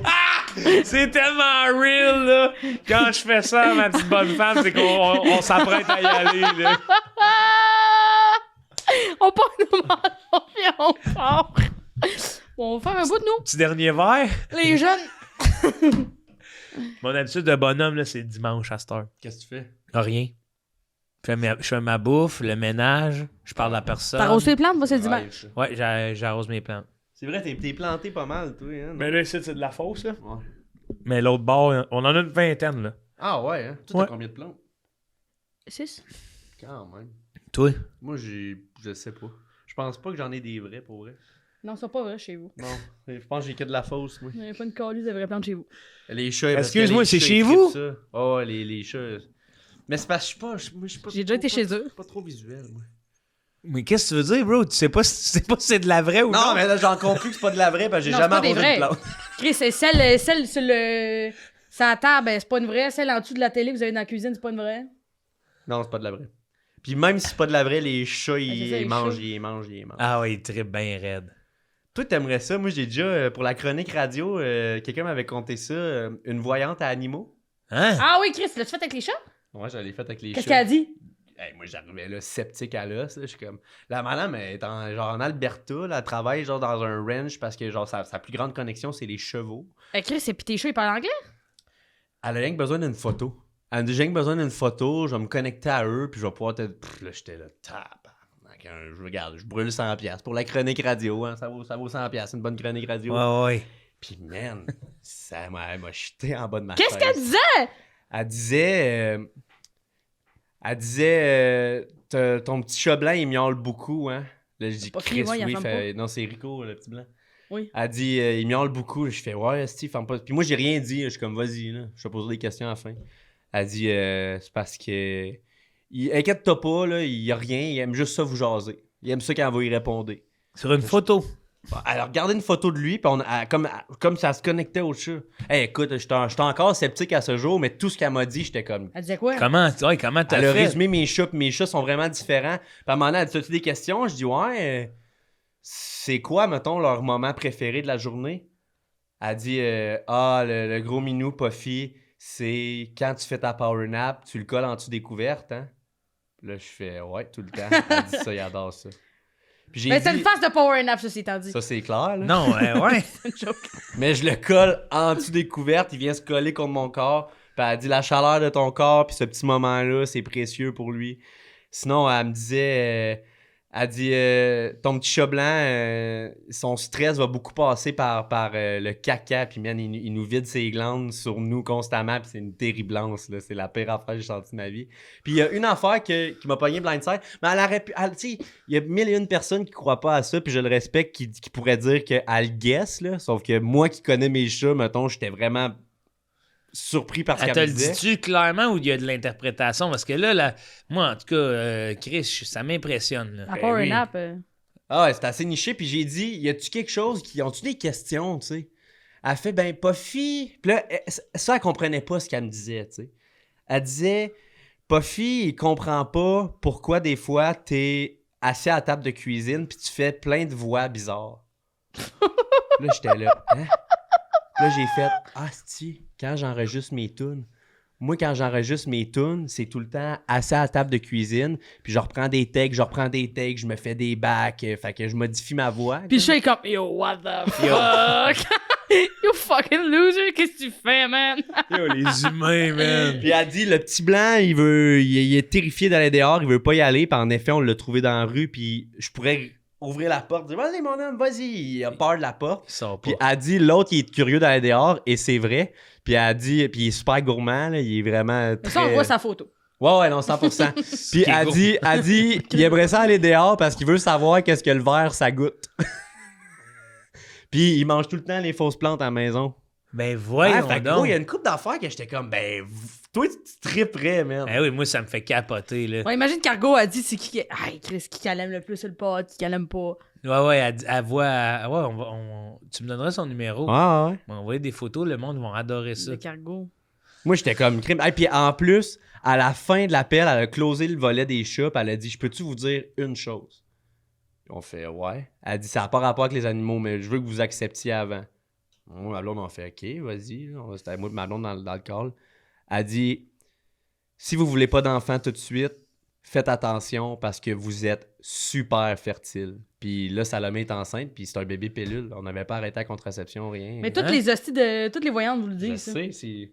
Ah! C'est tellement real, là! Quand je fais ça, ma petite bonne femme, c'est qu'on s'apprête à y aller, là. On part nos manteaux puis on part. On va faire un bout de nous. Petit dernier verre. Les jeunes. Mon habitude de bonhomme, là, c'est le dimanche à cette heure. Qu'est-ce que tu fais? Rien. Je fais ma bouffe, le ménage, je parle à personne. T'arroses les plantes, moi, c'est le dimanche. Ouais, j'arrose mes plantes. C'est vrai, t'es planté pas mal, toi. Hein, non? Mais là, ici, c'est de la fausse, là. Ouais. Mais l'autre bord, on en a une vingtaine, là. Ah ouais, hein? Toi, Ouais. t'as combien de plantes? 6. Quand même. Toi? Moi, je sais pas. Je pense pas que j'en ai des vrais, pour vrai. Non, c'est pas vrai chez vous. Non, je pense que j'ai que de la fausse, moi. Il n'y a pas une calice de vraies plantes chez vous. Les chats, parce que Excuse-moi, les c'est chats, chez ils vous? trippent ça. Oh, ouais, les chats. Mais c'est parce que moi, je suis pas. J'ai déjà été chez eux. Pas trop visuel, moi. Mais qu'est-ce que tu veux dire, bro? Tu sais pas si c'est de la vraie ou non? Non, mais là, j'en conclus que c'est pas de la vraie, parce que j'ai Non, jamais c'est pas des arrosé une vrais. plante. Chris, c'est celle sur le. Sa table, ben, c'est pas une vraie. Celle en dessous de la télé que vous avez dans la cuisine, c'est pas une vraie. Non, c'est pas de la vraie. Puis même si c'est pas de la vraie, les chats, c'est ça, ils les mangent, chats. ils mangent. Ah ouais, il trippe bien raide. Toi, t'aimerais ça? Moi, j'ai déjà, pour la chronique radio, quelqu'un m'avait conté ça, une voyante à animaux. Hein? Ah oui, Chris, l'as-tu fait avec les chats? Ouais, je l'ai fait avec les Qu'est-ce chats. qu'elle a dit? Hey, moi, j'arrivais là, sceptique à l'os. là, Je suis comme. La madame, elle est genre en Alberta. Là, elle travaille genre dans un ranch parce que genre sa plus grande connexion, c'est les chevaux. Chris, et puis tes chats, ils parlent anglais? Elle a rien que besoin d'une photo. Elle a dit, j'ai rien que besoin d'une photo, je vais me connecter à eux, puis je vais pouvoir te. Pff, là, j'étais là, je regarde, je brûle 100$. Pour la chronique radio, hein, ça vaut 100$, une bonne chronique radio. Ouais, ouais. Puis, man, ça m'a jeté en bas de ma Qu'est-ce chaise. qu'elle disait? Elle disait ton petit chat blanc, il miaule beaucoup, hein? Là, je dis Pas Chris, Chris, ouais, il en oui. ferme Non, c'est Rico, le petit blanc. Oui. Elle dit il miaule beaucoup. Je fais ouais, Steve, ferme pas. Puis moi, j'ai rien dit. Je suis comme vas-y, là. Je vais poser des questions à la fin. Elle dit c'est parce que. Inquiète-toi pas, là, il y a rien. Il aime juste ça vous jaser. Il aime ça quand vous y répondez. Sur une photo. Elle a regardé une photo de lui, puis comme ça se connectait au chat. Hey, écoute, j'étais encore sceptique à ce jour, mais tout ce qu'elle m'a dit, j'étais comme. Elle disait quoi? Comment t'as Elle a fait? résumé mes chats, puis mes chats sont vraiment différents. Puis à un moment donné, elle dit as-tu des questions? Je dis ouais. C'est quoi, mettons, leur moment préféré de la journée? Elle dit le gros minou Puffy, c'est quand tu fais ta power nap, tu le colles en dessous des couvertes, hein? Là, je fais ouais, tout le temps. Elle dit ça, il adore ça. Puis j'ai Mais c'est dit, une face de power nap, ceci étant dit. ça c'est clair, là. Non, ouais. C'est une joke. Mais je le colle en dessous des couvertes, il vient se coller contre mon corps. Puis elle dit la chaleur de ton corps, puis ce petit moment-là, c'est précieux pour lui. Sinon, elle me disait, elle dit ton petit chat blanc, son stress va beaucoup passer par le caca, puis man, il nous vide ses glandes sur nous constamment, puis c'est une terriblance, là. C'est la pire affaire que j'ai sentie de ma vie. Puis il y a une affaire qui m'a pogné blindside, mais elle aurait pu, tu sais, il y a 1001 personnes qui croient pas à ça, puis je le respecte, qui pourraient dire qu'elle guesse, là, sauf que moi qui connais mes chats, mettons, j'étais vraiment surpris par ce Elle te qu'elle le me disait. dit-tu clairement ou il y a de l'interprétation? Parce que là, moi, en tout cas, Chris, ça m'impressionne. Là. La power oui. nap. Ah ouais, c'était assez niché, puis j'ai dit, y a-tu quelque chose qui... Ont-tu des questions, tu sais? Elle fait, ben, Puffy... Puis là, ça, elle comprenait pas ce qu'elle me disait, tu sais. Elle disait, Puffy, il comprend pas pourquoi des fois t'es assis à la table de cuisine puis tu fais plein de voix bizarres. Là, j'étais là, hein? Là, j'ai fait, asti, quand j'enregistre mes tunes, moi, quand j'enregistre mes tunes, c'est tout le temps assis à la table de cuisine, puis je reprends des takes, je me fais des backs, fait que je modifie ma voix. Puis je suis comme, yo, what the fuck? You fucking loser, qu'est-ce que tu fais, man? Yo, les humains, man. Puis elle dit, le petit blanc, il est terrifié d'aller dehors, il veut pas y aller, puis en effet, on l'a trouvé dans la rue, puis je pourrais ouvrir la porte, dire, vas-y, mon homme, vas-y, il a peur de la porte. Il sort pas. Puis elle dit, l'autre, il est curieux d'aller dehors, et c'est vrai. Puis elle dit, puis il est super gourmand, là, il est vraiment Mais très... ça, on voit sa photo. Ouais, non, 100%. Puis Qui est elle dit qu'il aimerait ça aller dehors parce qu'il veut savoir qu'est-ce que le verre, ça goûte. Puis il mange tout le temps les fausses plantes à la maison. Ben voyons fait que, donc. gros, il y a une couple d'affaires que j'étais comme, ben, toi, tu triperais, man. Ben oui, moi, ça me fait capoter, là. Ouais, imagine qu'Argo a dit c'est qui. Hey, Chris, qui qu'elle aime le plus le pot, qui qu'elle aime pas. Ouais, elle voit... Ouais, tu me donneras son numéro. Ah, ouais. On va envoyer des photos, le monde va adorer ça. Le cargo. Moi, j'étais comme crime. Et puis en plus, à la fin de l'appel, elle a closé le volet des chats, puis elle a dit, je peux-tu vous dire une chose? On fait, ouais. Elle a dit, ça n'a pas rapport avec les animaux, mais je veux que vous acceptiez avant. Moi, ma blonde, on fait, OK, vas-y. C'était moi et ma blonde dans le call. Elle dit, si vous voulez pas d'enfant tout de suite, faites attention parce que vous êtes super fertile. Puis là, Salomé est enceinte, puis c'est un bébé pilule. On n'avait pas arrêté la contraception, rien. Mais toutes Hein? les hosties de. Toutes les voyantes vous le Je disent. ça. sais, c'est...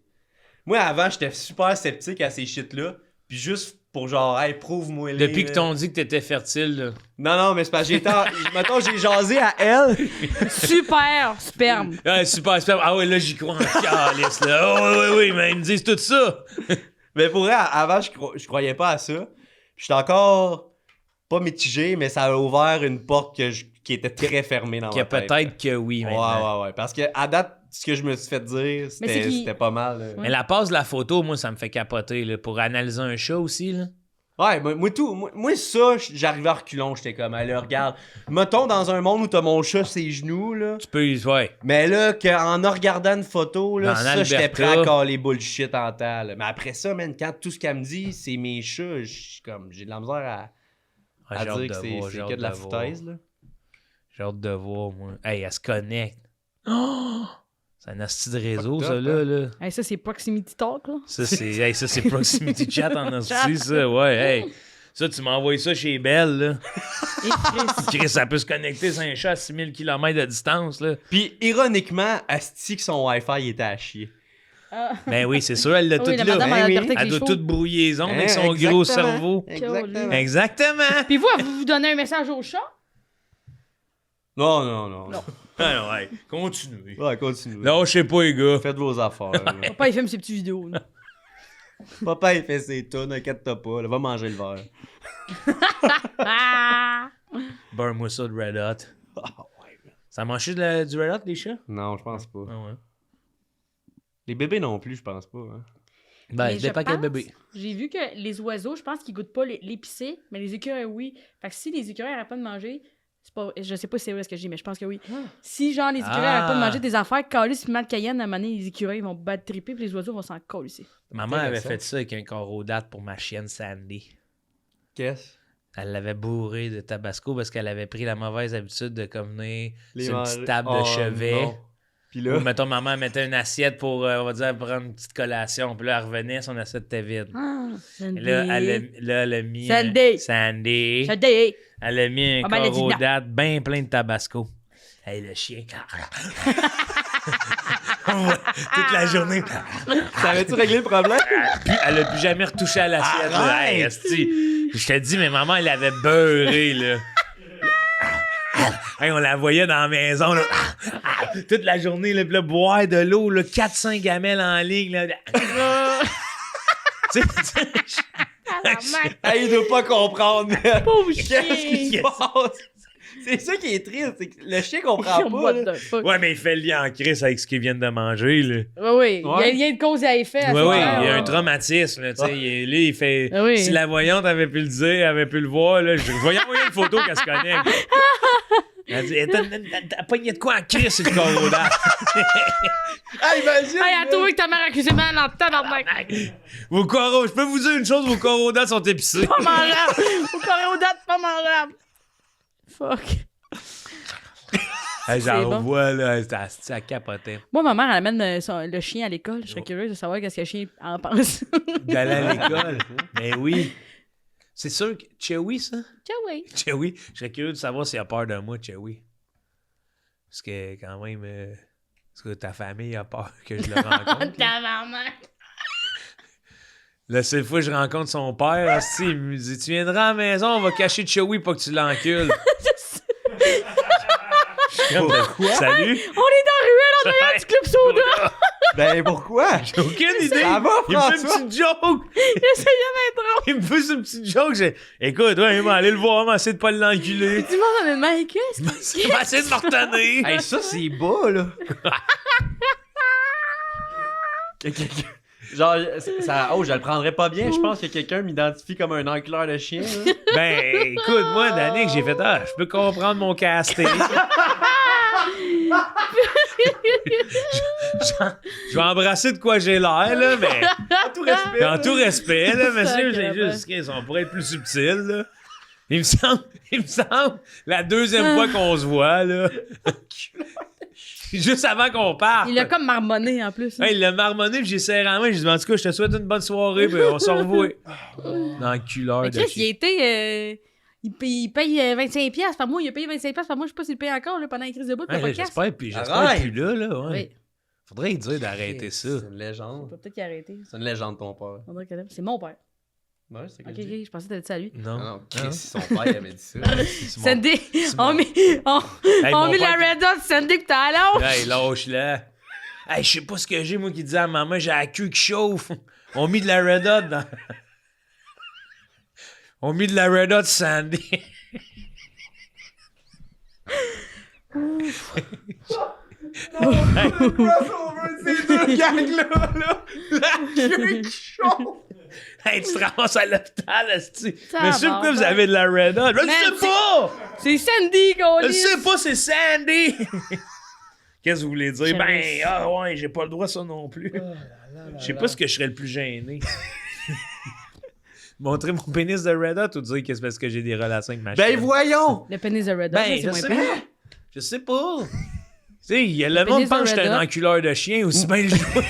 Moi, avant, j'étais super sceptique à ces shit-là. Puis juste pour genre, hey, prouve-moi les. Depuis que t'ont dit que t'étais fertile, là. Non, mais c'est parce que mettons, j'ai jasé à elle. Super sperme. Ah, super. Ah ouais, là, j'y crois en calice, là. Oh, oui, mais ils me disent tout ça. Mais pour vrai, avant, je croyais pas à ça. Puis j'étais encore pas mitigé, mais ça a ouvert une porte qui était très fermée dans Que ma tête. peut-être que oui, maintenant. Ouais. Parce que à date, ce que je me suis fait dire, Mais c'est qui? c'était pas mal. Mais la passe de la photo, moi, ça me fait capoter, là. Pour analyser un chat aussi, là. Ouais, moi ça, j'arrivais à reculons, j'étais comme, allez, regarde, mettons dans un monde où t'as mon chat ses genoux, là, Tu peux, ouais. mais là, en regardant une photo, là, Dans ça, j'étais prêt à Alberta. caler bullshit en temps, là. Mais après ça, man, quand tout ce qu'elle me dit, c'est mes chats, j'ai de la misère à Ah, j'ai dire hâte que de voir, c'est j'ai que hâte de la de voir. foutaise, là. J'ai hâte de voir, moi. Hey, elle se connecte. Oh! C'est un asti de réseau, Fucked ça, up, là. Hey, ça, c'est Proximity Talk, là. Ça, c'est Proximity Chat en asti, ça. Ouais, hey. Ça, tu m'as envoyé ça chez Belle, là. Et Chris. Chris, ça peut se connecter sur un chat à 6000 km de distance, là. Puis, ironiquement, asti que son Wi-Fi était à chier. Ben oui, c'est sûr, elle l'a Ah tout oui, la là. madame, Ben elle a oui. perdu avec Elle les doit chevaux. tout brouiller les ondes avec Hein, son gros exactement. cerveau. Exactement. Exactement. Puis vous donnez un message au chat? Non. Ah ouais, continuez. Ouais, continuez. Lâchez pas, les gars. Faites vos affaires. là. Papa, il filme ses petites vidéos. Là. Papa, il fait ses tunes, inquiète-toi pas. Là, va manger le verre. Ah! Burn-moi ça de Red Hot. Ça mange du Red Hot, les chats? Non, je pense pas. Ah ouais. Les bébés non plus, je pense pas. Hein. Ben, Mais ça dépend je quel pense- bébé. J'ai vu que les oiseaux, je pense qu'ils goûtent pas l'épicé, mais les écureuils, oui. Fait que si les écureuils arrêtent pas de manger, c'est pas... je sais pas si c'est vrai ce que je dis, mais je pense que oui. Si, genre, les écureuils arrêtent pas de manger des affaires, calice, piment de Cayenne, à un moment donné, les écureuils vont battre triper, puis les oiseaux vont s'en calisser. Maman avait Intéressant. fait ça avec un corrodate pour ma chienne Sandy. Qu'est-ce? Elle l'avait bourré de tabasco parce qu'elle avait pris la mauvaise habitude de comme venir Les sur une manger. petite table Oh, de chevet. non. Puis Ou là, mettons, maman mettait une assiette pour, on va dire, prendre une petite collation. Puis là, elle revenait, son assiette était vide. Ah, Et là, elle a mis... Sandy. Sandy. Sandy. Elle a mis un Ah, ben, elle a dit non. corrodate bien plein de tabasco. Hey, le chien. Toute la journée. ça avait-tu réglé le problème? Puis, elle a plus jamais retouché à l'assiette. là. Arrête! Hey, esti. Je te dis, mais maman, elle avait beurré, là. Hey, on la voyait dans la maison, là. Toute la journée, là, puis là, boire de l'eau, là, 4-5 gamelles en ligne, là. Tu sais, Hey, il doit pas comprendre. Pauvre Qu'est-ce qui se chien. passe? C'est ça qui est triste, c'est que le chien comprend pas. What là. the fuck? ouais, mais il fait le lien en crise avec ce qu'ils viennent de manger, là. Oui, oui. Ouais. Il y a de cause à effet. à Oui, ce oui, moment-là. il y a un traumatisme, là, tu sais. Là, il fait... Ah oui. Si la voyante avait pu le dire, avait pu le voir, là, voyons une photo qu'elle se connecte. Elle dit, t'as pogné de quoi en crise, c'est le corrodate? Ah, imagine! Hey, à trouvé que ta mère accusait mal en tabarnak. Vos coraux, je peux vous dire une chose, vos corrodates sont épicés. Pas mangeable. Au choréodate, pas mangeable. Fuck. Hey, j'en bon. revois, là, ça capotait. Moi, ma mère, elle amène le chien à l'école. Je serais curieuse de savoir qu'est-ce que le chien en pense. D'aller à l'école. Mais oui. C'est sûr que... Chewy, ça? Joey. Chewy. Je serais curieux de savoir s'il a peur de moi, Chewy. Parce que, quand même... Parce que ta famille a peur que je le rencontre. Tabarnak. La seule fois que je rencontre son père, asti, il me dit, tu viendras à la maison, on va cacher Chewy pour que tu l'encules. Pourquoi? Salut! On est dans la ruelle en arrière du club soda. Ben pourquoi? J'ai aucune idée! Ça va, Il me fait une François? petite joke! Essayez d'être drôle. Il me fait une petite joke! Écoute, ouais, il va aller le voir, mais essayer de pas l'enculer. Tu vois, honnêtement, qu'est-ce Il va essayer de me retenir! Hey, ça, c'est bas, là. Genre, ça, oh, je le prendrais pas bien. Je pense que quelqu'un m'identifie comme un encleur de chien. Là. Ben, écoute, moi, Danick, j'ai fait, je peux comprendre mon casting. Je vais embrasser de quoi j'ai l'air, là, mais. Tout respect. Dans tout respect, là, monsieur, j'ai Sacrément. juste qu'ils on pourrait être plus subtil, là. Il me semble, la deuxième fois qu'on se voit, là. Juste avant qu'on parte. Il a comme marmonné en plus. Hey, il l'a marmonné, puis j'ai serré la main, j'ai dit, en tout cas, je te souhaite une bonne soirée, puis on se revoit. Dans le culeur Mais de Chris, il a chien. été. Il paye 25$ par mois. Il a payé 25$ par mois. Je sais pas s'il le paye encore là, pendant la crise de bout. Ouais, le podcast. j'espère Arrête! plus là, ouais. Oui. Faudrait lui dire d'arrêter ça. C'est une légende. Peut-être qu'il a arrêté. C'est une légende, ton père. On dirait que c'est mon père. Ouais, c'est Ok, ok, je pensais que t'allais dire ça à lui. Non. Non, Chris, son père il avait dit ça. C'est mon- Sandy, mon- on met, Hey, on mon met la père- Red Hot Sandy pis t'as l'eau. Hey, lâche-la. Hey, je sais pas ce que j'ai, moi, qui disait à maman, j'ai la queue qui chauffe. On mit de la Red Hot dans... On mit de la Red Hot Sandy. Ces deux gangs-là, là. La queue qui chauffe. Hey, tu te ramasses à l'hôpital, esti. Ça Mais c'est va, pourquoi vous ben. avez de la Red Hot? Je Man, le sais pas! C'est Sandy qu'on Je le lit. sais pas, c'est Sandy! Qu'est-ce que vous voulez dire? Je Ben, sais. ah ouais, j'ai pas le droit à ça non plus. Je sais pas ce que je serais le plus gêné. Montrer mon pénis de Red Hot ou dire que c'est parce que j'ai des relations avec ma Ben chienne? voyons. Le pénis de Red Hot, Ben, là, c'est je moins sais pire. pas. Je sais pas. Tu sais, le monde pénis pense de que j'étais Red un Hot. enculeur de chien, aussi bien le jouer.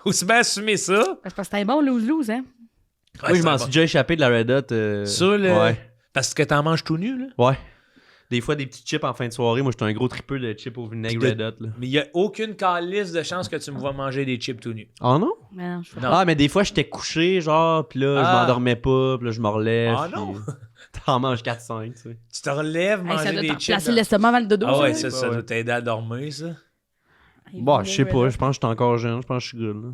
Aussi bien assumer ça. Parce que c'était un bon lose-lose, hein. Moi, je m'en suis déjà échappé de la Red Hot. Sur le... Ouais. Parce que t'en manges tout nu, là. Ouais. Des fois, des petits chips en fin de soirée. Moi, j'étais un gros tripeux de chips au vinaigre Puis Red Hot. Là. Mais il y a aucune calice de chance que tu me vois manger des chips tout nus. Oh non? Mais non, je Non. Ah, mais des fois, j'étais couché, genre, pis là, Ah. je m'endormais pas, pis là, je me relève. Ah puis- non? T'en manges 4-5, tu sais. Tu te relèves, Hey, manger ça doit des t'en chips. placer l'estomac avant le dodo. Ah ouais, ça. ça Ouais. doit t'aider à dormir, ça. Bon, je sais pas, je pense que je suis encore jeune, je pense que je suis good, là.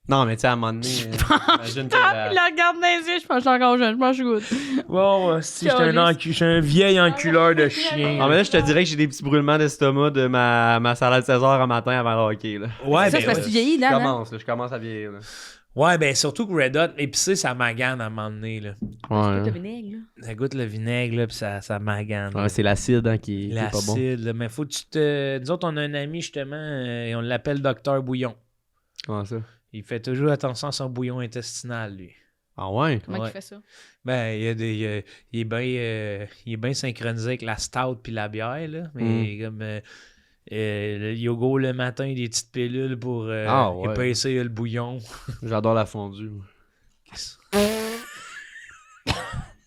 Non, mais tu sais, à un moment donné, imagine que Il la regarde dans les yeux, je pense que je suis encore jeune, je pense que je suis good. Bon, si je suis un vieil enculeur de chien. Non, mais là, je te dirais que j'ai des petits brûlements d'estomac de ma salade César un matin avant le hockey, là. Ouais, Ça, ben c'est parce que ouais. tu vieillis, là. Je commence à vieillir, là. Ouais, ben surtout que Red Hot, épicé, ça magane à un moment donné, là. Ouais, Le vinaigre, là. Ça goûte le vinaigre, là, pis ça magane. ouais, c'est l'acide, hein, qui est pas bon. L'acide, là. Mais faut que tu te... Nous autres, on a un ami, justement, et on l'appelle Docteur Bouillon. Comment ça? Il fait toujours attention à son bouillon intestinal, lui. Ah ouais? Comment Ouais. il fait ça? Ben, il est bien synchronisé avec la stout puis la bière, là. Mais comme le yogourt le matin, des petites pilules pour Ah ouais. épaissir le bouillon. J'adore la fondue.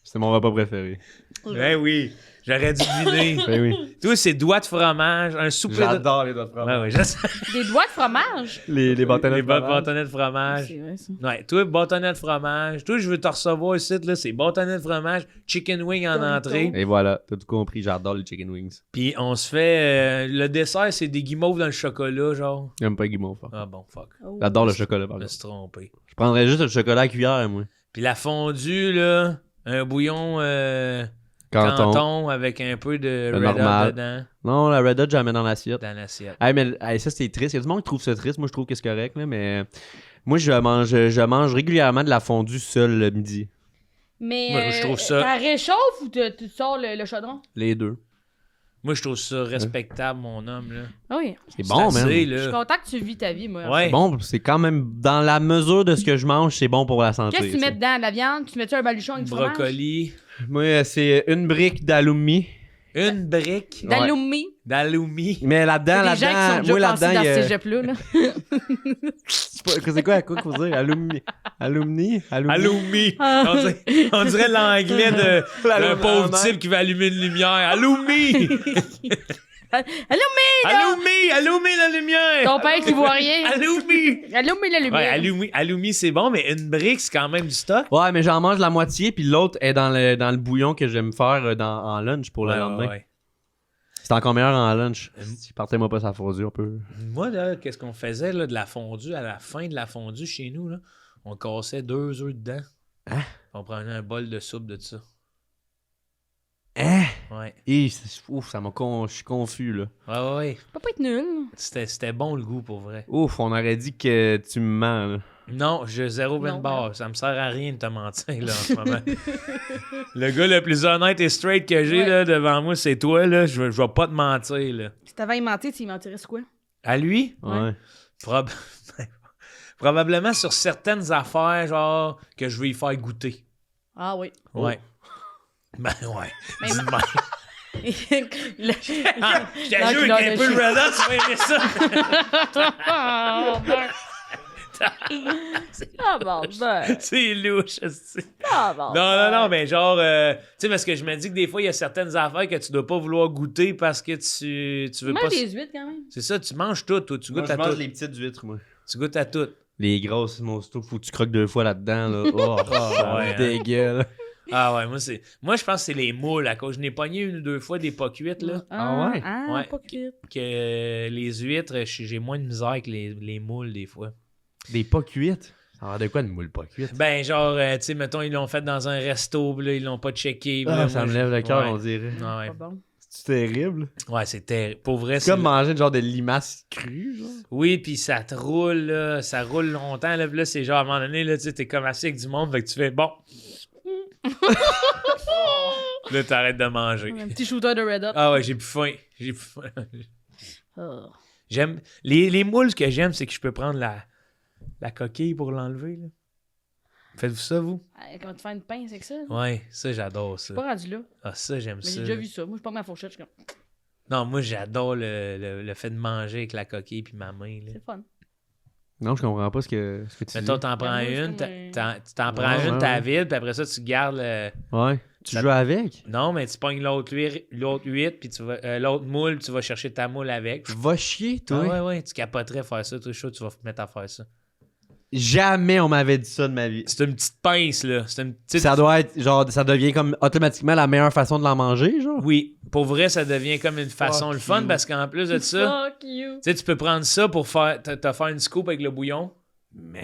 C'est mon repas préféré. Ben oui, j'aurais dû deviner. Ben oui. Toi, c'est doigts de fromage, un souper de... J'adore les doigts de fromage. Ouais, ouais, je sais. Des doigts de fromage? Les bâtonnets Les de fromage. bâtonnets de fromage. C'est vrai, ça. Ouais, toi, bâtonnet de fromage. Toi, je veux te recevoir ici, là, c'est bâtonnet de fromage, chicken wing en entrée. Et voilà, t'as tout compris, j'adore les chicken wings. Puis on se fait... le dessert, c'est des guimauves dans le chocolat, genre. J'aime pas les guimauves. Ah bon, fuck. Oh. J'adore le chocolat, par Je me contre. suis trompé. Je prendrais juste le chocolat à cuillère, moi. Puis la fondue, là, un bouillon canton avec un peu de Le Red Hot normal. dedans, Non, la Red Hot, j'en mets dans l'assiette. dans l'assiette. Hey, mais hey, ça, c'est triste. Il y a du monde qui trouve ça triste. Moi, je trouve que c'est correct, là, mais moi, je mange régulièrement de la fondue seule le midi. Mais Moi, je trouve ça- t'as réchauffe ou tu sors le chaudron? Les deux. Moi, je trouve ça respectable, mon homme, là. Ah oui. C'est bon, assez, man. Je là. suis content que tu vis ta vie, moi. Ouais. C'est bon, c'est quand même dans la mesure de ce que je mange, c'est bon pour la santé. Qu'est-ce que tu mets sais. dedans? De la viande? Tu mets-tu un baluchon avec du fromage? Brocoli. Moi, c'est une brique d'alumi. Une brique D'alumi. d'alumi. Mais là-dedans, C'est des gens qui sont déjà moi, passés là-dedans, dans il y ce a... cégep-là. Là. C'est quoi qu'il faut dire? Alumi. Alumni? Alumi. Ah. On dirait l'anglais d'un L'allume- pauvre ah, type qui va allumer une lumière. Alumi. Alumi. Allumer la lumière. Ton père qui voit rien. Alumi. Allume la lumière. Ouais, alumi, c'est bon, mais une brique, c'est quand même du stock. Ouais, mais j'en mange la moitié, puis l'autre est dans le bouillon que j'aime faire en lunch pour le Ouais, lendemain. ouais. C'est encore meilleur en lunch. Si partez-moi pas sa fondue, on peut. Moi, là, qu'est-ce qu'on faisait là, de la fondue? À la fin de la fondue chez nous, là, on cassait 2 œufs dedans. Hein? On prenait un bol de soupe de ça. Hein? Ouais. Ouf, je suis confus, là. Ouais, ouais. Ça peut pas être nul. C'était bon le goût pour vrai. Ouf, on aurait dit que tu me mens, là. Non, j'ai zéro Non, ben barre. Ça me sert à rien de te mentir là, en ce moment. Le gars le plus honnête et straight que j'ai Ouais. là, devant moi, c'est toi. Là. Je vais pas te mentir. Là. Si t'avais menti, tu y mentirais sur quoi? À lui? Ouais. Prob- Probablement sur certaines affaires, genre, que je vais y faire goûter. Ah oui. Ouais. Ben ouais. Mais- Dis de même. Le- Ah, je Dans te jure couleur qu'un de peu chien. le Red Hot, tu vas aimer ça. Ah bon, ben. C'est louche. c'est- Ah bon. Non, mais genre, tu sais, parce que je me dis que des fois, il y a certaines affaires que tu dois pas vouloir goûter parce que tu veux Mange pas. des huîtres quand même. C'est ça, tu manges tout, toi, tu Moi, goûtes je à mange tout. les petites huîtres, moi. Tu goûtes à tout. Les grosses, mon stock, faut que tu croques 2 fois là-dedans, là. Oh, ça ouais, me dégueule. Ah ouais, moi je pense que c'est les moules, à cause je n'ai pogné 1 ou 2 fois des pas cuites, là, Ah ouais? Ah, Ouais. pas cuite. que les huîtres, j'ai moins de misère que les moules, des fois. Des pas cuites. Ça a l'air de quoi une moule pas cuite? Ben, genre, tu sais, mettons, ils l'ont fait dans un resto, puis là, ils l'ont pas checké. puis Ah, là, ça moi, me lève le cœur, ouais. on dirait. Ah ouais. Pas bon. C'est terrible. Ouais, c'est terrible. Pour vrai, C'est comme manger genre de limaces crues, genre. Oui, puis ça te roule, là. Ça roule longtemps, là. Puis là, c'est genre, à un moment donné, là, tu sais, t'es comme assis avec du monde, fait que tu fais, bon. Là, t'arrêtes de manger. Un petit shooter de Red Hot. Ah ouais, j'ai plus faim. J'ai plus faim. Oh. J'aime... Les moules, ce que j'aime, c'est que je peux prendre la coquille pour l'enlever, là. Faites-vous ça, vous? Comment tu fais une pince avec ça? Ouais, ça, j'adore Je ça. suis pas rendu là. Ah, ça, j'aime Mais ça. j'ai déjà vu ça. Moi, je prends ma fourchette. Je suis comme, Non, moi, j'adore le fait de manger avec la coquille puis ma main, là. c'est fun. Non, je comprends pas ce que tu Mettons, dis. t'en prends moi, c'est une, comme un- tu t'en prends Ouais, une, ouais, t'as ouais. vide, puis après ça, tu gardes le... Ouais. Tu Ça- joues avec? Non, mais tu pognes l'autre huître, puis tu vas... l'autre moule, tu vas chercher ta moule avec. Va chier, Ah toi. ouais, ouais, tu capoterais faire ça, tout chaud, tu vas te mettre à faire ça. Jamais on m'avait dit ça de ma vie. C'est une petite pince, là. C'est une petite... Ça doit être, genre, ça devient comme automatiquement la meilleure façon de l'en manger, genre. Oui, pour vrai, ça devient comme une façon Fuck le fun you. parce qu'en plus de ça, Fuck you. tu sais, tu peux prendre ça pour faire te faire une scoop avec le bouillon. Man.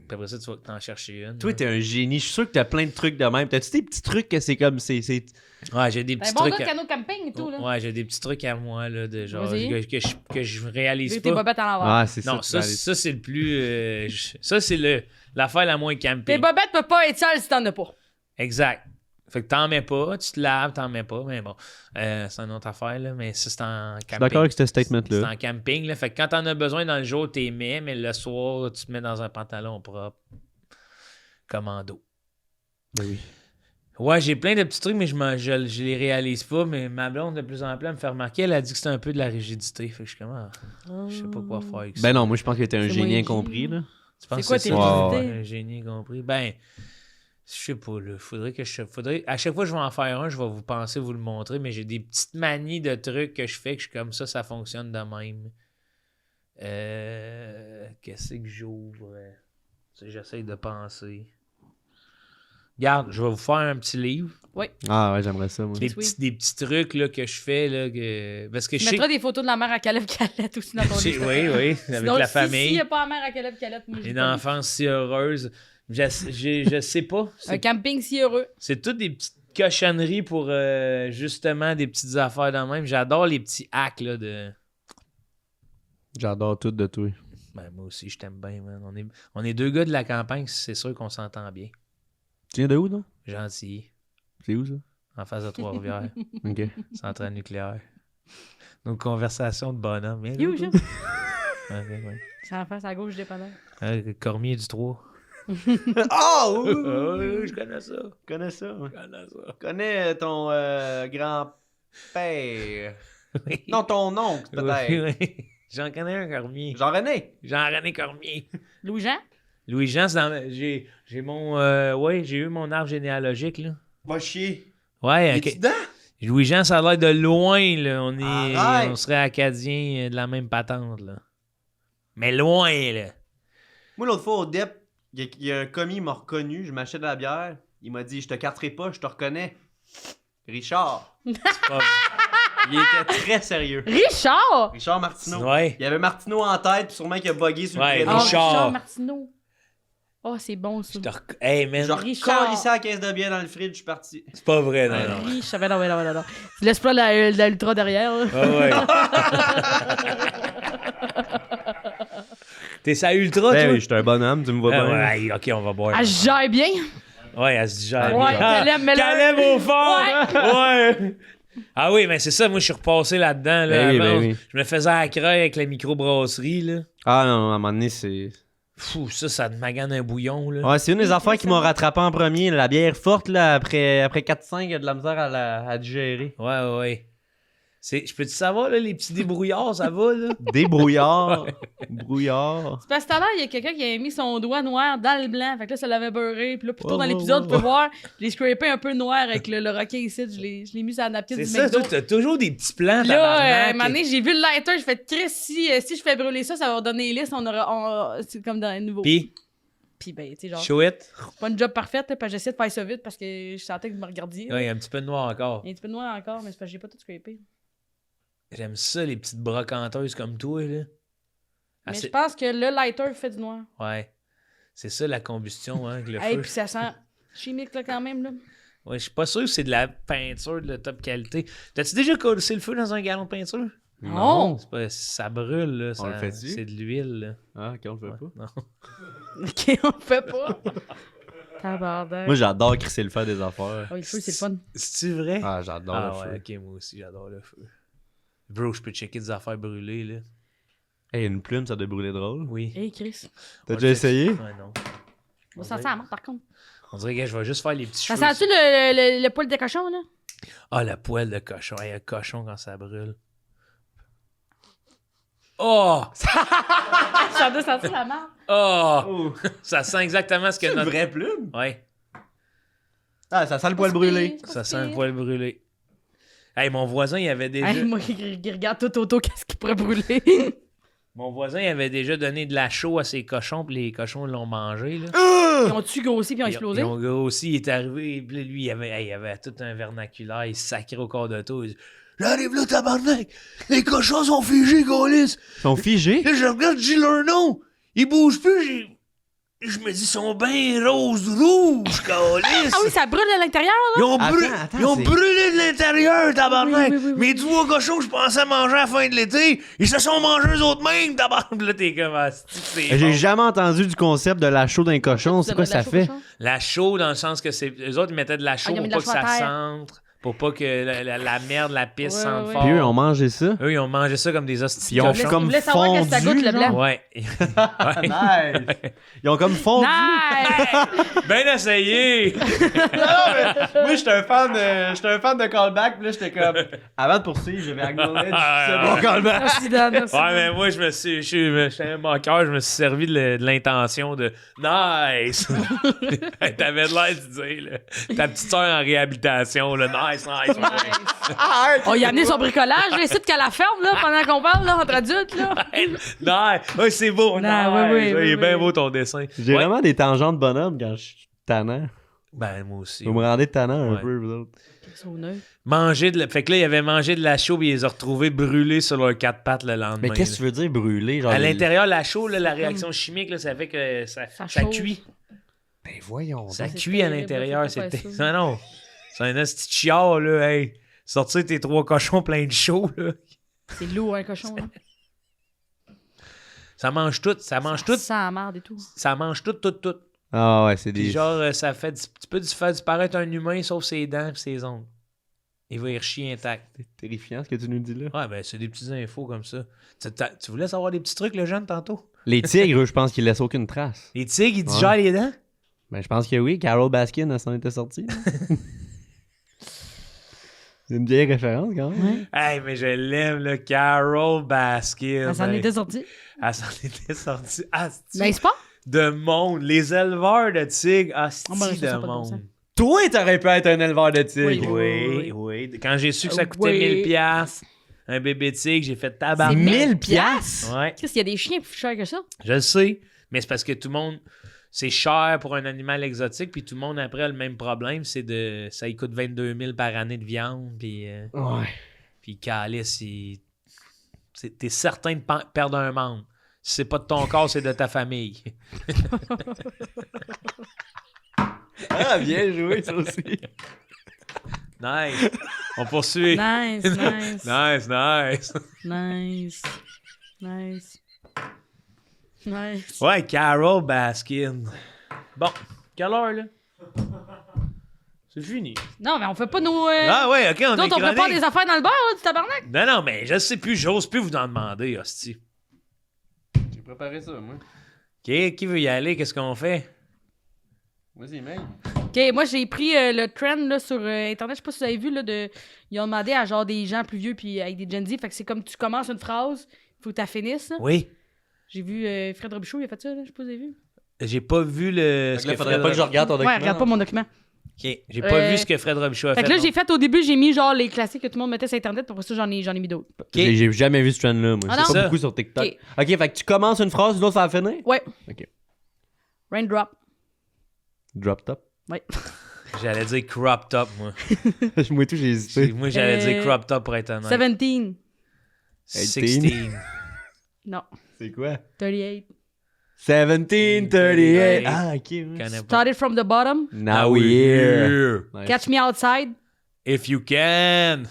Puis après ça, tu vas t'en chercher une. Toi, t'es un génie. Je suis sûr que t'as plein de trucs de même. T'as-tu des petits trucs que c'est comme. Ouais, j'ai des Ben, petits bon trucs. gars de canot camping et tout, là. Ouais, j'ai des petits trucs à moi, là, de genre, Vas-y. que je réalise Tes pas. bobettes à l'envers. Ah, c'est ça. Non, ça c'est le plus. Ça, c'est l'affaire la moins Tes camping. bobettes peuvent pas être sales si t'en as pas. Exact. Fait que t'en mets pas, tu te laves, t'en mets pas, mais bon. C'est une autre affaire, là, mais ça, c'est en camping. Je suis d'accord avec ce C'est statement-là. en camping, là. Fait que quand t'en as besoin dans le jour, t'es mets, mais le soir, tu te mets dans un pantalon propre. Commando. Ben oui. Ouais, j'ai plein de petits trucs, mais je les réalise pas. Mais ma blonde, de plus en plus, elle me fait remarquer, elle a dit que c'était un peu de la rigidité. Fait que je suis comme, je sais pas quoi faire avec ça. Ben non, moi, je pense que t'es un C'est génie moins incompris, là. Tu penses C'est quoi que tes ça? rigidités? Un génie compris. Ben, je sais pas, là. Faudrait. À chaque fois que je vais en faire un, je vais vous penser, vous le montrer, mais j'ai des petites manies de trucs que je fais que je suis comme ça fonctionne de même. Qu'est-ce que j'ouvre? Tu sais, j'essaye de penser. Regarde, je vais vous faire un petit livre. Ah ouais, j'aimerais ça, moi. Des Oui. petits trucs là, que je fais. Là, parce que Tu je sais. mettras des photos de la mère à Caleb Calette aussi dans ton livre. Oui, avec Sinon, la S'il famille. n'y a pas la mère à Caleb Calette, moi, j'ai Une pas enfance si heureuse. Je sais pas. un camping si heureux. C'est toutes des petites cochonneries pour justement des petites affaires dans le même. J'adore les petits hacks là, de. J'adore tout de toi. Ben, moi aussi, je t'aime bien, man. On est deux gars de la campagne, c'est sûr qu'on s'entend bien. Tu viens de où, non? Gentil. C'est où, ça? En face de Trois-Rivières. Ok. Centrale nucléaire. Nos conversations de bonhomme. Hein, You, là, Jim? toi? Ouais. C'est en face à gauche, dépendant. Cormier du 3. Oh! Oui, je connais ça. Je connais ça, ouais. Je connais ça. Je connais ton grand-père. Oui. Non, ton oncle, peut-être. Oui. J'en connais un Cormier. Jean-René. Jean-René Cormier. Louis-Jean? Louis-Jean, c'est dans... j'ai mon... j'ai eu mon arbre généalogique, là. Va chier. Ouais, Es-tu ok. dedans? Louis-Jean, ça a l'air de loin, là. Arrête. On serait acadiens de la même patente, là. Mais loin, là. Moi, l'autre fois, au DEP, il y a un commis qui m'a reconnu. Je m'achète de la bière. Il m'a dit, je te carterai pas, je te reconnais. Richard. C'est pas... Il était très sérieux. Richard! Richard Martineau. Ouais. Il y avait Martineau en tête, puis sûrement qu'il a bugué sur Ouais, le prénom. Oh, Richard. Richard Martineau. Oh, c'est bon, ça. Hey, man. Genre, Richard. collé ça à la caisse de bière dans le fridge, je suis parti. C'est pas vrai, non, non. Oui, je savais, non. Tu laisses pas la ultra derrière, là. Ah ouais. T'es sa ultra, Ben toi? oui, j'étais un bonhomme, tu me vois Ah bien. ouais, hey, ok, on va boire. Elle se gère bien. Ouais, elle se gère. Ouais, bien. Caleb, mais là- Caleb au fond! Ouais! Ah oui, mais c'est ça, moi je suis repassé là-dedans. Là, Ben oui, avant, ben oui. Je me faisais à la creuille avec la microbrasserie. Là. Ah non, à un moment donné, c'est... Fou, ça te magane un bouillon. Là. Ouais, c'est une des affaires qui m'a rattrapé en premier. La bière forte, là, après 4-5, il y a de la misère à digérer. Ouais. Je peux-tu savoir, là, les petits débrouillards, ça va, là? Débrouillard. Brouillard. C'est parce que tout à l'heure, il y a quelqu'un qui a mis son doigt noir dans le blanc. Fait que là, ça l'avait beurré. Puis là, plus tôt dans l'épisode, tu peux voir, je l'ai scrapé un peu noir avec le roquet ici. Je l'ai mis sur la napkin C'est du ça, McDo. toi, t'as toujours des petits plans. Puis là, à un tabarnak. moment donné, j'ai vu le lighter. J'ai fait, Chris, si je fais brûler ça, ça va donner lisse. C'est comme dans un nouveau. Puis, Puis ben, tu sais, genre, show it. pas une job parfaite, là, parce que j'essayais de faire ça vite parce que je sentais que vous me regardiez. Ouais, il y a un petit peu de noir encore. Il y a un petit peu de noir encore, mais c'est parce que j'ai pas tout scrapé. J'aime ça, les petites brocanteuses comme toi, là. Ah, Mais je c'est- pense que le lighter fait du noir. Ouais. C'est ça, la combustion, hein, avec le Hey, feu. puis ça sent chimique, là, quand même, là. Ouais, je suis pas sûr que c'est de la peinture de top qualité. T'as-tu déjà collé le feu dans un gallon de peinture? Non. C'est pas, ça brûle, là. On le fait-tu? C'est de l'huile, là. Ah, ok, on le fait Ouais, pas. non. Ok, on le fait pas. Tabarnak. Moi, j'adore crisser le feu des affaires. Oh, le feu, c'est le fun. C'est-tu vrai? Ah, j'adore Ah le ouais, feu. ok, moi aussi, j'adore le feu. Bro, je peux checker des affaires brûlées, là. Hey, une plume, ça doit brûler drôle. Oui. Hey, Chris. T'as On déjà le fait- essayé? Ouais, non. Bon, ça sent la mort, par contre. On dirait que je vais juste faire les petits Ça cheveux. sent-tu le poil de cochon, là? Ah, le poil de cochon. Hey, un cochon quand ça brûle. Oh! Ça doit sentir la mort. Oh! Ça sent exactement ce que C'est une notre... vraie plume? Ouais, Ah, ça sent le poil brûlé. ça sent le poil brûlé. Hey, mon voisin, il avait déjà... Hey, moi, il regarde tout autour, qu'est-ce qui pourrait brûler? Mon voisin il avait déjà donné de la chaux à ses cochons, puis les cochons l'ont mangé. Là. Ils ont-tu grossi puis ils ont explosé? Ils ont grossi, il est arrivé, puis là, lui, il avait tout un vernaculaire, il se sacrait au corps de tout. Il dit j'arrive là, tabarnak! Les cochons sont figés, Gaulis! Ils sont figés? Là, je regarde, je dis leur nom! Ils bougent plus, je me dis, ils sont bien roses rouges, Gaulis! Ah oui, ça brûle à l'intérieur, là? Ils ont c'est- brûlé de l'intérieur, tabarnak! Oui, oui, oui, oui. Mes 3 cochons que je pensais manger à la fin de l'été, ils se sont mangés eux autres mêmes, tabarnak! Là, t'es comme, ah, c'est J'ai bon. jamais entendu du concept de la chaux d'un cochon. C'est quoi ça fait? La chaux, dans le sens que c'est. Eux autres, ils mettaient de la chaux ils ont pour mis de pas la que chaux à ça terre. sente, pour pas que la merde, la pisse Ouais, sente ouais. fort. Puis eux, on mangeait ça. Eux, ils ont mangé ça comme des hosties. Ils ont de cochons. comme Ils voulaient savoir qu'est-ce que ça fondu, goûte, le blanc. Ouais. Ouais. Nice! Ils ont comme fondu. Nice! Ben essayé! Moi, j'étais un fan de callback, puis là, j'étais comme... Avant de poursuivre, je vais acknowledge c'est bon callback. Merci, Dan. Merci. Ouais, mais moi, j'étais un moqueur, je me suis servi de l'intention de nice! T'avais de l'air de dire, là, ta petite soeur en réhabilitation, là, nice, nice. On y a amené son bricolage, les sites qu'à la ferme, là, pendant qu'on parle, là, entre adultes, là. Nice! Ouais, c'est beau, nice! Non, oui, Ouais, il est oui, bien oui. beau ton dessin. J'ai Ouais. vraiment des tangents de bonhomme quand je suis tannant. Ben, moi aussi. Vous me rendez tannant un Ouais. peu, vous autres. Fait que là, il avait mangé de la chaux et il les a retrouvés brûlés sur leurs 4 pattes le lendemain. Mais qu'est-ce que tu veux dire brûler? Genre À les- l'intérieur, la chaux, là, la réaction chimique, là, ça fait que ça chauffe. cuit. Ben voyons. Ça c'est cuit à terrible, l'intérieur. faut pas C'était... faire ça. Non, non. C'est un esti de chiard, là. Hey. Sortir tes 3 cochons pleins de chaux, là. C'est lourd, un cochon, là. Ça mange tout. Ça mange tout. Ça a marde et tout. Ça mange tout, tout, tout. Ah ouais, c'est Puis des... genre, ça fait... Tu peux faire disparaître un humain sauf ses dents et ses ongles. Il va y rechier intact. terrifiant ce que tu nous dis là. Ouais, ben c'est des petites infos comme ça. Tu voulais savoir des petits trucs, le jeune, tantôt? Les tigres, eux, je pense qu'ils laissent aucune trace. Les tigres, ils Ouais. digèrent les dents? Ben, je pense que oui. Carol Baskin, elle s'en était sortie. là. C'est une vieille référence, quand même. Hey, mais je l'aime, le Carol Baskin. Ça s'en Hey. était sorti. Elle s'en était sortie. Asti N'est-ce pas? de monde. Les éleveurs de tigres, asti Ah, ben, ça, ça a de pas de bon sens. monde. Toi, t'aurais pu être un éleveur de tigres. Oui, oui. Quand j'ai su que ça coûtait Oui. 1000$, un bébé tigre, j'ai fait tabac. C'est 1000 piastres? Ouais, Qu'est-ce qu'il y a des chiens plus chers que ça? je le sais. Mais c'est parce que tout le monde... C'est cher pour un animal exotique, puis tout le monde après a le même problème, c'est de... Ça y coûte 22 000 par année de viande, puis... Ouais. Puis calice, t'es certain de perdre un membre. Si c'est pas de ton corps, c'est de ta famille. Ah, bien joué, ça aussi. Nice. On poursuit. Nice, nice. Nice, nice. Nice. Nice. Nice. Ouais, Carol Baskin. Bon, quelle heure, là? C'est fini. Non, mais on fait pas nos. Ah ouais, OK, on D'autres, on est prépare chronique. des affaires dans le bar, là, du tabarnak. Non, non, mais je sais plus, j'ose plus vous en demander, hostie. J'ai préparé ça, moi. OK, qui veut y aller? Qu'est-ce qu'on fait? Vas-y, mec. Ok, moi j'ai pris le trend là, sur Internet, je sais pas si vous avez vu, là, ils ont demandé à genre des gens plus vieux puis avec des Gen Z, fait que c'est comme tu commences une phrase, faut que tu la finisses. là. Oui. J'ai vu Fred Robichaud, il a fait ça, là, je sais pas si vous avez vu. J'ai pas vu le... Là, faudrait pas que je regarde ton document. Ouais, regarde pas mon document. OK, j'ai pas vu ce que Fred Robichaud a fait. Fait que là, non. j'ai fait au début, j'ai mis genre les classiques que tout le monde mettait sur Internet, puis après ça, j'en ai mis d'autres. OK. J'ai jamais vu ce trend-là, moi. Ah C'est non? pas Ça. beaucoup sur TikTok. Ok. Ok, fait que tu commences une phrase, sinon ça va finir? Ouais. Ok. Raindrop. Drop top. Ouais. J'allais dire crop top, moi. Moi, tout, j'ai hésité. Moi, j'allais dire Euh, crop top pour être honnête. 17. 16. Non. C'est quoi? 38. 1738. Ah, ok. ouais. Connais pas. Started from the bottom. Now we here. Nice. Catch me outside. If you can.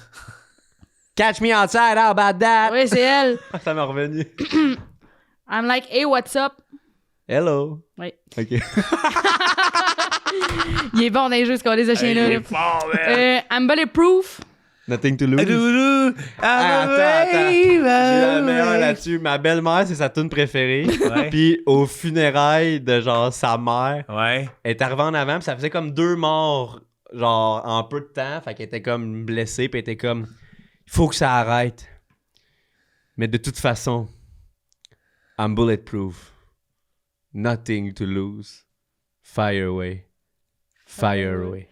Catch me outside, how about that? Oui, c'est elle. Ça m'est revenu. I'm like, hey, what's up? Hello. Oui. Ok. Il est bon dans les jeux, ce qu'on les a chiens là. Il est fort, man. I'm bulletproof. Nothing to lose. Doudou, Ah, I'm attends. J'ai la meilleure away. là-dessus. Ma belle-mère, c'est sa tune préférée. Ouais. Puis aux funérailles de genre sa mère, Ouais. elle est arrivée en avant, puis ça faisait comme 2 morts, genre en peu de temps. Fait qu'elle était comme blessée, puis elle était comme, il faut que ça arrête. Mais de toute façon, I'm bulletproof. Nothing to lose. Fire away. Fire away.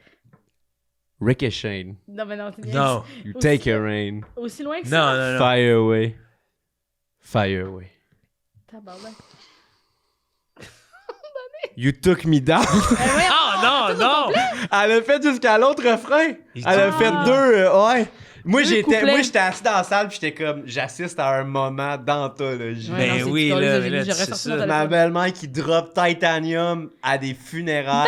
Ricochet. Non, mais non, c'est bien. Non. You take your aim. Aussi loin que Non, ça. non, non. Fire away. Fire away. Tabarnak. You took me down. Ah, non! Elle a fait jusqu'à l'autre refrain. Il Elle a dit- fait deux, ouais. Moi, Deux j'étais couplets. assis dans la salle, puis j'étais comme, j'assiste à un moment d'anthologie. Ouais, Ben non, c'est oui, du là, câlisse, là, j'aurais c'est sorti ça. mon Ma téléphone. belle-mère qui drop Titanium à des funérailles.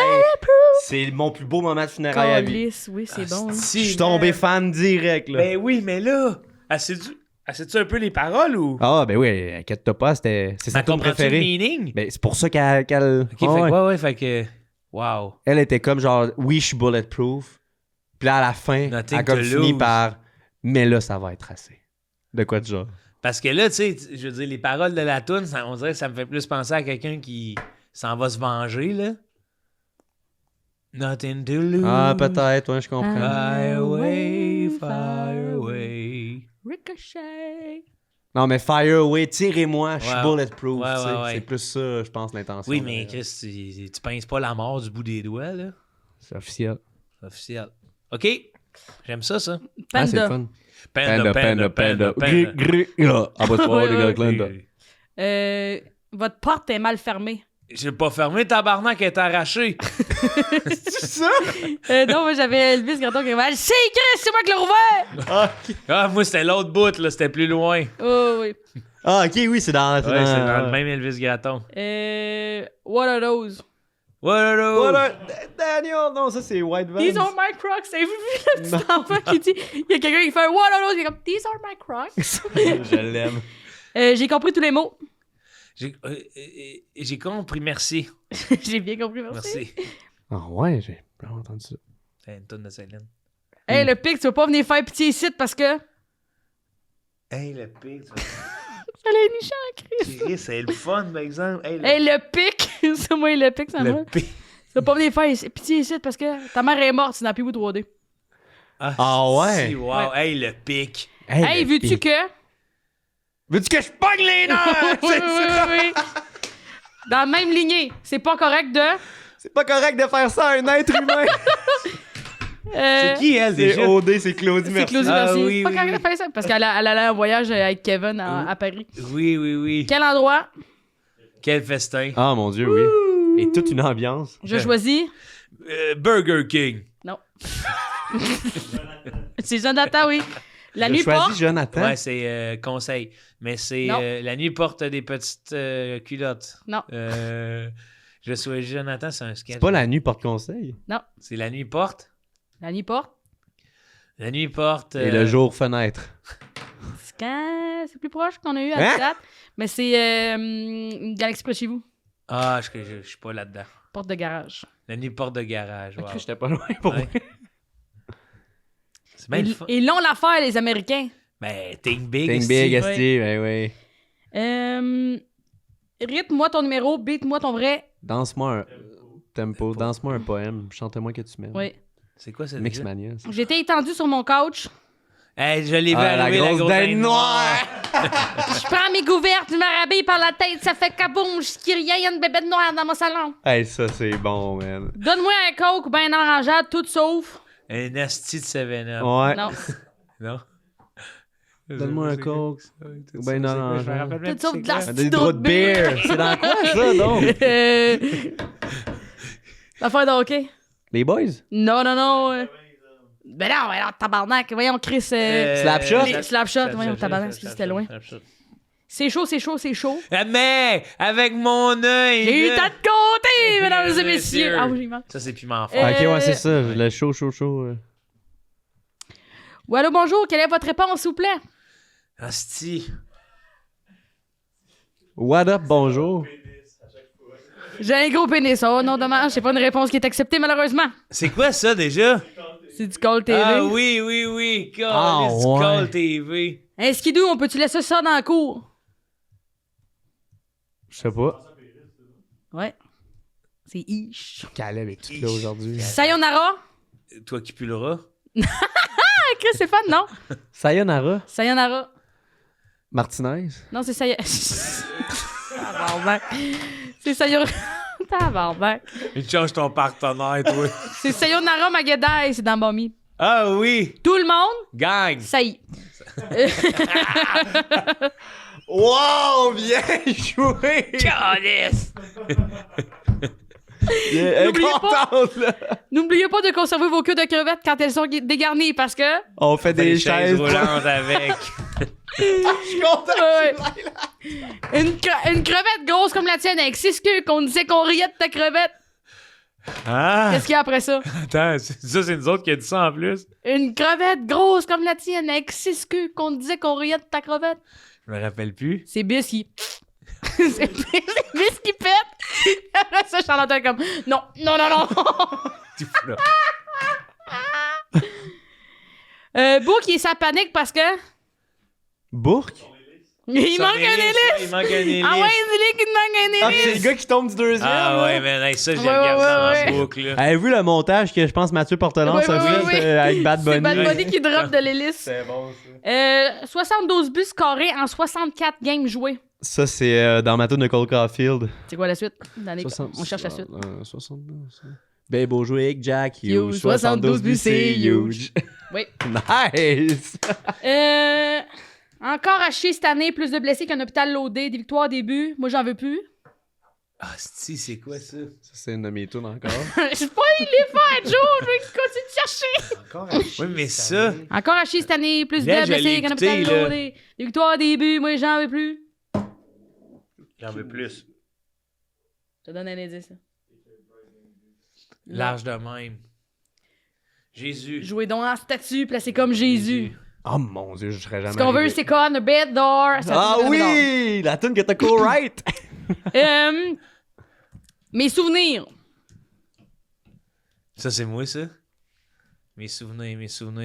C'est mon plus beau moment de funérailles à vie. Câlisse, oui, c'est bon. hein. Je suis tombé fan direct, là. Ben oui, mais là, elle sait-tu un peu les paroles ou? Ah, ben oui, inquiète-toi pas, c'est sa Elle tune comprend-tu le préférée. meaning? Ben, c'est pour ça qu'elle. Ok, Ah, ouais. ouais, fait que. Wow. Elle était comme genre, oui, je suis bulletproof. Puis là, à la fin, Nothing elle a comme to fini lose. par, mais là, ça va être assez. De quoi de genre? Parce que là, tu sais, je veux dire, les paroles de la toune, on dirait que ça me fait plus penser à quelqu'un qui s'en va se venger, là. Nothing to lose. Ah, peut-être, ouais, je comprends. Fire away, fire away. Ricochet. Non, mais fire away, tirez-moi, je suis Ouais. bulletproof. Ouais, tu sais. ouais, ouais. C'est plus ça, je pense, l'intention. Oui, mais derrière. Chris, tu pinces pas la mort du bout des doigts, là. C'est officiel. C'est officiel. OK. J'aime ça. Ah, c'est Panda. le fun. Panda. Gris, gris, là. Ah, bah, tu vois, Ouais, les ouais. gars, Glenda. Votre porte est mal fermée. J'ai pas fermé, tabarnak, elle est arrachée. C'est ça? Non, moi, j'avais Elvis Gratton qui m'a dit c'est Chris, c'est moi qui l'ai rouvert! Ah, moi, c'était l'autre bout, là, c'était plus loin. Oh, oui. Ah, ok, oui, c'est dans. Ouais, c'est dans le même Elvis Gratton. What are those? What Voilà, Daniel, non, ça c'est White Vans. These are my Crocs. Avez-vous vu le petit enfant qui dit il y a quelqu'un qui fait What are those? Il est comme These are my Crocs. Je l'aime. J'ai compris tous les mots. J'ai compris, merci. J'ai bien compris, merci. Merci. Ah ouais, j'ai pas entendu ça. C'est une tonne de Céline. Hey, le pic, tu vas pas venir faire pitié ici parce que. Hey, le pic, J'allais nicher en Chris. c'est le fun, par exemple. Hey, Hey, le pic! C'est moi, le pic, ça me va. le pic. Tu vas pas venir faire pitié ici parce que ta mère est morte, c'est dans Pee-Wee 3D. Ah ouais? si, wow. Ouais. Hey, le pic. Hey, le veux-tu pic. que. Veux-tu que je pogne les nerfs? oui. Dans la même lignée, c'est pas correct de. C'est pas correct de faire ça à un être humain. C'est qui, elle, C'est déjà? OD, c'est Claudie C'est Merci. Claudie Ah, Mercier. oui, Pas oui, correct oui. de faire ça parce qu'elle allait en voyage avec Kevin à Paris. Oui. Quel endroit? Quel festin. Ah mon dieu, oui. Et toute une ambiance. Je choisis. Burger King. Non. C'est Jonathan, oui. La Je nuit choisis porte. Jonathan. Ouais, c'est conseil. Mais c'est Non. la nuit porte des petites culottes. Non. Je suis Jonathan, c'est un sketch. C'est pas la nuit porte-conseil. C'est la nuit porte. La nuit porte. La nuit porte. Et le jour fenêtre. C'est quand. C'est plus proche qu'on a eu à Hein? date. Mais c'est une galaxie près de chez vous. Ah, je suis pas là-dedans. Porte de garage. La nuit porte de garage. Wow. J'étais pas loin pour Ouais. vrai. C'est bien le fun. Ils l'ont l'affaire, les Américains. Ben, think big. Think esti. big, ouais. esti, ben oui. Rythme-moi ton numéro, beat-moi ton vrai. Danse-moi un tempo, danse-moi un poème, chante-moi que tu m'aimes. Oui. C'est quoi ça? déjà? Mixmania. ça. J'étais étendu sur mon couch. Hey, je l'ai vu Ah, arriver, la grosse dinde noire. Je prends mes couvertes, je me rhabille par la tête, ça fait kaboum, je crie, il y a une bébête noire dans mon salon. Hey, ça c'est bon, man. Donne-moi un coke ben orangeade, tout sauf. Un asti de 7-Up. Ouais. Non. Non? Donne-moi un coke. Ou ben orange. Tout sauf de la Des draps de beer. C'est dans quoi ça, donc? L'affaire de hockey. Les boys? Non. Ben non, tabarnak. Voyons, Chris. Slapshot? Les Slapshot, voyons, tabarnak, c'était loin. C'est chaud. Mais, avec mon œil. J'ai eu là. tant de côté, mesdames et messieurs. Ah oui, j'ai mal. Ça, c'est piment fort. Euh, Ok, ouais, c'est ça. Le chaud. Ou allô, bonjour, quelle est votre réponse, s'il vous plaît? Asti. What up, bonjour? J'ai un gros pénis. Oh non, dommage, c'est pas une réponse qui est acceptée, malheureusement. C'est quoi ça, déjà? C'est du Call TV. Ah oui. Ah, Call, ouais. Call TV. Hey, Skidoo, on peut-tu laisser ça dans la cour? Je sais pas. Ouais. C'est ish. Caleb est tout là aujourd'hui. Sayonara? Toi qui pulleras. Ah, Chris, c'est fun, non? Sayonara. Sayonara. Martinez. Non, c'est Sayonara. Tabarnak. C'est Sayonara. Tabarnak. Il change ton partenaire, toi. C'est Sayonara Magedai, c'est dans Mommy. Ah oui. Tout le monde, Gang. ça y est. Wow, bien joué! Calice! Elle est N'oubliez pas- contente, là. N'oubliez pas de conserver vos queues de crevettes quand elles sont dégarnies parce que. On fait des chaises roulantes avec. Je suis content. Ouais. Une crevette grosse comme la tienne avec 6 queues qu'on disait qu'on riait de ta crevette. Ah! Qu'est-ce qu'il y a après ça? Attends, ça, c'est nous autres qui a dit ça en plus. Une crevette grosse comme la tienne avec 6 queues qu'on disait qu'on riait de ta crevette. Je me rappelle plus. C'est Bis qui. c'est Bis qui pète. Après ça, Charlotte est comme. Non, non, non, non. Tu fous là. Bourg qui est sa panique parce que. Bourque? Il manque un hélice. Il manque un hélice. Ah ouais, dis-lui qu'il te manque un Ah, c'est hélice. le gars qui tombe du deuxième. Ah là. ouais, mais ça, j'ai Ouais, regardé ouais, en ouais. boucle. Là. Avez-vous le montage que je pense Mathieu Portelance Ouais, a ouais, fait ouais. avec Bad C'est Bunny? Bad Bunny qui drop de l'hélice. C'est bon, ça. 72 buts scorés en 64 games joués. Ça, c'est dans ma tune de Cole Caulfield. C'est quoi la suite? On cherche la suite. 72. Ben, beau joué avec Jack Hughes. Hughes, 72 buts, c'est huge. Oui. Nice! Encore à chier cette année, plus de blessés qu'un hôpital loadé, des victoires, des buts. Moi, j'en veux plus. Ah, c'est quoi ça? Ça, c'est une de mes tunes encore. Je suis pas allé les faire, Joe. Je veux qu'il continue de chercher. Encore Oui, mais ça. Encore à chier cette année, plus de Là, je l'ai blessés qu'un hôpital écouté, là. loadé, des victoires, des buts. Moi, j'en veux plus. J'en veux plus. Je te donne un indice. Là. Large de même. Jésus. Jouez donc en statue, placé comme Jésus. Oh mon dieu, je serais jamais. Ce qu'on veut, arrivé. c'est quoi? Un bed d'or. Ah oui! La tune que t'as co-write! Mes souvenirs. Ça, c'est moi, ça? Mes souvenirs.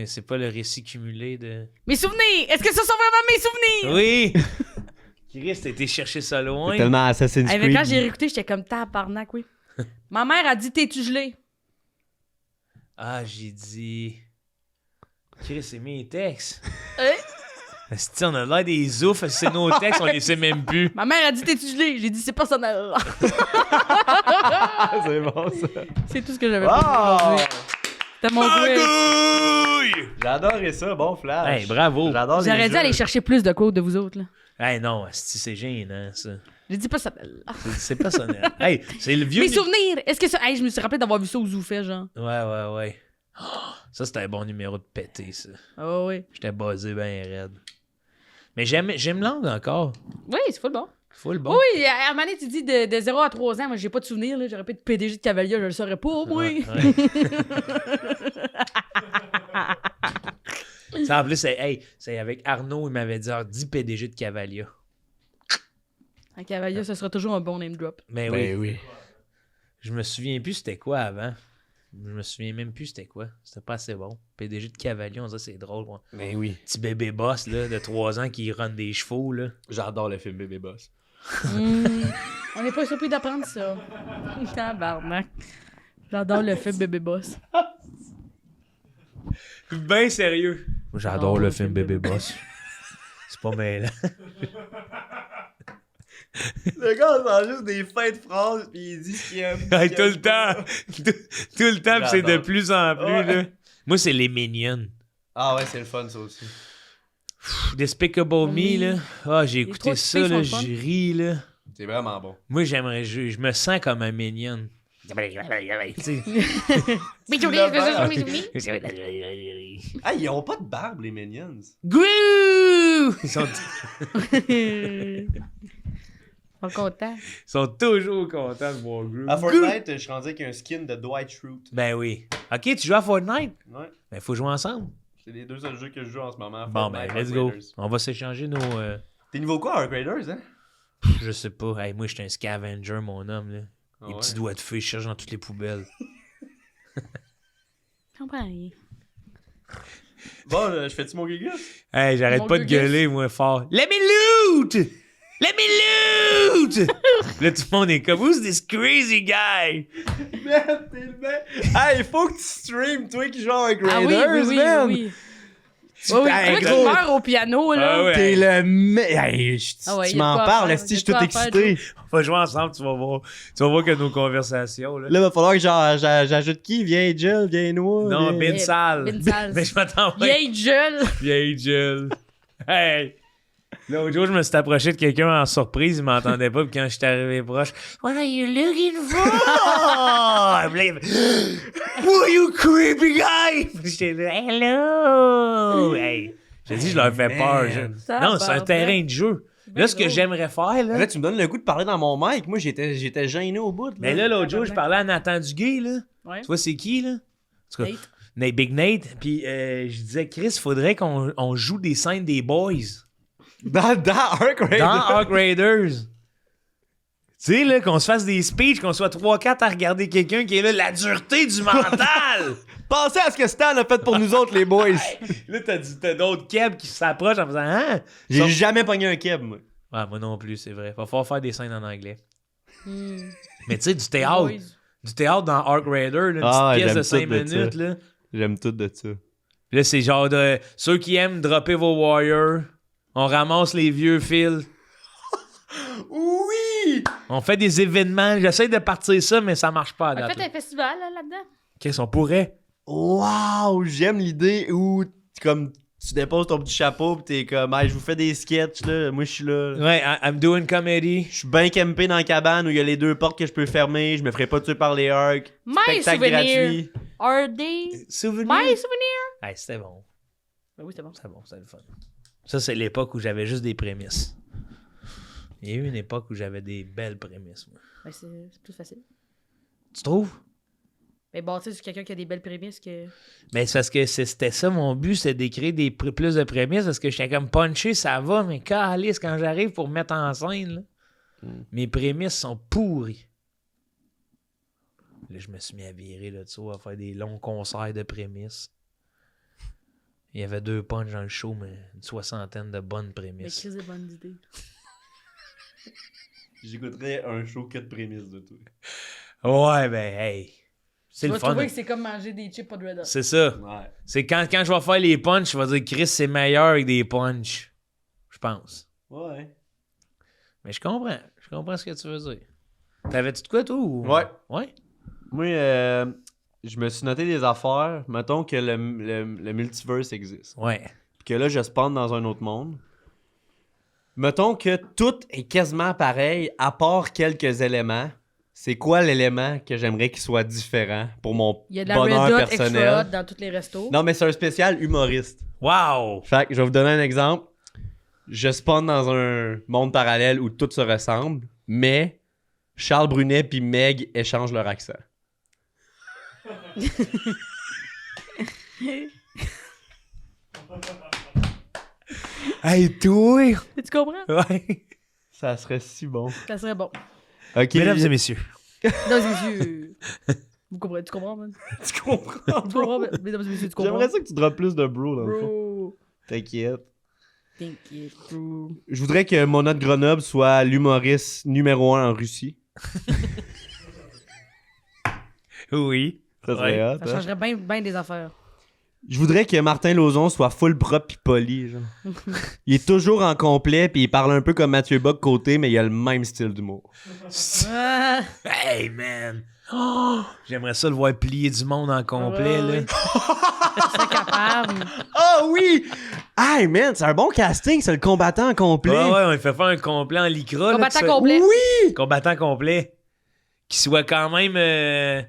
C'est pas le récit cumulé de... Mes souvenirs! Est-ce que ce sont vraiment mes souvenirs? Oui! Chris, t'as été chercher ça loin. Tellement Assassin's Hey, mais Creed. quand j'ai réécouté, j'étais comme tabarnak, oui. Ma mère a dit t'es-tu gelé? Ah, j'ai dit... Chris, c'est mes textes. Hein? Asti, on a l'air des oufs, c'est nos textes, on les sait même plus. Ma mère a dit t'es-tu gelé? J'ai dit c'est personnel. C'est bon, ça. C'est tout ce que j'avais Wow! fait aujourd'hui. C'était mon quiz. Magouille! J'ai adoré ça, bon flash. Hey, bravo. J'adore les J'aurais dû jeux. aller chercher plus de codes de vous autres. Là. Hey, non, asti, c'est gênant, ça. J'ai dit personnel. C'est personnel. Hey, c'est le vieux... Mes souvenirs! Est-ce que ça. Hey, je me suis rappelé d'avoir vu ça au Zoufet, genre. Ouais. Oh, ça, c'était un bon numéro de pété, ça. Ah ouais. J'étais buzzé bien raide. Mais j'aime langue encore. Oui, c'est full bon. Full bon. Oui, à un moment donné, tu dis de 0 à 3 ans, moi j'ai pas de souvenir, là. J'aurais pu être PDG de Cavalier, je le saurais pas, moi. Ouais. Ça, en plus, c'est avec Arnaud, il m'avait dit, 10 PDG de Cavalia. Un Cavalier, ça sera toujours un bon name drop. Mais Ben oui. oui. Je me souviens plus c'était quoi avant. Je me souviens même plus c'était quoi. C'était pas assez bon. PDG de Cavalier, on dirait c'est drôle. Moi. Ben oui. Petit bébé boss là, de 3 ans qui run des chevaux. Là. J'adore le film Bébé Boss. On n'est pas surpris d'apprendre ça. Tabarnak. J'adore le film Bébé Boss. Ben sérieux. J'adore Oh, le film Bébé Boss. C'est pas mêlant. Le gars, c'est juste des fins de phrases, pis il dit ce qu'il aime. Hey, tout le temps. Tout le temps, pis c'est de J'adore. plus en plus. Ouais. Là. Moi, c'est les Minions. Ah ouais, c'est le fun, ça aussi. Despicable Me, là. Ah, j'ai écouté trois ça, filles là. sont le fun. J'ai ri, là. C'est vraiment bon. Moi, j'aimerais jouer. Je me sens comme un Minion. Tu sais. Mais tu Ah, ils ont pas de barbe, les Minions. Grou! Ils sont content. toujours contents de voir Grou. À Fortnite, je suis rendu avec un skin de Dwight Schrute. Ben oui. Ok, tu joues à Fortnite? Ouais. Ben, faut jouer ensemble. C'est les deux seuls jeux que je joue en ce moment. Bon, ben, Fortnite, let's go. Raiders. On va s'échanger nos. T'es niveau quoi, Ark Raiders, hein? Je sais pas. Hey, moi, j'étais un scavenger, mon homme, là. Ah Les ouais? petits doigts de feu, je cherche dans toutes les poubelles. Je comprends rien. Bon, je fais-tu mon giga? Hey, j'arrête Mon pas de gugus. gueuler, moi, fort. Let me loot! Let me loot! Là, tout le monde est comme, who's this crazy guy? Man, t'es le mec. Hey, il faut que tu stream, toi qui joues avec Ah oui, Raiders, oui, man. oui. Oui, oui. Hey, Toi qui gros. meurs au piano, là. Ah ouais. T'es le mec. Hey, Ah ouais, tu y a m'en quoi à parles, faire, esti, y a je suis tout quoi à faire, excité. On va jouer ensemble, tu vas voir. Tu vas voir que nos conversations, là. Là, va falloir que j'ajoute qui? Viens Jill, viens Noah. Non, viens... Ben Sal. Ben Sal. Mais je m'attends pas. Vieille gueule. Vieille Jill. Hey! L'autre jour, je me suis approché de quelqu'un en surprise, il m'entendait pas, puis quand j'étais arrivé proche, What are you looking for? Puis là, il fait, Who you creepy guy? Puis j'étais là, Hello! Hey, j'ai dit, je leur fais peur. Non, c'est un terrain de jeu. Là, ce que j'aimerais faire, là. Là, tu me donnes le goût de parler dans mon mic. Moi, j'étais gêné au bout. Mais là, l'autre jour, je parlais à Nathan Duguay, là. Ouais. Tu vois, c'est qui, là? En tout cas, Nate. Big Nate. Puis je disais, Chris, faudrait qu'on joue des scènes des boys. Dans Ark Raiders. Dans Ark Raiders. Tu sais, là, qu'on se fasse des speeches, qu'on soit 3-4 à regarder quelqu'un qui est là, la dureté du mental. Pensez à ce que Stan a fait pour nous autres, les boys. Là, t'as d'autres kebs qui s'approchent en faisant, hein? J'ai jamais pogné un keb, moi. Ouais, moi non plus, c'est vrai. Va falloir faire des scènes en anglais. Hmm. Mais tu sais, du théâtre. Boys. Du théâtre dans Ark Raider, là, une Ah, petite pièce j'aime de 5 tout de ça. minutes, là. J'aime tout de ça. Puis là, c'est genre de ceux qui aiment dropper vos warriors. On ramasse les vieux fils. Oui! On fait des événements. J'essaie de partir ça, mais ça marche pas à On a date. fait un festival là-dedans. Qu'est-ce qu'on pourrait? Wow! J'aime l'idée où comme tu déposes ton petit chapeau pis t'es comme hey, je vous fais des sketchs là, moi je suis là. Ouais, I'm doing comedy. Je suis bien campé dans la cabane où il y a les 2 portes que je peux fermer, je me ferai pas tuer par les Arcs. My Spectacle souvenir. gratuit. Are they Souvenir. my souvenir? Hey, c'était bon. Ben oui, c'était bon. C'était bon, c'était le fun. Ça, c'est l'époque où j'avais juste des prémices. Il y a eu une époque où j'avais des belles prémices, moi. Ben, c'est plus facile. Tu trouves? Mais bon, tu sais, c'est quelqu'un qui a des belles prémices que. Mais c'est parce que c'était ça mon but, c'est d'écrire plus de prémices parce que j'étais comme punché, ça va, mais calice, quand j'arrive pour mettre en scène, là, mes prémices sont pourries. Là, je me suis mis à virer là-dessous, à faire des longs concerts de prémices. Il y avait 2 punchs dans le show, mais une 60aine de bonnes Mais prémices. Chris, des bonnes idées. J'écouterais un show que de prémices de tout. Ouais, ben, hey. C'est Tu le vas fun. trouver que c'est comme manger des chips pas de Red Hot. C'est ça. Ouais. C'est quand je vais faire les punchs, je vais dire Chris, c'est meilleur avec des punchs. Je pense. Ouais. Mais je comprends. Je comprends ce que tu veux dire. T'avais-tu de quoi, toi? Ou... Ouais. Ouais? Moi, je me suis noté des affaires. Mettons que le multiverse existe. Ouais. Puis que là, je spawn dans un autre monde. Mettons que tout est quasiment pareil, à part quelques éléments. C'est quoi l'élément que j'aimerais qu'il soit différent pour mon Il y a de la bonheur Red Hot Extra personnel? Hot dans tous les restos. Non, mais c'est un spécial humoriste. Wow! Fait que je vais vous donner un exemple. Je spawn dans un monde parallèle où tout se ressemble, mais Charles Brunet puis Meg échangent leur accent. Hey, toi! Tu comprends? Ouais. Ça serait si bon. Ça serait bon. Ok. Mesdames et messieurs. Mesdames et messieurs. Vous comprenez? Tu comprends, man? Tu comprends, Tu bro? comprends, mesdames et messieurs, tu comprends? J'aimerais ça que tu droppes plus de bro dans le fond. Bro. T'inquiète. T'inquiète, bro. Je voudrais que mon autre Grenoble soit l'humoriste numéro 1 en Russie. Oui. Ça serait hot, Ça hein? changerait bien des affaires. Je voudrais que Martin Lauzon soit full propre pis poli, genre. Il est toujours en complet pis il parle un peu comme Mathieu Bock côté, mais il a le même style d'humour. Ah, Hey, man! Oh, j'aimerais ça le voir plier du monde en complet, ouais, là. ouais. Je serais capable. Oh oui! Hey man, c'est un bon casting, c'est le combattant en complet. Ouais, ouais, on lui fait faire un complet en lycra. là, Combattant qui soit- complet. Oui! Combattant complet. Qui soit quand même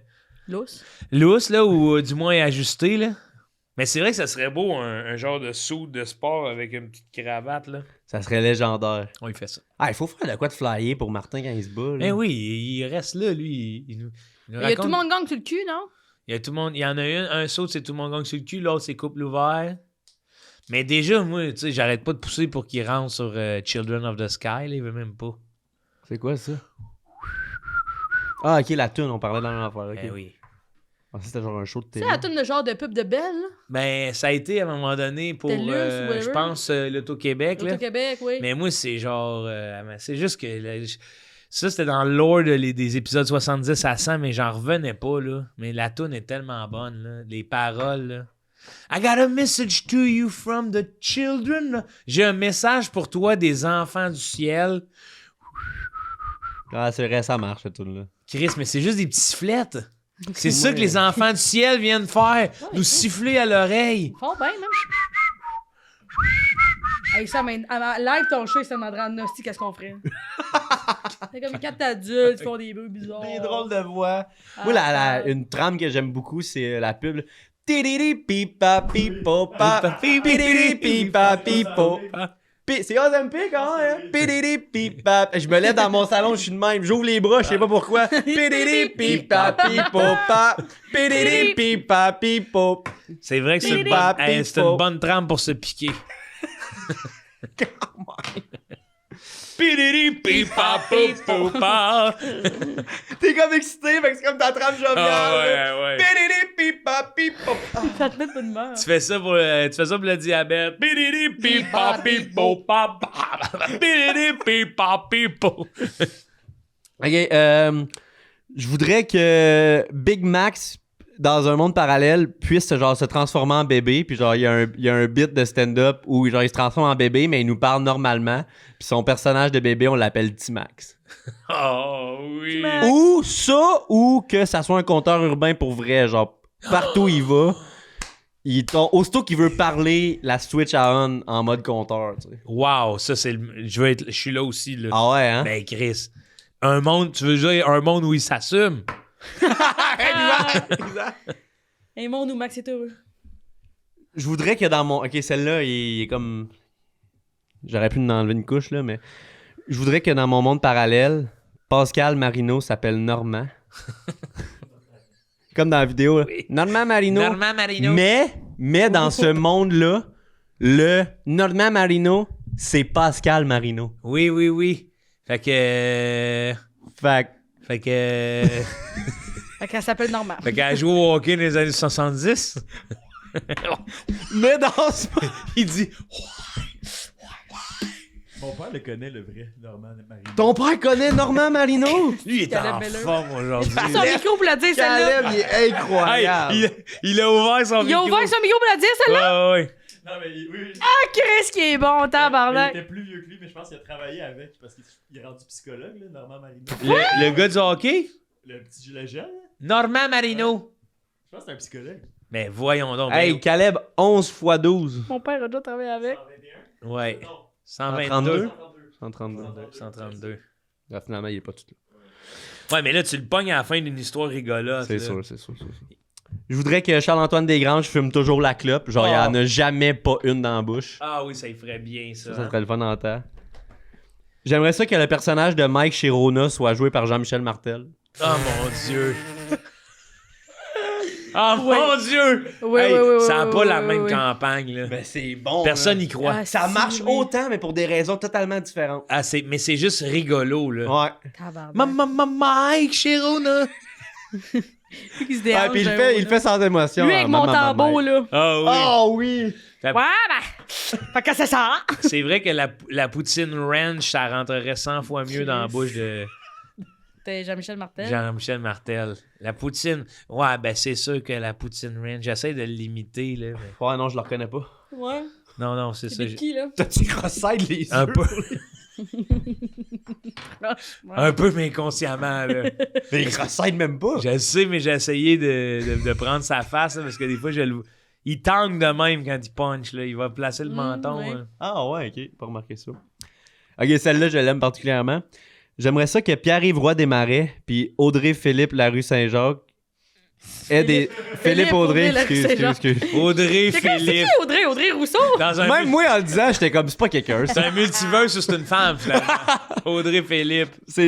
Lousse. lousse, là, ou du moins ajusté, là. Mais c'est vrai que ça serait beau, un genre de suit de sport avec une petite cravate, là. Ça serait légendaire. On lui fait ça. Ah, il faut faire de quoi de flyer pour Martin quand il se bat. là. Eh oui, il reste là, lui. Il nous Il y a raconte- tout le monde gang sur le cul, non? Il y a tout le monde. Il y en a un saut, c'est tout le monde gagne sur le cul, l'autre, c'est couple ouvert. Mais déjà, moi, tu sais, j'arrête pas de pousser pour qu'il rentre sur Children of the Sky, là, il veut même pas. C'est quoi ça? Ah, ok, la toune, on parlait dans l'affaire. Ok. Eh oui. Ah, ça, c'était genre un show de Tu télé. sais, la toune de genre de pub de Belle, là? Ben, ça a été à un moment donné pour, Télus, whatever. je pense, l'Auto-Québec. là. Auto-Québec, oui. Mais moi, c'est genre. C'est juste que. là, ça, c'était dans le lore des épisodes 70 à 100, mais j'en revenais pas, là. Mais la toune est tellement bonne, là. Les paroles, là. I got a message to you from the children. J'ai un message pour toi des enfants du ciel. Ah, c'est vrai, ça marche, cette tune là. Chris, mais c'est juste des petits sifflettes. C'est ça que les enfants du ciel viennent faire. Nous siffler à l'oreille. Ils font bien, même. Hey, ça, mais live ton chat, il se demanderait en hostie qu'est-ce qu'on ferait. C'est comme quand t'es adulte, ils font des bruits bizarres. Des drôles de voix. Ah, Moi, une trame que j'aime beaucoup, c'est la pub. Tididi pipa pipo pa. Pididi pipa pipo. C'est Ozempic, hein? Pididi pipa. Je me lève dans mon salon, je suis de même. J'ouvre les bras, je sais pas pourquoi. Pididi pipa pipo pa. Pididi pipa pipo. C'est vrai que c'est une bonne trame pour se piquer. Pididi pipa pipo pa. T'es comme excité, fait que c'est comme ta trame joviale. Ah ouais. Pididi pipa pipo. Ça te met pas de humeur. Tu fais ça pour le diabète. Pididi pipa pipo pa. Pididi pipa pipo. Ok, je voudrais que Big Max, dans un monde parallèle, puisse genre se transformer en bébé, puis genre il y a un bit de stand-up où genre il se transforme en bébé, mais il nous parle normalement, puis son personnage de bébé, on l'appelle T-Max. Oh oui. T-Max. Ou ça, ou que ça soit un conteur urbain pour vrai, genre partout où il va, aussitôt qu'il veut parler, la switch à on en mode compteur, tu sais. Wow, ça c'est je suis là aussi là. Ah ouais, hein? Ben Chris, tu veux dire un monde où il s'assume? Un monde où Max est heureux. Je voudrais que dans mon... Ok, celle-là, il est comme... J'aurais pu en enlever une couche, là, mais... Je voudrais que dans mon monde parallèle, Pascal Marino s'appelle Normand. Comme dans la vidéo. Là. Oui. Normand Marino. Normand Marino. Mais dans ce monde-là, le Normand Marino, c'est Pascal Marino. Oui. Fait que... Fait Fait qu'elle s'appelle Normand. Fait qu'elle joue au hockey dans les années 70. mais dans ce... Il dit... Mon père le connaît, le vrai Normand Marino. Ton père connaît Normand Marino? Lui, il est Caleb en Miller. forme aujourd'hui. Son micro pour la dire, celle-là. Caleb, il est incroyable. Hey, il a ouvert son Il micro. a ouvert son micro pour la dire, celle-là. Ouais. Non, mais oui. Ah, Chris, qui est bon, Mais tabarnak. il était plus vieux que lui, mais je pense qu'il a travaillé avec parce qu'il est rendu psychologue, là, Normand Marino. Le gars du hockey? Le petit gilet jaune, là, Normand Marino. je pense que c'est un psychologue. Mais voyons donc. Hey, Caleb, 11 x 12. Mon père a déjà travaillé avec. 121? Ouais. Non, 122. 132. 132. Là, finalement, il est pas tout là. Ouais, mais là, tu le pognes à la fin d'une histoire rigolote. C'est là. sûr. Je voudrais que Charles-Antoine Desgranges fume toujours la clope. Genre, il y en a jamais pas une dans la bouche. Ah oui, ça y ferait bien, ça. Ça serait le fun en temps. J'aimerais ça que le personnage de Mike chez Rona soit joué par Jean-Michel Martel. Oh mon Dieu. Oh mon Dieu. Oui, Hey, oui, ça n'a pas la même oui. campagne, là. Ben, c'est bon. Personne n'y croit. Ah, Ça si, marche oui. autant, mais pour des raisons totalement différentes. Ah, mais c'est juste rigolo, là. Ouais. Tabarnak. Mike Chirona. Il se Ouais, déhanche puis il d'un fait sans émotion. Lui avec mon tambour, là. Ah oui. Oh oui! Ouais, ben. Fait que c'est ça. C'est vrai que la poutine ranch, ça rentrerait 100 fois mieux dans la bouche de T'es Jean-Michel Martel. Jean-Michel Martel. La poutine, ouais, ben c'est sûr que la poutine ranch, j'essaie de l'imiter, là. mais- Ouais, non, je le reconnais pas. Ouais. Non, c'est ça. C'est de qui, là? T'as-tu cross-side les yeux? Un peu, Ouais. un peu, mais inconsciemment, là. Mais il cross-side même pas. Je le sais, mais j'ai essayé de prendre sa face, là, parce que des fois, il tangue de même quand il punch, là. Il va placer le menton. ouais. hein. Ah ouais, ok, pas remarqué ça. Ok, celle-là, je l'aime particulièrement. J'aimerais ça que Pierre-Yves Roy Desmarais puis Audrey Philippe Larue Saint-Jacques aient des... Philippe Audrey, Larue Saint-Jacques. excuse. Audrey C'est quoi, c'est Philippe. qui Audrey Rousseau? Dans un Même moi, en le disant, j'étais comme, c'est pas quelqu'un. C'est un multiverse ou c'est une femme, finalement. Audrey Philippe. C'est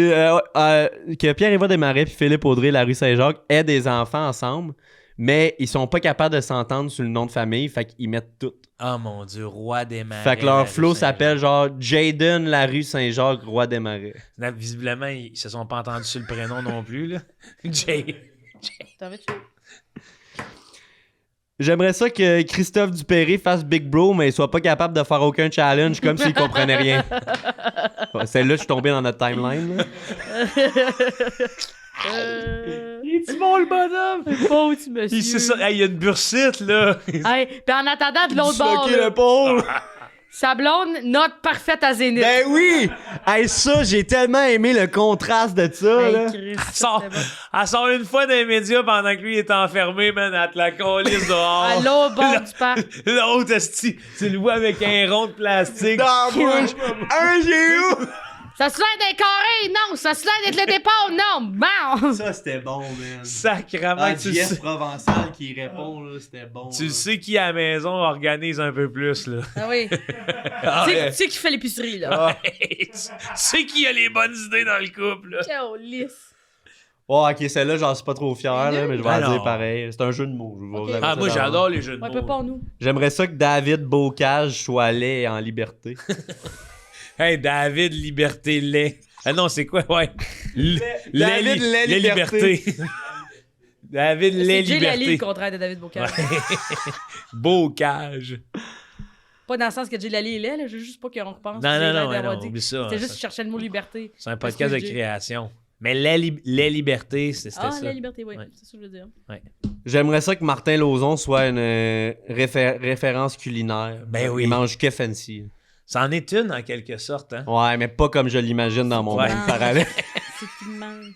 que Pierre-Yves Roy Desmarais puis Philippe Audrey Larue Saint-Jacques aient des enfants ensemble, mais ils sont pas capables de s'entendre sur le nom de famille, fait qu'ils mettent tout. Oh mon Dieu, Roi des Marais. Fait que leur Larue flow Saint-Jacques. s'appelle genre Jaden Larue Saint-Jacques Roy Desmarais. Là, visiblement, ils se sont pas entendus sur le prénom non plus, là. Jay. T'en veux-tu? J'aimerais ça que Christophe Dupéré fasse Big Bro, mais il soit pas capable de faire aucun challenge comme s'il comprenait rien. Ouais, celle-là, je suis tombé dans notre timeline. Là. Il est bon, le bonhomme? Pauvre petit monsieur. Il, c'est ça. Hey, il y a une bursite, là. Hey, puis en attendant de l'autre bord, Disloquer là, l'épaule. Sa blonde, note parfaite à Zénith. Ben oui! Hey, ça, j'ai tellement aimé le contraste de ça, Hey, là. Chris, Elle ça, sort, c'était bon. elle sort une fois dans les médias pendant que lui il est enfermé, man, à te la colisse dehors. À l'autre bord du parc. L'autre, esti, tu le vois avec un rond de plastique. Dans la bouche! Un géo! Ça se l'air d'être carré, non. Ça se l'air d'être le départ, non. Bon. Ça, c'était bon, man. Sacrement, Ah, tu JF sais. Provençal qui répond, là, c'était bon. Tu là. sais qui à la maison organise un peu plus, là. Ah oui. Ah, Tu ouais. sais qui fait l'épicerie, là. Tu sais qui a les bonnes idées dans le couple, là. Quelle lisse. Oh, ok, celle-là, j'en suis pas trop fier, là, mais je vais Ah la non. dire pareil. C'est un jeu de mots. Je vais Ok. vous avouer Ah, ça moi, d'avance. j'adore les jeux de Ouais, mots. peut pas, nous. J'aimerais ça que David Bocage soit laid et en liberté. Hey, David Liberté Lait. Ah non, c'est quoi, ouais? David Lait Liberté. David Lait C'est Jay Lally, le Liberté. contraire de David Bocage. Bocage. Pas dans le sens que Jay Lally est laid, là. Je veux juste pas qu'on repense. Non, que j'ai non, l'air non, d'avoir non, dit. oublie ça. C'était juste que je cherchais le mot liberté. C'est un podcast de Excuse, Jay. création. Mais Lait Liberté, c'était Ah, ça. la liberté, oui. Ouais. C'est ça que je veux dire. J'aimerais ça que Martin Lauzon soit une référence culinaire. Ben oui. Il mange que fancy. C'en est une, en quelque sorte, hein? Ouais, mais pas comme je l'imagine dans mon Ouais. monde parallèle. C'est immense.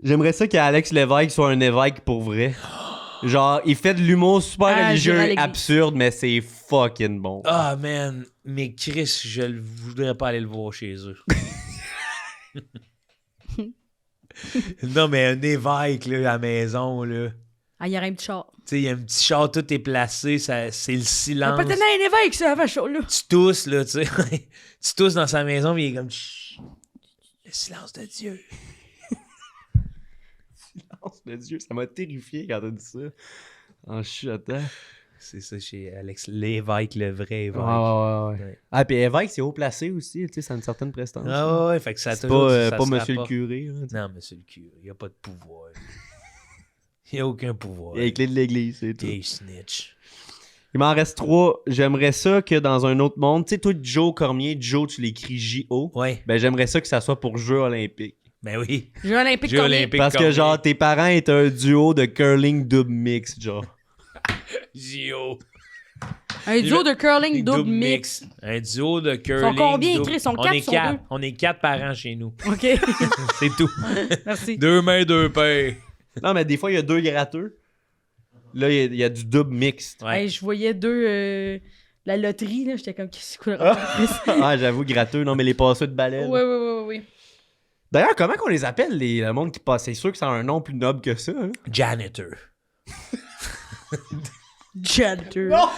J'aimerais ça qu'Alex Lévesque soit un évêque pour vrai. Genre, il fait de l'humour super Ah, religieux, j'irai à l'église. absurde, mais c'est fucking bon. Ah, man. Mais Chris, je ne voudrais pas aller le voir chez eux. Non, mais un évêque, là, à la maison, là. Ah, il y aurait un petit char. Tu sais, il y a un petit char, tout est placé, c'est le T'as silence. pas tellement un évêque, ça, avant chaud, là. Tu tousses, là, tu sais. Tu tousses dans sa maison, mais il est comme... Chut, le silence de Dieu. Silence de Dieu, ça m'a terrifié quand t'as dit ça. En chuchotant. C'est ça chez Alex Lévesque, le vrai évêque. Ouais. Ah, puis évêque, c'est haut placé aussi, tu sais, ça a une certaine prestance. Ah ouais, fait que ça a C'est toujours... pas, ça pas se monsieur le rapporte. curé. Là, tu sais. Non, monsieur le curé, il n'y a pas de pouvoir. Il n'y a aucun pouvoir. Il y a les clés de l'église, c'est tout. Gay snitch. Il m'en reste 3. J'aimerais ça que dans un autre monde, tu sais, toi, Joe Cormier, Joe, tu l'écris J-O. Ouais, Ben, j'aimerais ça que ça soit pour Jeux olympiques. ben oui. Jeux olympiques Jeux Cormier. olympiques. Parce que, Cormier. genre, tes parents étaient un duo de curling double mix, genre. J.O. Un duo de curling double mix. Un duo de curling. Ils sont combien, double- Chris? Ils sont On quatre, est ils sont 4. deux? On est 4 parents chez nous. OK. C'est tout. Merci. 2 mains, 2 pains. Non, mais des fois, il y a 2 gratteux. Là, il y a du double mixte. Ouais. Hey, je voyais la loterie, là. J'étais comme, qu'est-ce que c'est quoi le Ah, j'avoue, gratteux. Non, mais les passeux de balai. là. Oui. D'ailleurs, comment qu'on les appelle, le monde qui passe? C'est sûr que ça a un nom plus noble que ça. Hein? Janitor. Janitor.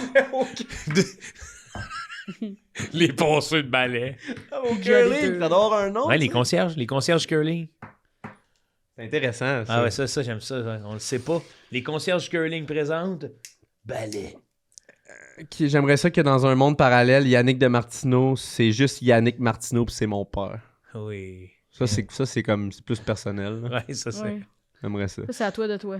Les passeux de balai. Au curling, ça doit avoir un nom. Ouais, les concierges curling. C'est intéressant, ça. Ah ouais, ça j'aime ça. Ouais. On le sait pas. Les concierges curling présentent balai. J'aimerais ça que dans un monde parallèle, Yannick de Martineau, c'est juste Yannick Martineau puis c'est mon père. Oui. Ça, c'est comme, c'est plus personnel. Là. Ouais, ça c'est. Ouais. J'aimerais ça. Ça, c'est à toi de toi.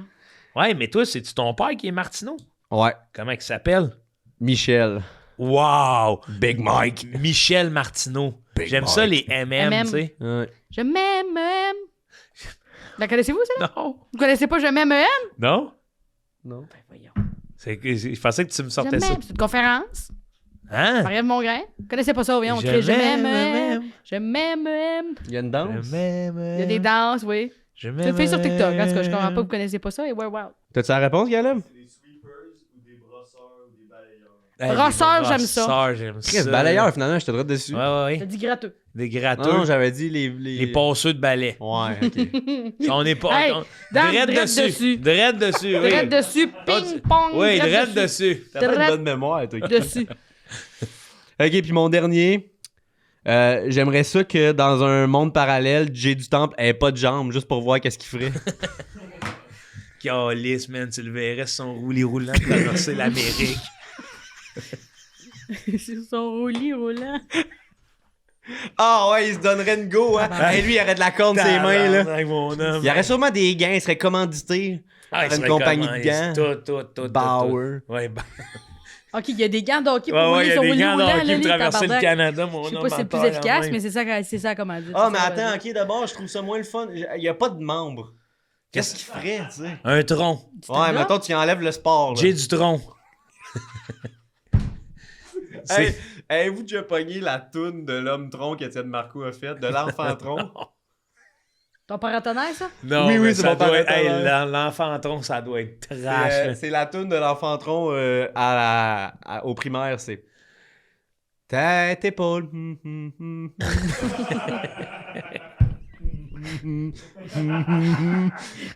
Ouais, mais toi, c'est-tu ton père qui est Martineau? Ouais. Comment il s'appelle? Michel. Wow! Big Mike. Michel Martineau. Big J'aime Mike. ça, les MM, tu sais. Ouais. Je m'aime. La connaissez-vous, ça? Non. Vous connaissez pas Je m'aime? Non? Non. Ben voyons. Je pensais que tu me Je sortais ça. m'aime. C'est une conférence. Hein? Marie-Ève Mongrain. Vous connaissez pas ça, voyons. On crie Je m'aime. Je m'aime. Il y a une danse. Il y a des danses, oui. Je C'est une fille sur TikTok. En tout cas, je comprends pas, vous connaissez pas ça. Et ouais, wow. T'as-tu la réponse, Galem? C'est des sweepers ou des brosseurs ou des balayeurs. Brosseur, j'aime ça. Brosseur, j'aime ça. Chris, balayeur, finalement, je te droite dessus. Ouais, T'as ouais. dit gratteux. Des Non, gratteurs. j'avais dit les... Les passeux de balai. Ouais, ok. On n'est pas. Hey, Drette drette dessus. dessus. Drette dessus, oui. Drette dessus, ping-pong. Oui, drette drette dessus. T'as pas une Drette bonne mémoire, toi. dessus. Ok, puis mon dernier. J'aimerais ça que dans un monde parallèle, Jay du Temple ait pas de jambes, juste pour voir qu'est-ce qu'il ferait. Calice, man, tu le verrais sur son roulis roulant traverser l'Amérique. Sur son roulis roulant. Ah ouais, il se donnerait une go, hein. Et lui, il aurait de la corne ses mains, là. Tabarnak, mon homme. Il y aurait sûrement des gains, il serait commandité. Ah, il une serait compagnie comment, de gants. Tout. Bauer. Ouais, Ok, il y a des gants d'hockey pour ouais, rouler il y a sur des roulis gants roulant. d'hockey pour traverser le Canada, mon Je sais homme. pas si c'est le plus efficace, mais c'est ça comment dire. Ah, mais attends, ok, d'abord, je trouve ça moins le fun. Il y a pas de membres. Qu'est-ce qu'il ferait, tu sais? Un tronc. Ouais, là? mettons, tu enlèves le sport, là. J'ai du tronc. Hey, avez-vous déjà pogné la toune de l'homme-tronc qu'Étienne Marcoux a faite, de l'enfant-tronc? Ton paratonnerre, ça? Non, Oui, mais c'est ça mon doit être... paratonnerre. L'enfant-tronc, ça doit être trash. là. C'est la toune de l'enfant-tronc au primaire, c'est... Tête, épaule.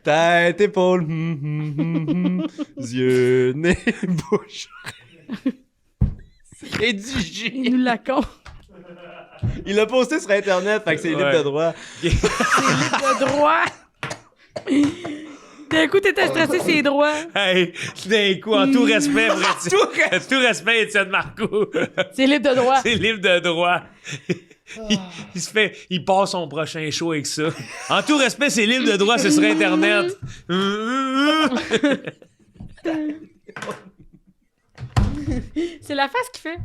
Tête, épaule. Yeux, nez, bouche. C'est rédigé. Il nous la con. Il l'a posté sur Internet, fait que c'est libre de droit. C'est libre de droit. D'un coup, t'étais stressé, c'est droit. Hey, d'un coup, en tout respect, tout respect, Étienne Marcoux. C'est libre de droit. C'est libre de droit. Il passe son prochain show avec ça. En tout respect, c'est libre de droit, c'est sur Internet. C'est la face qu'il fait.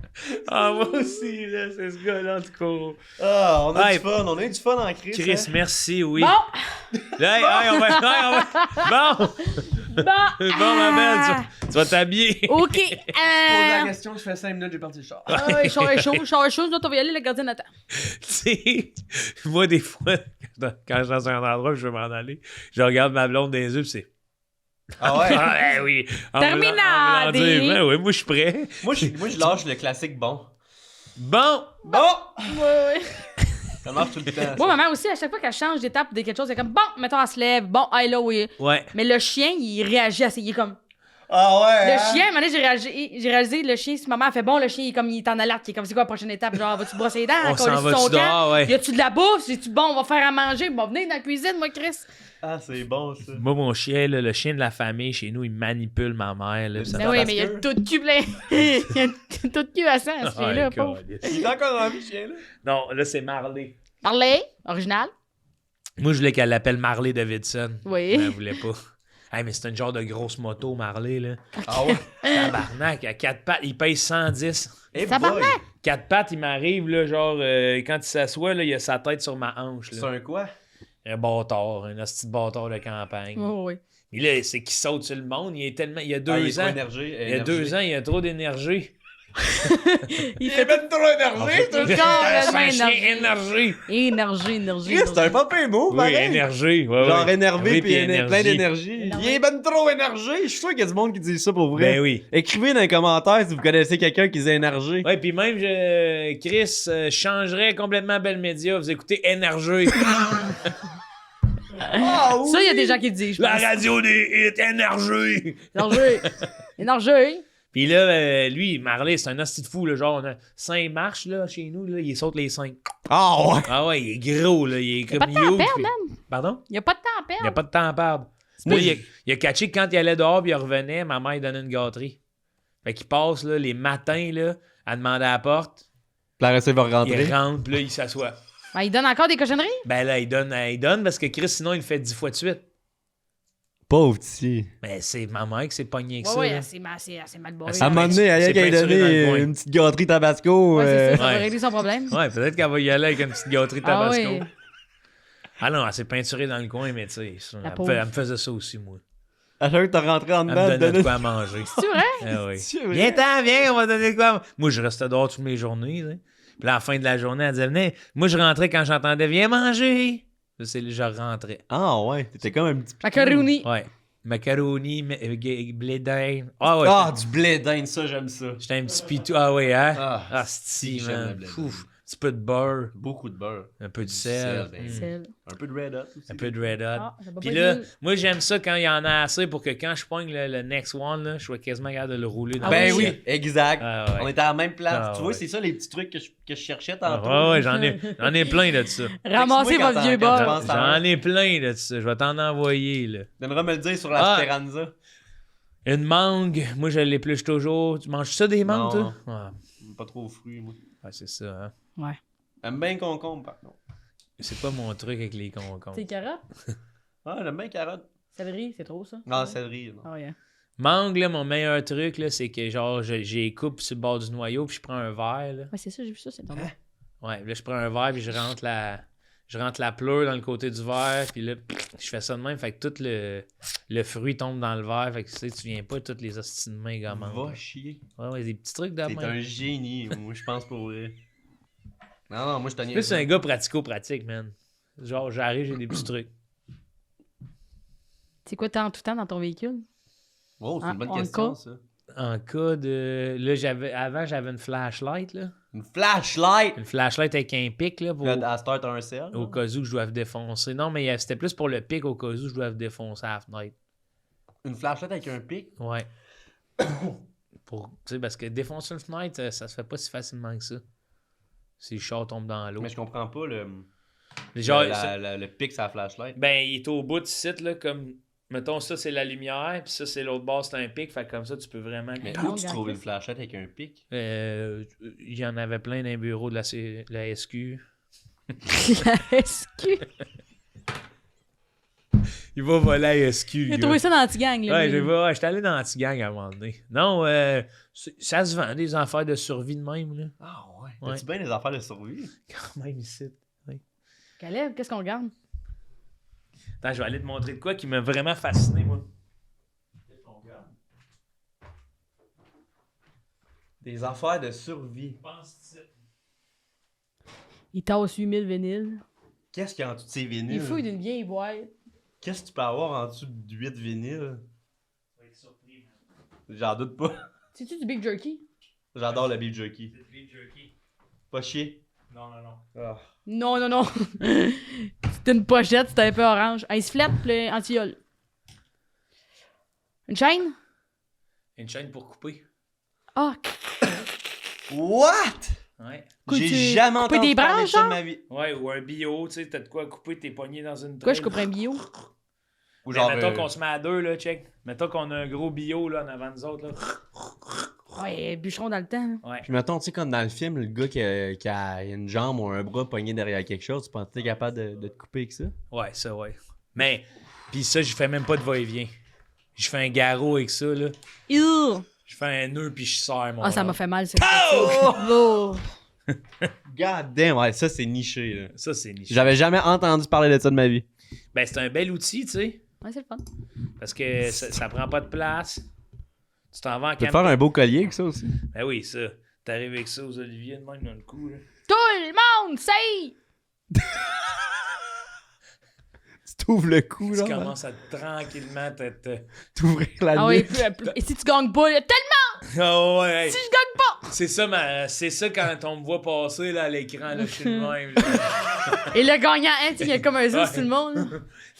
Ah, moi aussi, là, c'est ce gars-là, en tout cas. Ah, on a Hey, du fun, on a eu du fun en crise. Chris, hein? merci, oui. Bon, Hey, on va... Bon, bon. ma belle, tu vas t'habiller. OK. Pose la question, je fais 5 minutes, j'ai parti le char. Char est chaud, nous autres, on va y aller, le gardien attend. Tu sais, moi, des fois, quand je suis dans un endroit où je veux m'en aller, je regarde ma blonde dans les yeux, puis c'est... Ah ouais? Ah, eh oui. Terminade. Ben oui, moi, je suis prêt. moi, je lâche le classique bon. Bon. Bon! Ouais. Ça marche tout le temps. Moi, ça. maman aussi, à chaque fois qu'elle change d'étape de quelque chose, c'est comme bon, mettons, elle se lève, bon, là, oui. Ouais. Mais le chien, il réagit assez. Il est comme. Ah ouais? Le hein? chien, à un moment donné, j'ai réalisé, le chien, si maman a fait bon, le chien, il est en alerte. Il est comme, c'est quoi la prochaine étape? Genre, vas-tu brosser les dents? On coller s'en sur son va-tu camp? dehors, ouais. Y a-tu de la bouffe? C'est-tu bon, on va faire à manger? Bon, venez dans la cuisine, moi, Chris. Ah, c'est bon ça. Moi, mon chien, là, le chien de la famille, chez nous, il manipule ma mère. Là, Mais ça Ben Dans oui, la mais il y a skeure. tout de cul plein. Il y a tout de cul à sang, ce chien-là, Ah, pauvre. câlisse. Il est encore en vie, chien là. Non, là, c'est Marley. Marley, original. Moi, je voulais qu'elle l'appelle Marley Davidson. Oui. Mais elle voulait pas. Hey, mais c'est une genre de grosse moto, Marley, là. Ah ouais? Tabarnak, à 4 pattes, il pèse 110. Eh Tabarnak! boy! 4 pattes, il m'arrive, là, genre, quand il s'assoit, là, il a sa tête sur ma hanche, C'est là. un quoi? Un bâtard, un hostie de bâtard de campagne. Oui, oui. Mais là, c'est qu'il saute sur le monde, il est tellement... Il y a 2 Ah, il est trop ans... énergie. Il y a 2 ans, il a trop d'énergie. Il fait même trop énergie, tout C'est complètement un chien énergie. énergie. Énergie. C'est un pas peu mot, Oui, pareil. énergie. Ouais, Genre ouais. énervé Oui, puis plein d'énergie. Énervé. Il est ben trop énergie. Je suis sûr qu'il y a du monde qui dit ça pour vrai. Ben oui. Écrivez dans les commentaires si vous connaissez quelqu'un qui dit énergie. Ouais, puis même, Chris changerait complètement Belle Média. Vous écoutez Énergie. Ah oui! Ça, il y a des gens qui le disent, je La pense. radio des hits, Énergie. Énergie. Énergie. Puis là, lui, Marley, c'est un hostie de fou. Là, genre, on a 5 marches là, chez nous. Là, il saute les 5. Ah ouais! Ah ouais, il est gros. Là, il est Il n'y a pas comme de temps à huge, perdre, puis- man. Pardon? Il n'y a pas de temps à Il n'y a perdre. pas de temps à perdre. Moi, Là, il a catché que quand il allait dehors puis il revenait, ma mère lui donnait une gâterie. Fait qu'il passe là, les matins là, à demander à la porte. La recette va rentrer. Il rentre, puis là, il s'assoit. Ben, il donne encore des cochonneries? Ben là, il donne parce que Chris, sinon, il le fait 10 fois de suite. Pauvre petit. Mais c'est ma mère qui s'est pognée avec Ouais, ça. ouais, là. assez mal barré. C'est À un moment donné, c'est elle a peinturé dans le donné coin. une petite gâterie tabasco. Ouais, c'est ça, ça va ouais. régler son problème. Ouais, peut-être qu'elle va y aller avec une petite gâterie Ah Tabasco. oui. Ah non, elle s'est peinturée dans le coin, mais tu sais, ça, La elle, pauvre. elle me faisait ça aussi, moi. À chaque fois que t'as rentré en Elle dedans, me elle donnait de donnait... quoi à manger. C'est vrai? Ah oui. C'est vrai? Viens-t'en, viens, on va donner de quoi à manger. Moi, je restais dehors toutes mes journées. Tu sais. Puis à la fin de la journée, elle disait, venez. Moi, je rentrais quand j'entendais, viens manger. Là, je rentrais. Ah ouais, t'étais comme un petit... Macaroni. Ouais. Macaroni, blé d'Inde. Ah ouais. Ah, du blé d'Inde, ça, j'aime ça. J'étais un petit pitou. Ah ouais, hein? Ah, Ah, c'ti, j'aime le man. blé Pouf. d'Inde. Un petit peu de beurre, Beaucoup de beurre. un peu de Du sel. sel, ben, Mm. Sel. Un peu de red hot aussi. Un peu de red hot. Ah, ça va Puis pas là, dire. moi, j'aime ça quand il y en a assez pour que quand je pogne le next one, là, je sois quasiment capable de le rouler dans Ben le oui, ciel. exact. Ah ouais. On était à la même place. Ah tu vois, ouais. c'est ça les petits trucs que je cherchais Ah tantôt. ouais, ouais, j'en ai plein de ça. Ramassez Texte-moi votre quand vieux t'en- quand tu bol. penses à- J'en ai plein de ça. Je vais t'en envoyer, là. Donneras me le dire sur la Ah. Speranza. Une mangue, moi, je l'épluche toujours. Tu manges ça des mangues, Non. toi? Pas trop fruits, moi. Ouais, c'est ça, hein. Ouais. J'aime bien concombre, par contre. C'est pas mon truc avec les concombres. C'est carottes? Ah, j'aime bien carotte. Céleri, c'est trop ça? Non, céleri, non. Ah ouais. Mangue, là, mon meilleur truc, là, c'est que, genre, j'ai coupe sur le bord du noyau, puis je prends un verre, là. Ouais, c'est ça, j'ai vu ça, c'est normal. Ouais, là, je prends un verre, puis je rentre Je rentre la pleure dans le côté du verre, puis là, je fais ça de même. Fait que tout le fruit tombe dans le verre. Fait que tu viens pas toutes les hosties de main gamins. Va chier. Ouais, des petits trucs de T'es même. un génie, moi, je pense pour vrai. Non, moi, je t'en ai. Plus un gars pratico-pratique, man. Genre, j'arrive, j'ai des petits trucs. C'est quoi, t'as en tout temps dans ton véhicule? Oh, c'est une bonne En question, cas? ça. En cas de... Là, avant, j'avais une flashlight, là. Une flashlight! Une flashlight avec un pic, là, pour... Là, à Start un sel. Au cas où je dois défoncer. Non, mais c'était plus pour le pic au cas où je dois défoncer à la fenêtre. Une flashlight avec un pic? Ouais. Tu sais, parce que défoncer une fenêtre, ça se fait pas si facilement que ça. Si le char tombe dans l'eau. Mais je comprends pas le. Genre, le pic sur la flashlight. ben, il est au bout du site, là, comme... Mettons, ça, c'est la lumière, puis ça, c'est l'autre bord, c'est un pic. Fait que comme ça, tu peux vraiment... Mais Non, où tu regarde trouves ça. une flashlight avec un pic? Il y en avait plein dans les bureaux de la SQ. La SQ. Il va voler à la SQ, J'ai trouvé ça dans l'anti-gang, là. Ouais, lui. j'étais allé dans l'anti-gang à un moment donné. Non, ça se vend, des affaires de survie de même, là. Ah ouais. Ouais. T'as-tu bien des affaires de survie? Quand même, ici. Caleb, qu'est-ce qu'on regarde? Attends, je vais aller te montrer de quoi qui m'a vraiment fasciné, moi. Des affaires de survie. Il tasse 8000 vinyles. Qu'est-ce qu'il y a en dessous de ces vinyles? Il fouille d'une vieille boîte. Qu'est-ce que tu peux avoir en dessous de 8 vinyles? J'en doute pas. C'est-tu du Big Jerky? J'adore le beef jerky. Jerky. Pas chier. Non. Ah. Non, non, non. C'était une pochette, c'était un peu orange. Un sifflette, puis un anti-yol. Une chaîne? Une chaîne pour couper. Ah, What? Ouais. J'ai tu- jamais couper entendu des parler de branches, ça de genre? ma vie. Ouais, ou un bio, tu sais, t'as de quoi couper tes poignets dans une pourquoi je traîne. couperais un bio? Ou Mais mettons qu'on se met à deux, là, check. Mettons qu'on a un gros bio, là, en avant de nous autres, là. Ouais, bûcheron dans le temps. Ouais. Puis mettons, tu sais, comme dans le film, le gars qui a une jambe ou un bras pogné derrière quelque chose, tu penses que t'es capable de te couper avec ça? Ouais, ça, ouais. Mais, pis ça, je fais même pas de va-et-vient. Je fais un garrot avec ça, là. Ew. Je fais un nœud, puis je serre mon Ah, ça arme. m'a fait mal, ça. Oh! God damn, ouais, ça c'est niché, là. Ça, c'est niché. J'avais jamais entendu parler de ça de ma vie. Ben, c'est un bel outil, tu sais. Ouais, c'est le fun. Parce que ça prend pas de place. Tu t'en vas en Tu peux te camping. faire un beau collier avec ça aussi. Ben oui, ça. T'arrives avec ça aux oliviers de même dans le cou, là. Tout le monde, c'est! Tu t'ouvres le cou, Tu là. commences à tranquillement T'ouvrir la Ah nuque. oui, et si tu gagnes pas, là, tellement! Oh, ouais, hey. Si je gagne pas! C'est ça quand on me voit passer là, à l'écran, là, je suis le même. là. Et le gagnant, hein, tu sais, il y a comme un zoo Ouais. sur tout le monde. là.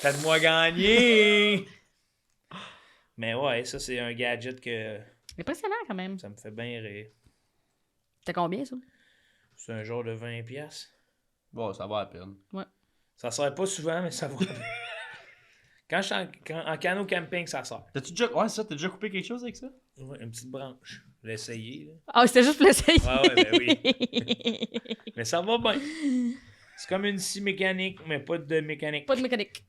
T'as de moi gagné! Mais ouais, ça, c'est un gadget que Impressionnant quand même. ça me fait bien rire. T'as combien, ça? C'est un genre de 20$. piastres. Bon, ça va à peine. Ça sert pas souvent, mais ça va. Quand je suis en canot camping, ça sert. T'as-tu déjà... Ouais, ça, t'as déjà coupé quelque chose avec ça? Ouais, une petite branche. Je l'ai essayé, là. Ah, c'était juste pour l'essayer. Ouais, ben oui. Mais ça va bien. C'est comme une scie mécanique, mais pas de mécanique. Pas de mécanique.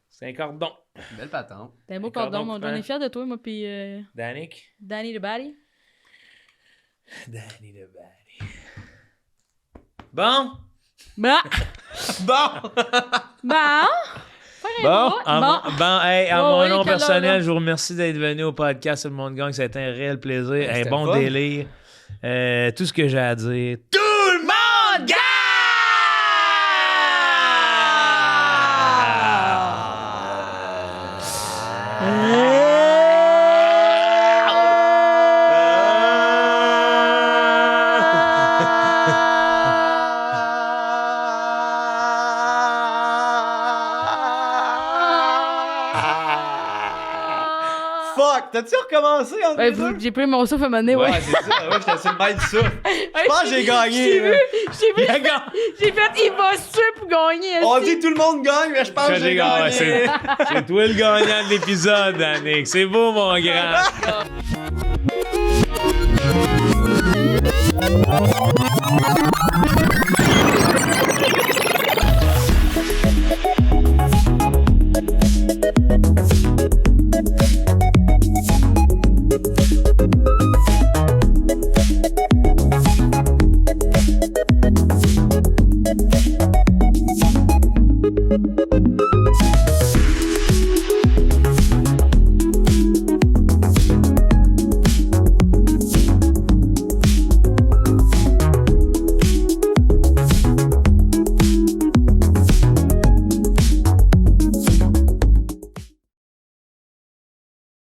C'est un cordon. Belle patente. T'as un beau Un cordon cordon, on coupant. est fiers de toi, moi, pis Danick. Danny the Batty. Danny the Batty. Bon. Bah! Bon! Bah! Bon, Hey, à Oh, mon oui, nom quel personnel, là. je vous remercie d'être venu au podcast Tout le monde gang. Ça a été un réel plaisir, un c'était bon le fun. délire. Tout ce que j'ai à dire. Tout le monde gang! Fuck! T'as-tu recommencé en Ouais, deux? j'ai pris mon souffle à un moment donné, ouais. Ouais, c'est ça. Ouais, j'étais sur le bail du souffle. Je pense que j'ai gagné, J'ai là. vu, j'ai fait, il va suer pour gagner. On esti. dit tout le monde gagne, mais je pense que j'ai gagné. C'est toi le gagnant de l'épisode, Danick. C'est beau, mon grand.